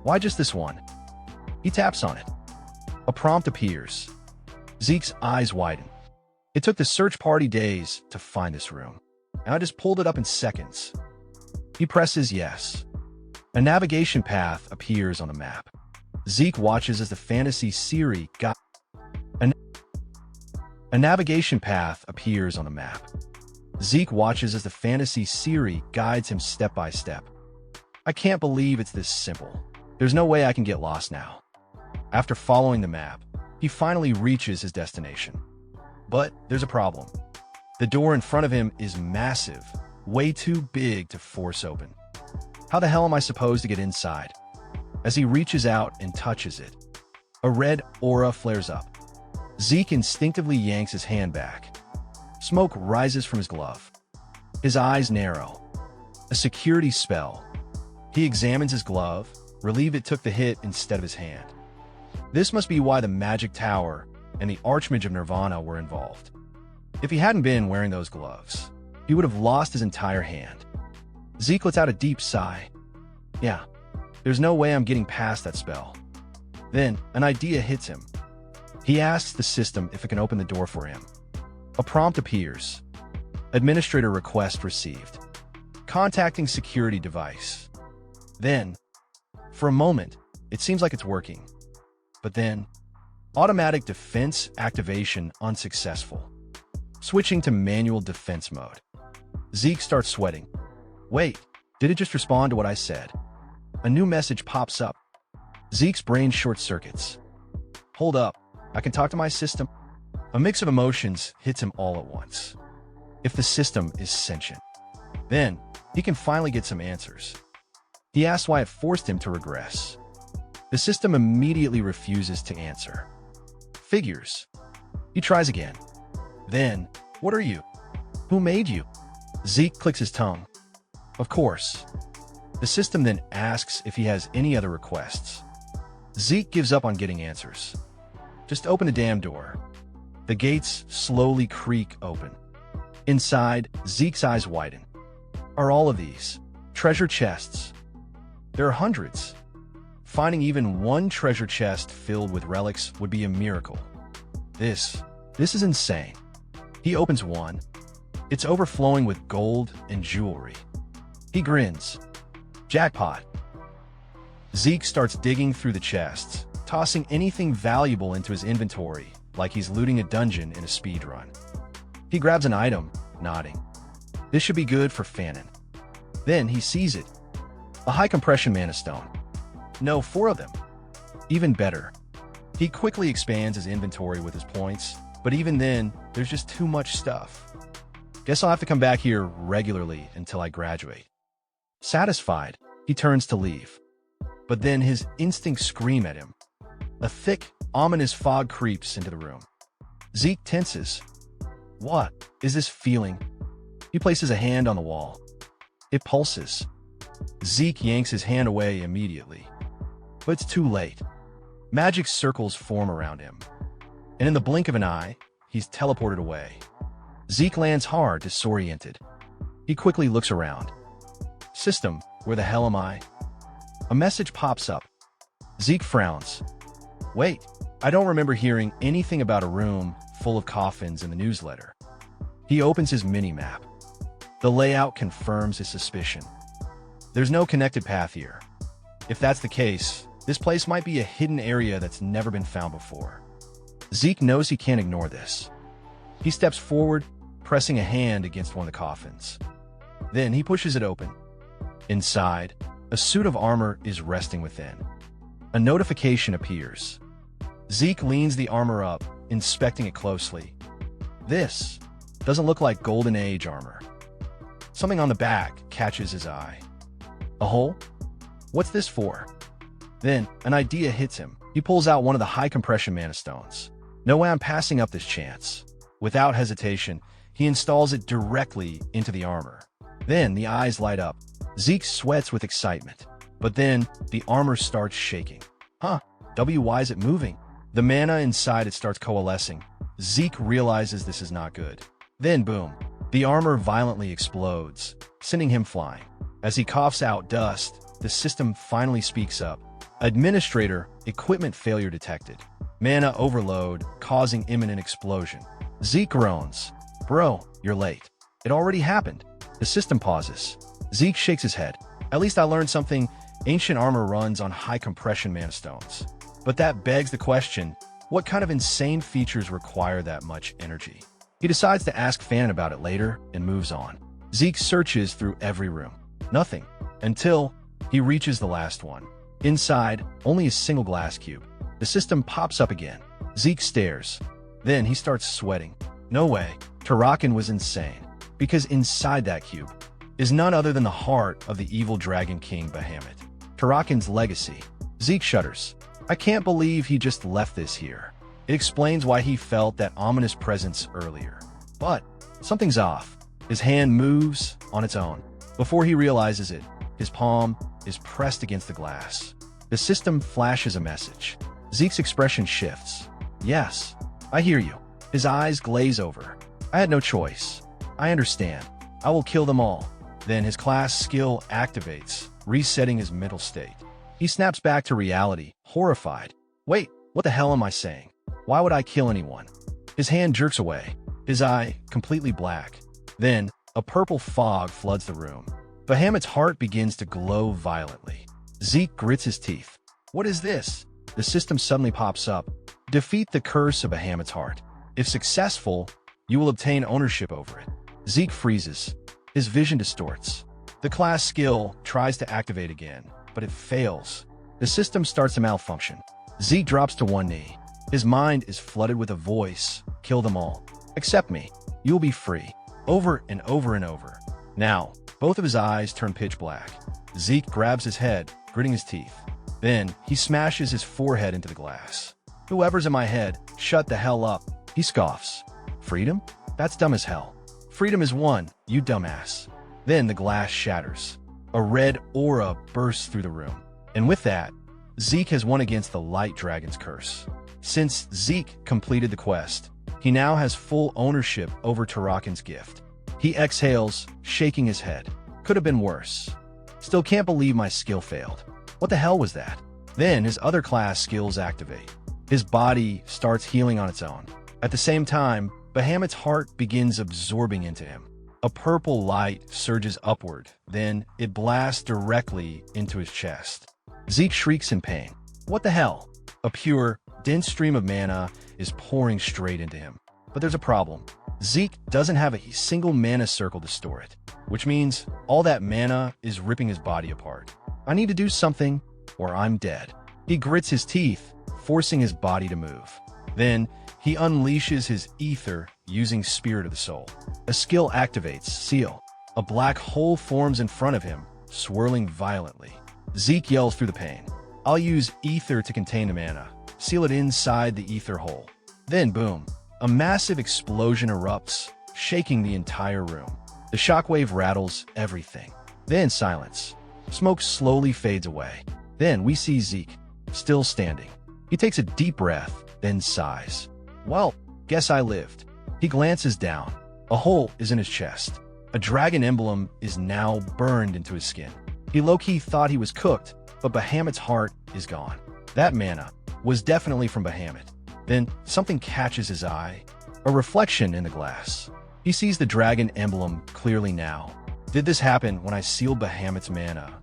Why just this one? He taps on it. A prompt appears. Zeke's eyes widen. It took the search party days to find this room, and I just pulled it up in seconds. He presses yes. A navigation path appears on the map. Zeke watches as the fantasy Siri got. A navigation path appears on the map. Zeke watches as the fantasy Siri guides him step by step. I can't believe it's this simple. There's no way I can get lost now. After following the map, he finally reaches his destination. But there's a problem. The door in front of him is massive, way too big to force open. How the hell am I supposed to get inside? As he reaches out and touches it, a red aura flares up. Zeke instinctively yanks his hand back. Smoke rises from his glove. His eyes narrow. A security spell. He examines his glove, relieved it took the hit instead of his hand. This must be why the magic tower and the Archmage of Nirvana were involved. If he hadn't been wearing those gloves, he would have lost his entire hand. Zeke lets out a deep sigh. Yeah, there's no way I'm getting past that spell. Then, an idea hits him. He asks the system if it can open the door for him. A prompt appears. Administrator request received. Contacting security device. Then, for a moment, it seems like it's working. But then, automatic defense activation unsuccessful. Switching to manual defense mode. Zeke starts sweating. Wait, did it just respond to what I said? A new message pops up. Zeke's brain short-circuits. Hold up, I can talk to my system? A mix of emotions hits him all at once. If the system is sentient, then he can finally get some answers. He asks why it forced him to regress. The system immediately refuses to answer. Figures. He tries again. Then, what are you? Who made you? Zeke clicks his tongue. Of course. The system then asks if he has any other requests. Zeke gives up on getting answers. Just open the damn door. The gates slowly creak open. Inside, Zeke's eyes widen. Are all of these treasure chests? There are hundreds. Finding even one treasure chest filled with relics would be a miracle. This is insane. He opens one. It's overflowing with gold and jewelry. He grins. Jackpot. Zeke starts digging through the chests, tossing anything valuable into his inventory, like he's looting a dungeon in a speedrun. He grabs an item, nodding. This should be good for Fanon. Then he sees it. A high compression mana stone. No, 4 of them. Even better. He quickly expands his inventory with his points, but even then, there's just too much stuff. Guess I'll have to come back here regularly until I graduate. Satisfied, he turns to leave. But then his instincts scream at him. A thick, ominous fog creeps into the room. Zeke tenses. What is this feeling? He places a hand on the wall. It pulses. Zeke yanks his hand away immediately. But it's too late. Magic circles form around him. And in the blink of an eye, he's teleported away. Zeke lands hard, disoriented. He quickly looks around. System, where the hell am I? A message pops up. Zeke frowns. Wait, I don't remember hearing anything about a room full of coffins in the newsletter. He opens his mini-map. The layout confirms his suspicion. There's no connected path here. If that's the case, this place might be a hidden area that's never been found before. Zeke knows he can't ignore this. He steps forward, pressing a hand against one of the coffins. Then he pushes it open. Inside, a suit of armor is resting within. A notification appears. Zeke leans the armor up, inspecting it closely. This doesn't look like Golden Age armor. Something on the back catches his eye. A hole? What's this for? Then, an idea hits him. He pulls out one of the high compression mana stones. No way I'm passing up this chance. Without hesitation, he installs it directly into the armor. Then the eyes light up. Zeke sweats with excitement. But then, the armor starts shaking. Why is it moving? The mana inside it starts coalescing. Zeke realizes this is not good. Then boom, the armor violently explodes, sending him flying. As he coughs out dust, the system finally speaks up. Administrator, equipment failure detected. Mana overload, causing imminent explosion. Zeke groans. Bro, you're late. It already happened. The system pauses. Zeke shakes his head. At least I learned something. Ancient armor runs on high compression mana stones. But that begs the question, What kind of insane features require that much energy? He decides to ask Fan about it later and moves on. Zeke searches through every room. Nothing. Until he reaches the last one. Inside, only a single glass cube. The system pops up again. Zeke stares. Then he starts sweating. No way. Tarakan was insane. Because inside that cube is none other than the heart of the evil Dragon King Bahamut. Tarakan's legacy. Zeke shudders. I can't believe he just left this here. It explains why he felt that ominous presence earlier. But something's off. His hand moves on its own. Before he realizes it, his palm is pressed against the glass. The system flashes a message. Zeke's expression shifts. Yes, I hear you. His eyes glaze over. I had no choice. I understand. I will kill them all. Then his class skill activates, resetting his mental state. He snaps back to reality, horrified. Wait, what the hell am I saying? Why would I kill anyone? His hand jerks away, his eye completely black. Then, a purple fog floods the room. Bahamut's heart begins to glow violently. Zeke grits his teeth. What is this? The system suddenly pops up. Defeat the curse of Bahamut's heart. If successful, you will obtain ownership over it. Zeke freezes. His vision distorts. The class skill tries to activate again, but it fails. The system starts to malfunction. Zeke drops to one knee. His mind is flooded with a voice. Kill them all. Accept me. You will be free. Over and over and over. Now, both of his eyes turn pitch black. Zeke grabs his head, gritting his teeth. Then, he smashes his forehead into the glass. Whoever's in my head, shut the hell up. He scoffs. Freedom? That's dumb as hell. Freedom is won, you dumbass. Then the glass shatters. A red aura bursts through the room. And with that, Zeke has won against the Light Dragon's curse. Since Zeke completed the quest, he now has full ownership over Tarakan's gift. He exhales, shaking his head. Could have been worse. Still can't believe my skill failed. What the hell was that? Then his other class skills activate. His body starts healing on its own. At the same time, Bahamut's heart begins absorbing into him. A purple light surges upward, then it blasts directly into his chest. Zeke shrieks in pain. What the hell? A pure, dense stream of mana is pouring straight into him. But there's a problem. Zeke doesn't have a single mana circle to store it, which means all that mana is ripping his body apart. I need to do something, or I'm dead. He grits his teeth, forcing his body to move. Then, he unleashes his ether using Spirit of the Soul. A skill activates, Seal. A black hole forms in front of him, swirling violently. Zeke yells through the pain. I'll use ether to contain the mana. Seal it inside the ether hole. Then, boom. A massive explosion erupts, shaking the entire room. The shockwave rattles everything. Then silence. Smoke slowly fades away. Then we see Zeke, still standing. He takes a deep breath, then sighs. Well, guess I lived. He glances down. A hole is in his chest. A dragon emblem is now burned into his skin. He low-key thought he was cooked, but Bahamut's heart is gone. That mana was definitely from Bahamut. Then something catches his eye. A reflection in the glass. He sees the dragon emblem clearly now. Did this happen when I sealed Bahamut's mana?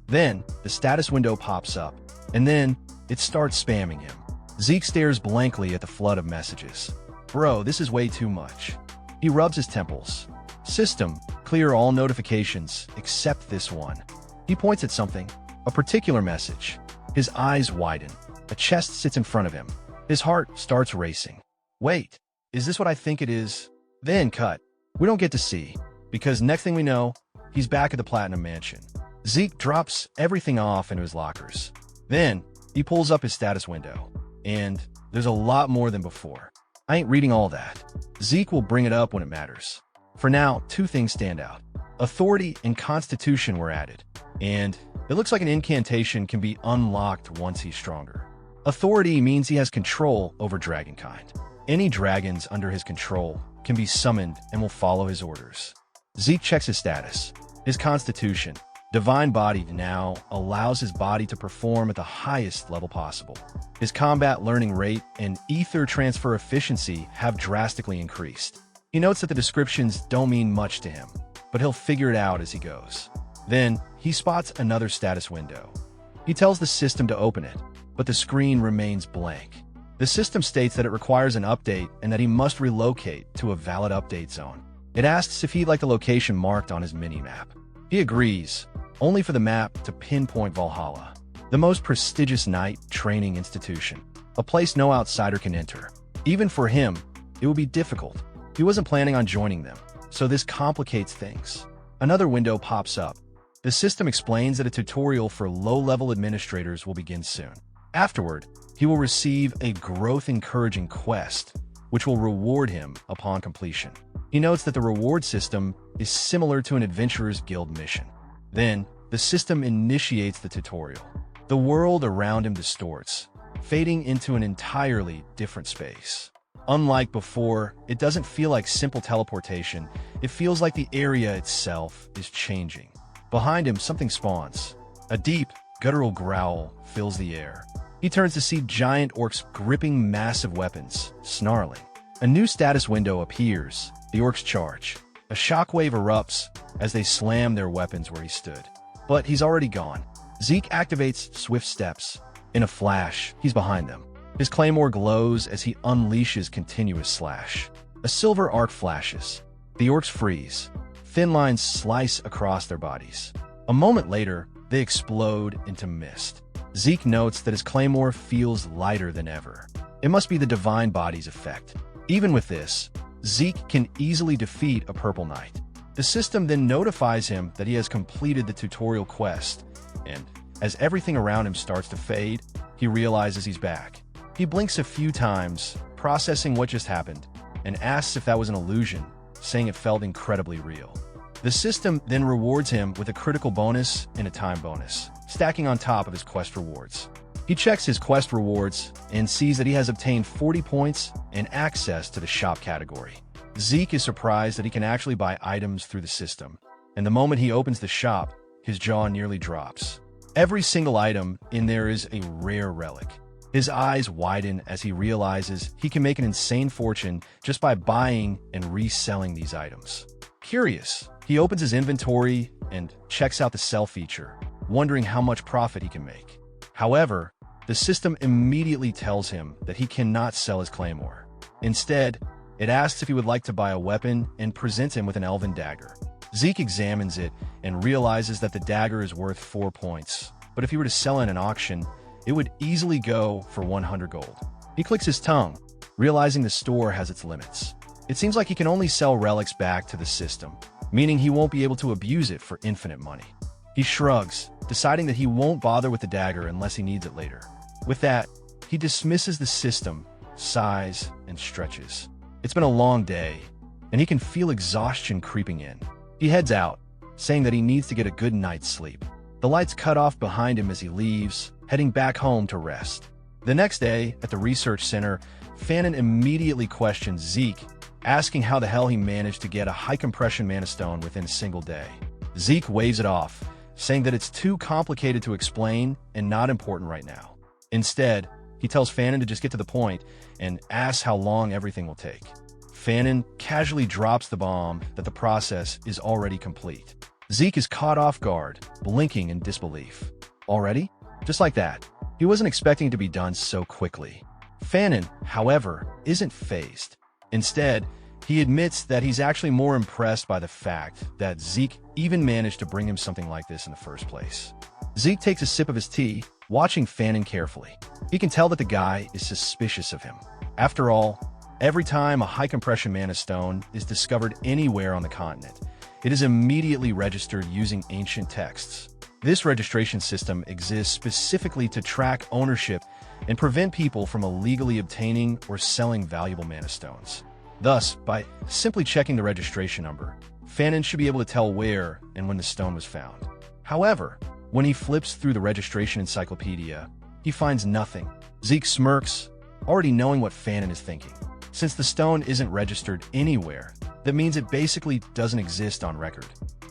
Then the status window pops up, and then it starts spamming him. Zeke stares blankly at the flood of messages. Bro, this is way too much. He rubs his temples. System, clear all notifications except this one. He points at something, a particular message. His eyes widen. A chest sits in front of him. His heart starts racing. Wait, is this what I think it is? Then cut. We don't get to see, because next thing we know, he's back at the Platinum Mansion. Zeke drops everything off into his lockers. Then, he pulls up his status window. And there's a lot more than before. I ain't reading all that. Zeke will bring it up when it matters. For now, two things stand out. Authority and Constitution were added. And it looks like an incantation can be unlocked once he's stronger. Authority means he has control over dragonkind. Any dragons under his control can be summoned and will follow his orders. Zeke checks his status. His Constitution, Divine Body, now allows his body to perform at the highest level possible. His combat learning rate and ether transfer efficiency have drastically increased. He notes that the descriptions don't mean much to him, but he'll figure it out as he goes. Then, he spots another status window. He tells the system to open it, but the screen remains blank. The system states that it requires an update and that he must relocate to a valid update zone. It asks if he'd like the location marked on his mini-map. He agrees, only for the map to pinpoint Valhalla, the most prestigious knight training institution, a place no outsider can enter. Even for him, it would be difficult. He wasn't planning on joining them, so this complicates things. Another window pops up. The system explains that a tutorial for low-level administrators will begin soon. Afterward, he will receive a growth-encouraging quest, which will reward him upon completion. He notes that the reward system is similar to an Adventurer's Guild mission. Then, the system initiates the tutorial. The world around him distorts, fading into an entirely different space. Unlike before, it doesn't feel like simple teleportation. It feels like the area itself is changing. Behind him, something spawns. A deep, guttural growl fills the air. He turns to see giant orcs gripping massive weapons, snarling. A new status window appears. The orcs charge. A shockwave erupts as they slam their weapons where he stood. But he's already gone. Zeke activates swift steps. In a flash, he's behind them. His claymore glows as he unleashes continuous slash. A silver arc flashes. The orcs freeze. Thin lines slice across their bodies. A moment later, they explode into mist. Zeke notes that his claymore feels lighter than ever. It must be the divine body's effect. Even with this, Zeke can easily defeat a purple knight. The system then notifies him that he has completed the tutorial quest, and as everything around him starts to fade, he realizes he's back. He blinks a few times, processing what just happened, and asks if that was an illusion, saying it felt incredibly real. The system then rewards him with a critical bonus and a time bonus, stacking on top of his quest rewards. He checks his quest rewards and sees that he has obtained 40 points and access to the shop category. Zeke is surprised that he can actually buy items through the system, and the moment he opens the shop, his jaw nearly drops. Every single item in there is a rare relic. His eyes widen as he realizes he can make an insane fortune just by buying and reselling these items. Curious, he opens his inventory and checks out the sell feature, wondering how much profit he can make. However, the system immediately tells him that he cannot sell his claymore. Instead, it asks if he would like to buy a weapon and presents him with an elven dagger. Zeke examines it and realizes that the dagger is worth 4 points, but if he were to sell it in an auction, it would easily go for 100 gold. He clicks his tongue, realizing the store has its limits. It seems like he can only sell relics back to the system, meaning he won't be able to abuse it for infinite money. He shrugs, deciding that he won't bother with the dagger unless he needs it later. With that, he dismisses the system, sighs, and stretches. It's been a long day, and he can feel exhaustion creeping in. He heads out, saying that he needs to get a good night's sleep. The lights cut off behind him as he leaves, heading back home to rest. The next day, at the research center, Fannin immediately questions Zeke, asking how the hell he managed to get a high-compression mana stone within a single day. Zeke waves it off, saying that it's too complicated to explain and not important right now. Instead, he tells Fannin to just get to the point and asks how long everything will take. Fannin casually drops the bomb that the process is already complete. Zeke is caught off guard, blinking in disbelief. Already? Just like that. He wasn't expecting it to be done so quickly. Fannin, however, isn't fazed. Instead, he admits that he's actually more impressed by the fact that Zeke even managed to bring him something like this in the first place. Zeke takes a sip of his tea, watching Fannin carefully. He can tell that the guy is suspicious of him. After all, every time a high-compression mana stone is discovered anywhere on the continent, it is immediately registered using ancient texts. This registration system exists specifically to track ownership and prevent people from illegally obtaining or selling valuable mana stones. Thus, by simply checking the registration number, Fannin should be able to tell where and when the stone was found. However, when he flips through the registration encyclopedia, he finds nothing. Zeke smirks, already knowing what Fannin is thinking. Since the stone isn't registered anywhere, that means it basically doesn't exist on record.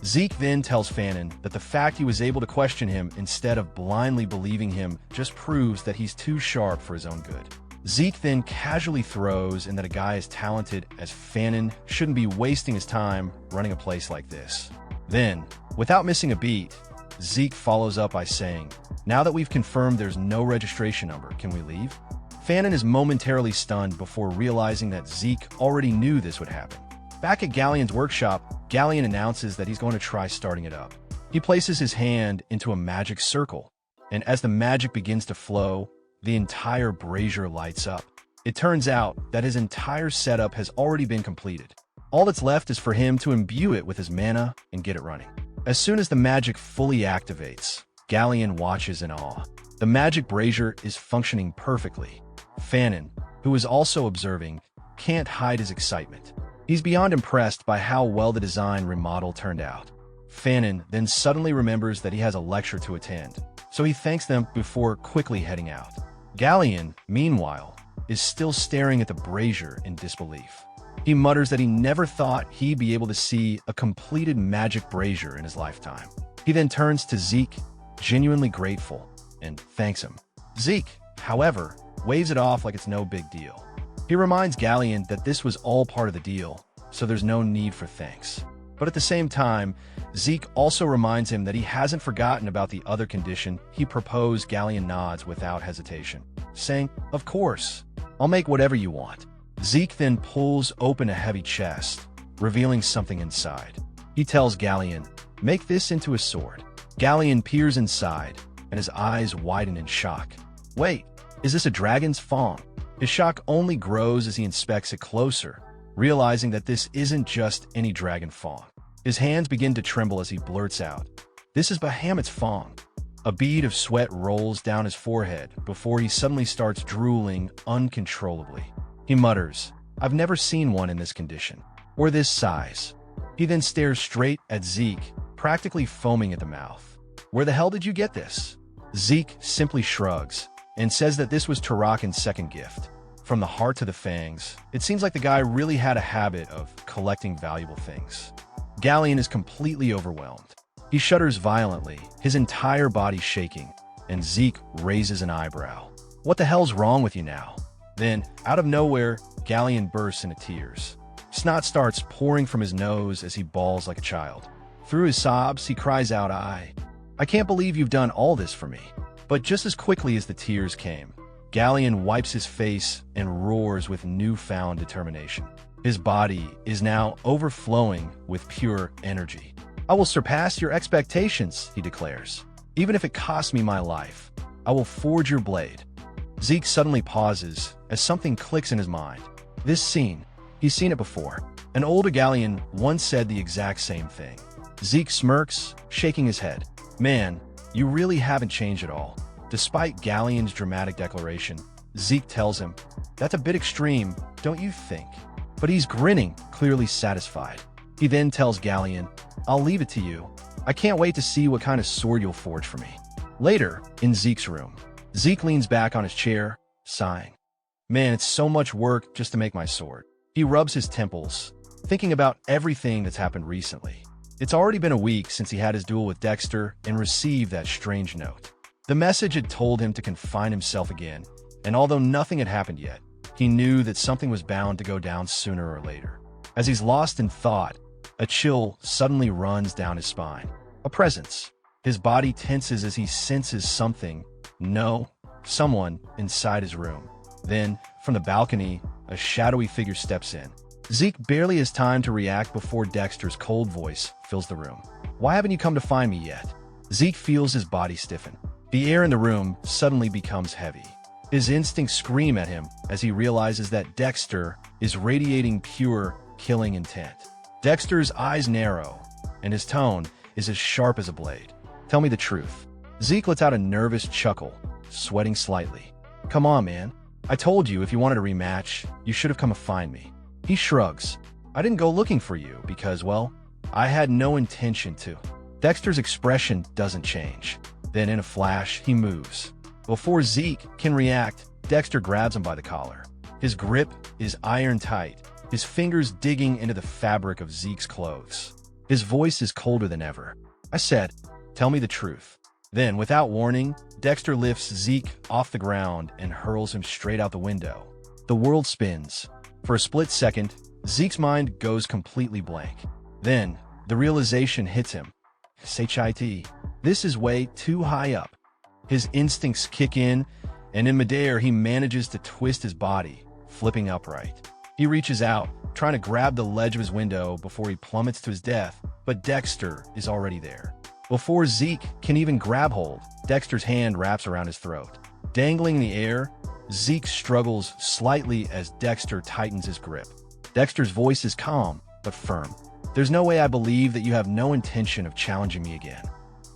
Zeke then tells Fannin that the fact he was able to question him instead of blindly believing him just proves that he's too sharp for his own good. Zeke then casually throws in that a guy as talented as Fannin shouldn't be wasting his time running a place like this. Then, without missing a beat, Zeke follows up by saying, "Now that we've confirmed there's no registration number, can we leave?" Fanon is momentarily stunned before realizing that Zeke already knew this would happen. Back at Galleon's workshop, Galleon announces that he's going to try starting it up. He places his hand into a magic circle, and as the magic begins to flow, the entire brazier lights up. It turns out that his entire setup has already been completed. All that's left is for him to imbue it with his mana and get it running. As soon as the magic fully activates, Galleon watches in awe. The magic brazier is functioning perfectly. Fanon, who is also observing, can't hide his excitement. He's beyond impressed by how well the design remodel turned out. Fanon then suddenly remembers that he has a lecture to attend, so he thanks them before quickly heading out. Galleon, meanwhile, is still staring at the brazier in disbelief. He mutters that he never thought he'd be able to see a completed magic brazier in his lifetime. He then turns to Zeke, genuinely grateful, and thanks him. Zeke, however, waves it off like it's no big deal. He reminds Galleon that this was all part of the deal, so there's no need for thanks. But at the same time, Zeke also reminds him that he hasn't forgotten about the other condition he proposed. Galleon nods without hesitation, saying, "Of course, I'll make whatever you want." Zeke then pulls open a heavy chest, revealing something inside. He tells Galleon, "Make this into a sword." Galleon peers inside, and his eyes widen in shock. "Wait, is this a dragon's fawn?" His shock only grows as he inspects it closer, realizing that this isn't just any dragon fawn. His hands begin to tremble as he blurts out, "This is Bahamut's fawn." A bead of sweat rolls down his forehead before he suddenly starts drooling uncontrollably. He mutters, "I've never seen one in this condition, or this size." He then stares straight at Zeke, practically foaming at the mouth. "Where the hell did you get this?" Zeke simply shrugs and says that this was Tarakan's second gift. From the heart to the fangs, it seems like the guy really had a habit of collecting valuable things. Galleon is completely overwhelmed. He shudders violently, his entire body shaking, and Zeke raises an eyebrow. "What the hell's wrong with you now?" Then, out of nowhere, Galleon bursts into tears. Snot starts pouring from his nose as he bawls like a child. Through his sobs, he cries out, I can't believe you've done all this for me." But just as quickly as the tears came, Galleon wipes his face and roars with newfound determination. His body is now overflowing with pure energy. "I will surpass your expectations," he declares. "Even if it costs me my life, I will forge your blade." Zeke suddenly pauses as something clicks in his mind. This scene, he's seen it before. An older Galleon once said the exact same thing. Zeke smirks, shaking his head. "Man, you really haven't changed at all." Despite Galleon's dramatic declaration, Zeke tells him, "That's a bit extreme, don't you think?" But he's grinning, clearly satisfied. He then tells Galleon, "I'll leave it to you. I can't wait to see what kind of sword you'll forge for me." Later, in Zeke's room, Zeke leans back on his chair, sighing. "Man, it's so much work just to make my sword." He rubs his temples, thinking about everything that's happened recently. It's already been a week since he had his duel with Dexter and received that strange note. The message had told him to confine himself again, and although nothing had happened yet, he knew that something was bound to go down sooner or later. As he's lost in thought, a chill suddenly runs down his spine. A presence. His body tenses as he senses something. No, someone inside his room. Then, from the balcony, a shadowy figure steps in. Zeke barely has time to react before Dexter's cold voice fills the room. "Why haven't you come to find me yet?" Zeke feels his body stiffen. The air in the room suddenly becomes heavy. His instincts scream at him as he realizes that Dexter is radiating pure, killing intent. Dexter's eyes narrow, and his tone is as sharp as a blade. "Tell me the truth." Zeke lets out a nervous chuckle, sweating slightly. "Come on, man. I told you if you wanted a rematch, you should have come to find me." He shrugs. "I didn't go looking for you because, well, I had no intention to." Dexter's expression doesn't change. Then in a flash, he moves. Before Zeke can react, Dexter grabs him by the collar. His grip is iron tight, his fingers digging into the fabric of Zeke's clothes. His voice is colder than ever. "I said, tell me the truth." Then, without warning, Dexter lifts Zeke off the ground and hurls him straight out the window. The world spins. For a split second, Zeke's mind goes completely blank. Then, the realization hits him. Shit, this is way too high up. His instincts kick in, and in midair he manages to twist his body, flipping upright. He reaches out, trying to grab the ledge of his window before he plummets to his death, but Dexter is already there. Before Zeke can even grab hold, Dexter's hand wraps around his throat. Dangling in the air, Zeke struggles slightly as Dexter tightens his grip. Dexter's voice is calm, but firm. "There's no way I believe that you have no intention of challenging me again."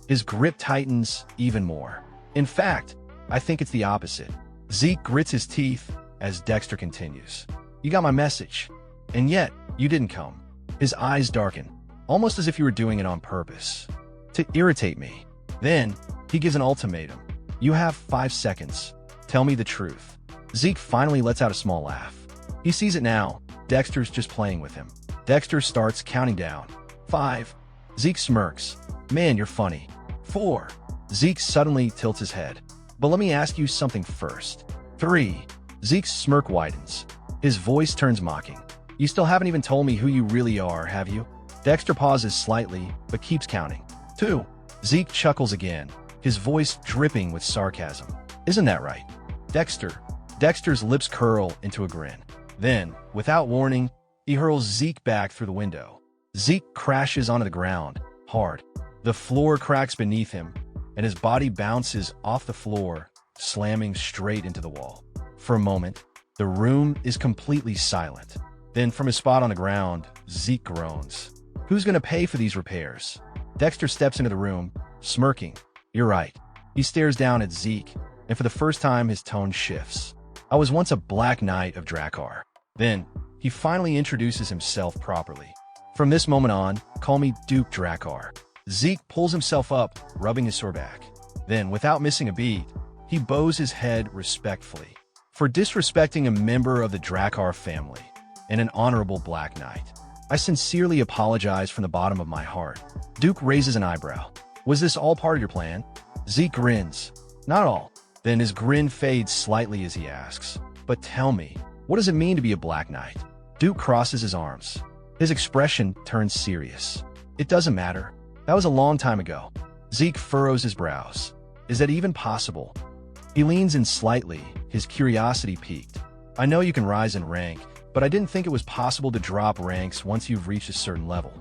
His grip tightens even more. In fact, I think it's the opposite. Zeke grits his teeth as Dexter continues. "You got my message, and yet you didn't come." His eyes darken, almost as if you were doing it on purpose, to irritate me. Then, he gives an ultimatum. "You have 5 seconds. Tell me the truth." Zeke finally lets out a small laugh. He sees it now. Dexter's just playing with him. Dexter starts counting down. 5. Zeke smirks. "Man, you're funny." 4. Zeke suddenly tilts his head. "But let me ask you something first." 3. Zeke's smirk widens. His voice turns mocking. "You still haven't even told me who you really are, have you?" Dexter pauses slightly, but keeps counting. 2. Zeke chuckles again, his voice dripping with sarcasm. "Isn't that right, Dexter?" Dexter's lips curl into a grin. Then, without warning, he hurls Zeke back through the window. Zeke crashes onto the ground, hard. The floor cracks beneath him, and his body bounces off the floor, slamming straight into the wall. For a moment, the room is completely silent. Then, from his spot on the ground, Zeke groans. "Who's gonna pay for these repairs?" Dexter steps into the room, smirking. "You're right." He stares down at Zeke, and for the first time his tone shifts. "I was once a Black Knight of Drakkar." Then, he finally introduces himself properly. "From this moment on, call me Duke Drakkar." Zeke pulls himself up, rubbing his sore back. Then, without missing a beat, he bows his head respectfully. "For disrespecting a member of the Drakkar family and an honorable Black Knight, I sincerely apologize from the bottom of my heart." Duke raises an eyebrow. "Was this all part of your plan?" Zeke grins. "Not all." Then his grin fades slightly as he asks, "But tell me, what does it mean to be a Black Knight?" Duke crosses his arms. His expression turns serious. "It doesn't matter. That was a long time ago." Zeke furrows his brows. "Is that even possible?" He leans in slightly, his curiosity piqued. "I know you can rise in rank, but I didn't think it was possible to drop ranks once you've reached a certain level."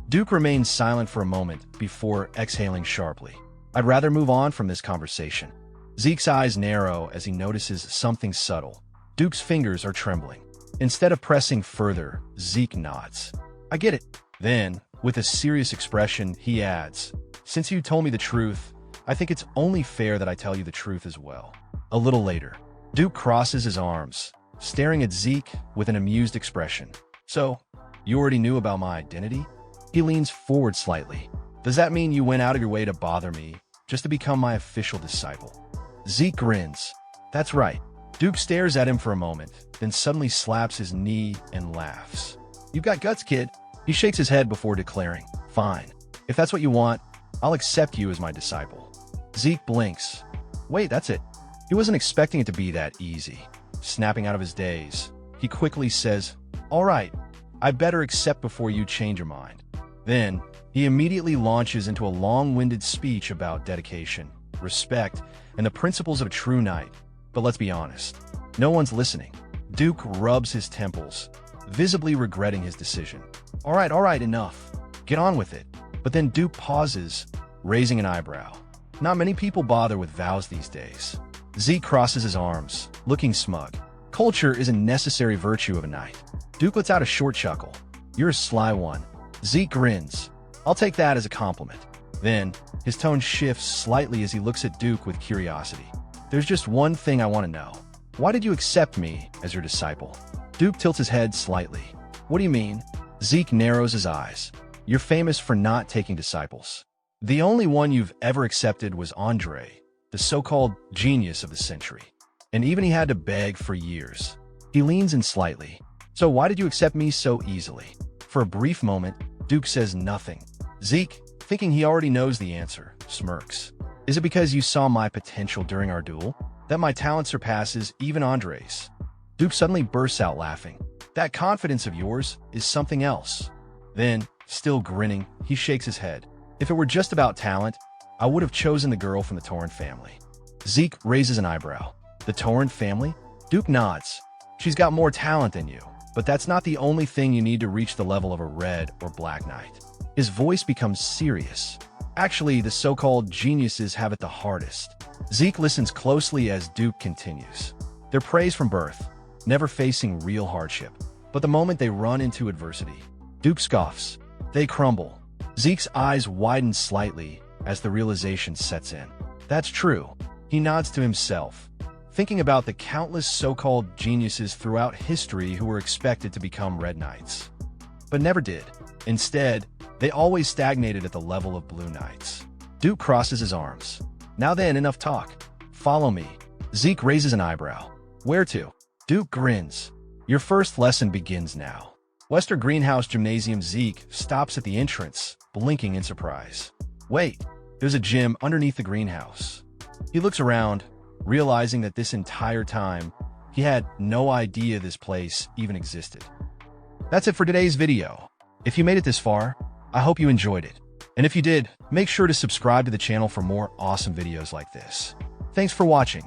Duke remains silent for a moment before exhaling sharply. "I'd rather move on from this conversation." Zeke's eyes narrow as he notices something subtle. Duke's fingers are trembling. Instead of pressing further, Zeke nods. "I get it." Then, with a serious expression, he adds, "Since you told me the truth, I think it's only fair that I tell you the truth as well." A little later, Duke crosses his arms, staring at Zeke with an amused expression. "So, you already knew about my identity?" He leans forward slightly. "Does that mean you went out of your way to bother me, just to become my official disciple?" Zeke grins. "That's right." Duke stares at him for a moment, then suddenly slaps his knee and laughs. "You've got guts, kid." He shakes his head before declaring, "Fine. If that's what you want, I'll accept you as my disciple." Zeke blinks. Wait, that's it. He wasn't expecting it to be that easy. Snapping out of his daze, he quickly says, "All right, I better accept before you change your mind." Then, he immediately launches into a long-winded speech about dedication, respect, and the principles of a true knight. But let's be honest, no one's listening. Duke rubs his temples, visibly regretting his decision. All right, enough. Get on with it." But then Duke pauses, raising an eyebrow. Not many people bother with vows these days. Zeke crosses his arms, looking smug. "Culture is a necessary virtue of a knight." Duke lets out a short chuckle. "You're a sly one." Zeke grins. "I'll take that as a compliment." Then, his tone shifts slightly as he looks at Duke with curiosity. "There's just one thing I want to know. Why did you accept me as your disciple?" Duke tilts his head slightly. "What do you mean?" Zeke narrows his eyes. "You're famous for not taking disciples. The only one you've ever accepted was Andre, the so-called genius of the century. And even he had to beg for years." He leans in slightly. "So why did you accept me so easily?" For a brief moment, Duke says nothing. Zeke, thinking he already knows the answer, smirks. "Is it because you saw my potential during our duel? That my talent surpasses even Andre's?" Duke suddenly bursts out laughing. "That confidence of yours is something else." Then, still grinning, he shakes his head. "If it were just about talent, I would have chosen the girl from the Torrent family." Zeke raises an eyebrow. The Torrent family? Duke nods. She's got more talent than you, but that's not the only thing you need to reach the level of a red or black knight. His voice becomes serious. Actually, the so-called geniuses have it the hardest. Zeke listens closely as Duke continues. They're praised from birth, never facing real hardship. But the moment they run into adversity, Duke scoffs. They crumble. Zeke's eyes widen slightly as the realization sets in. That's true. He nods to himself, thinking about the countless so-called geniuses throughout history who were expected to become Red Knights, but never did. Instead, they always stagnated at the level of Blue Knights. Duke crosses his arms. Now then, enough talk. Follow me. Zeke raises an eyebrow. Where to? Duke grins. Your first lesson begins now. Western Greenhouse Gymnasium. Zeke stops at the entrance, blinking in surprise. Wait, there's a gym underneath the greenhouse. He looks around, realizing that this entire time, he had no idea this place even existed. That's it for today's video. If you made it this far, I hope you enjoyed it. And if you did, make sure to subscribe to the channel for more awesome videos like this. Thanks for watching.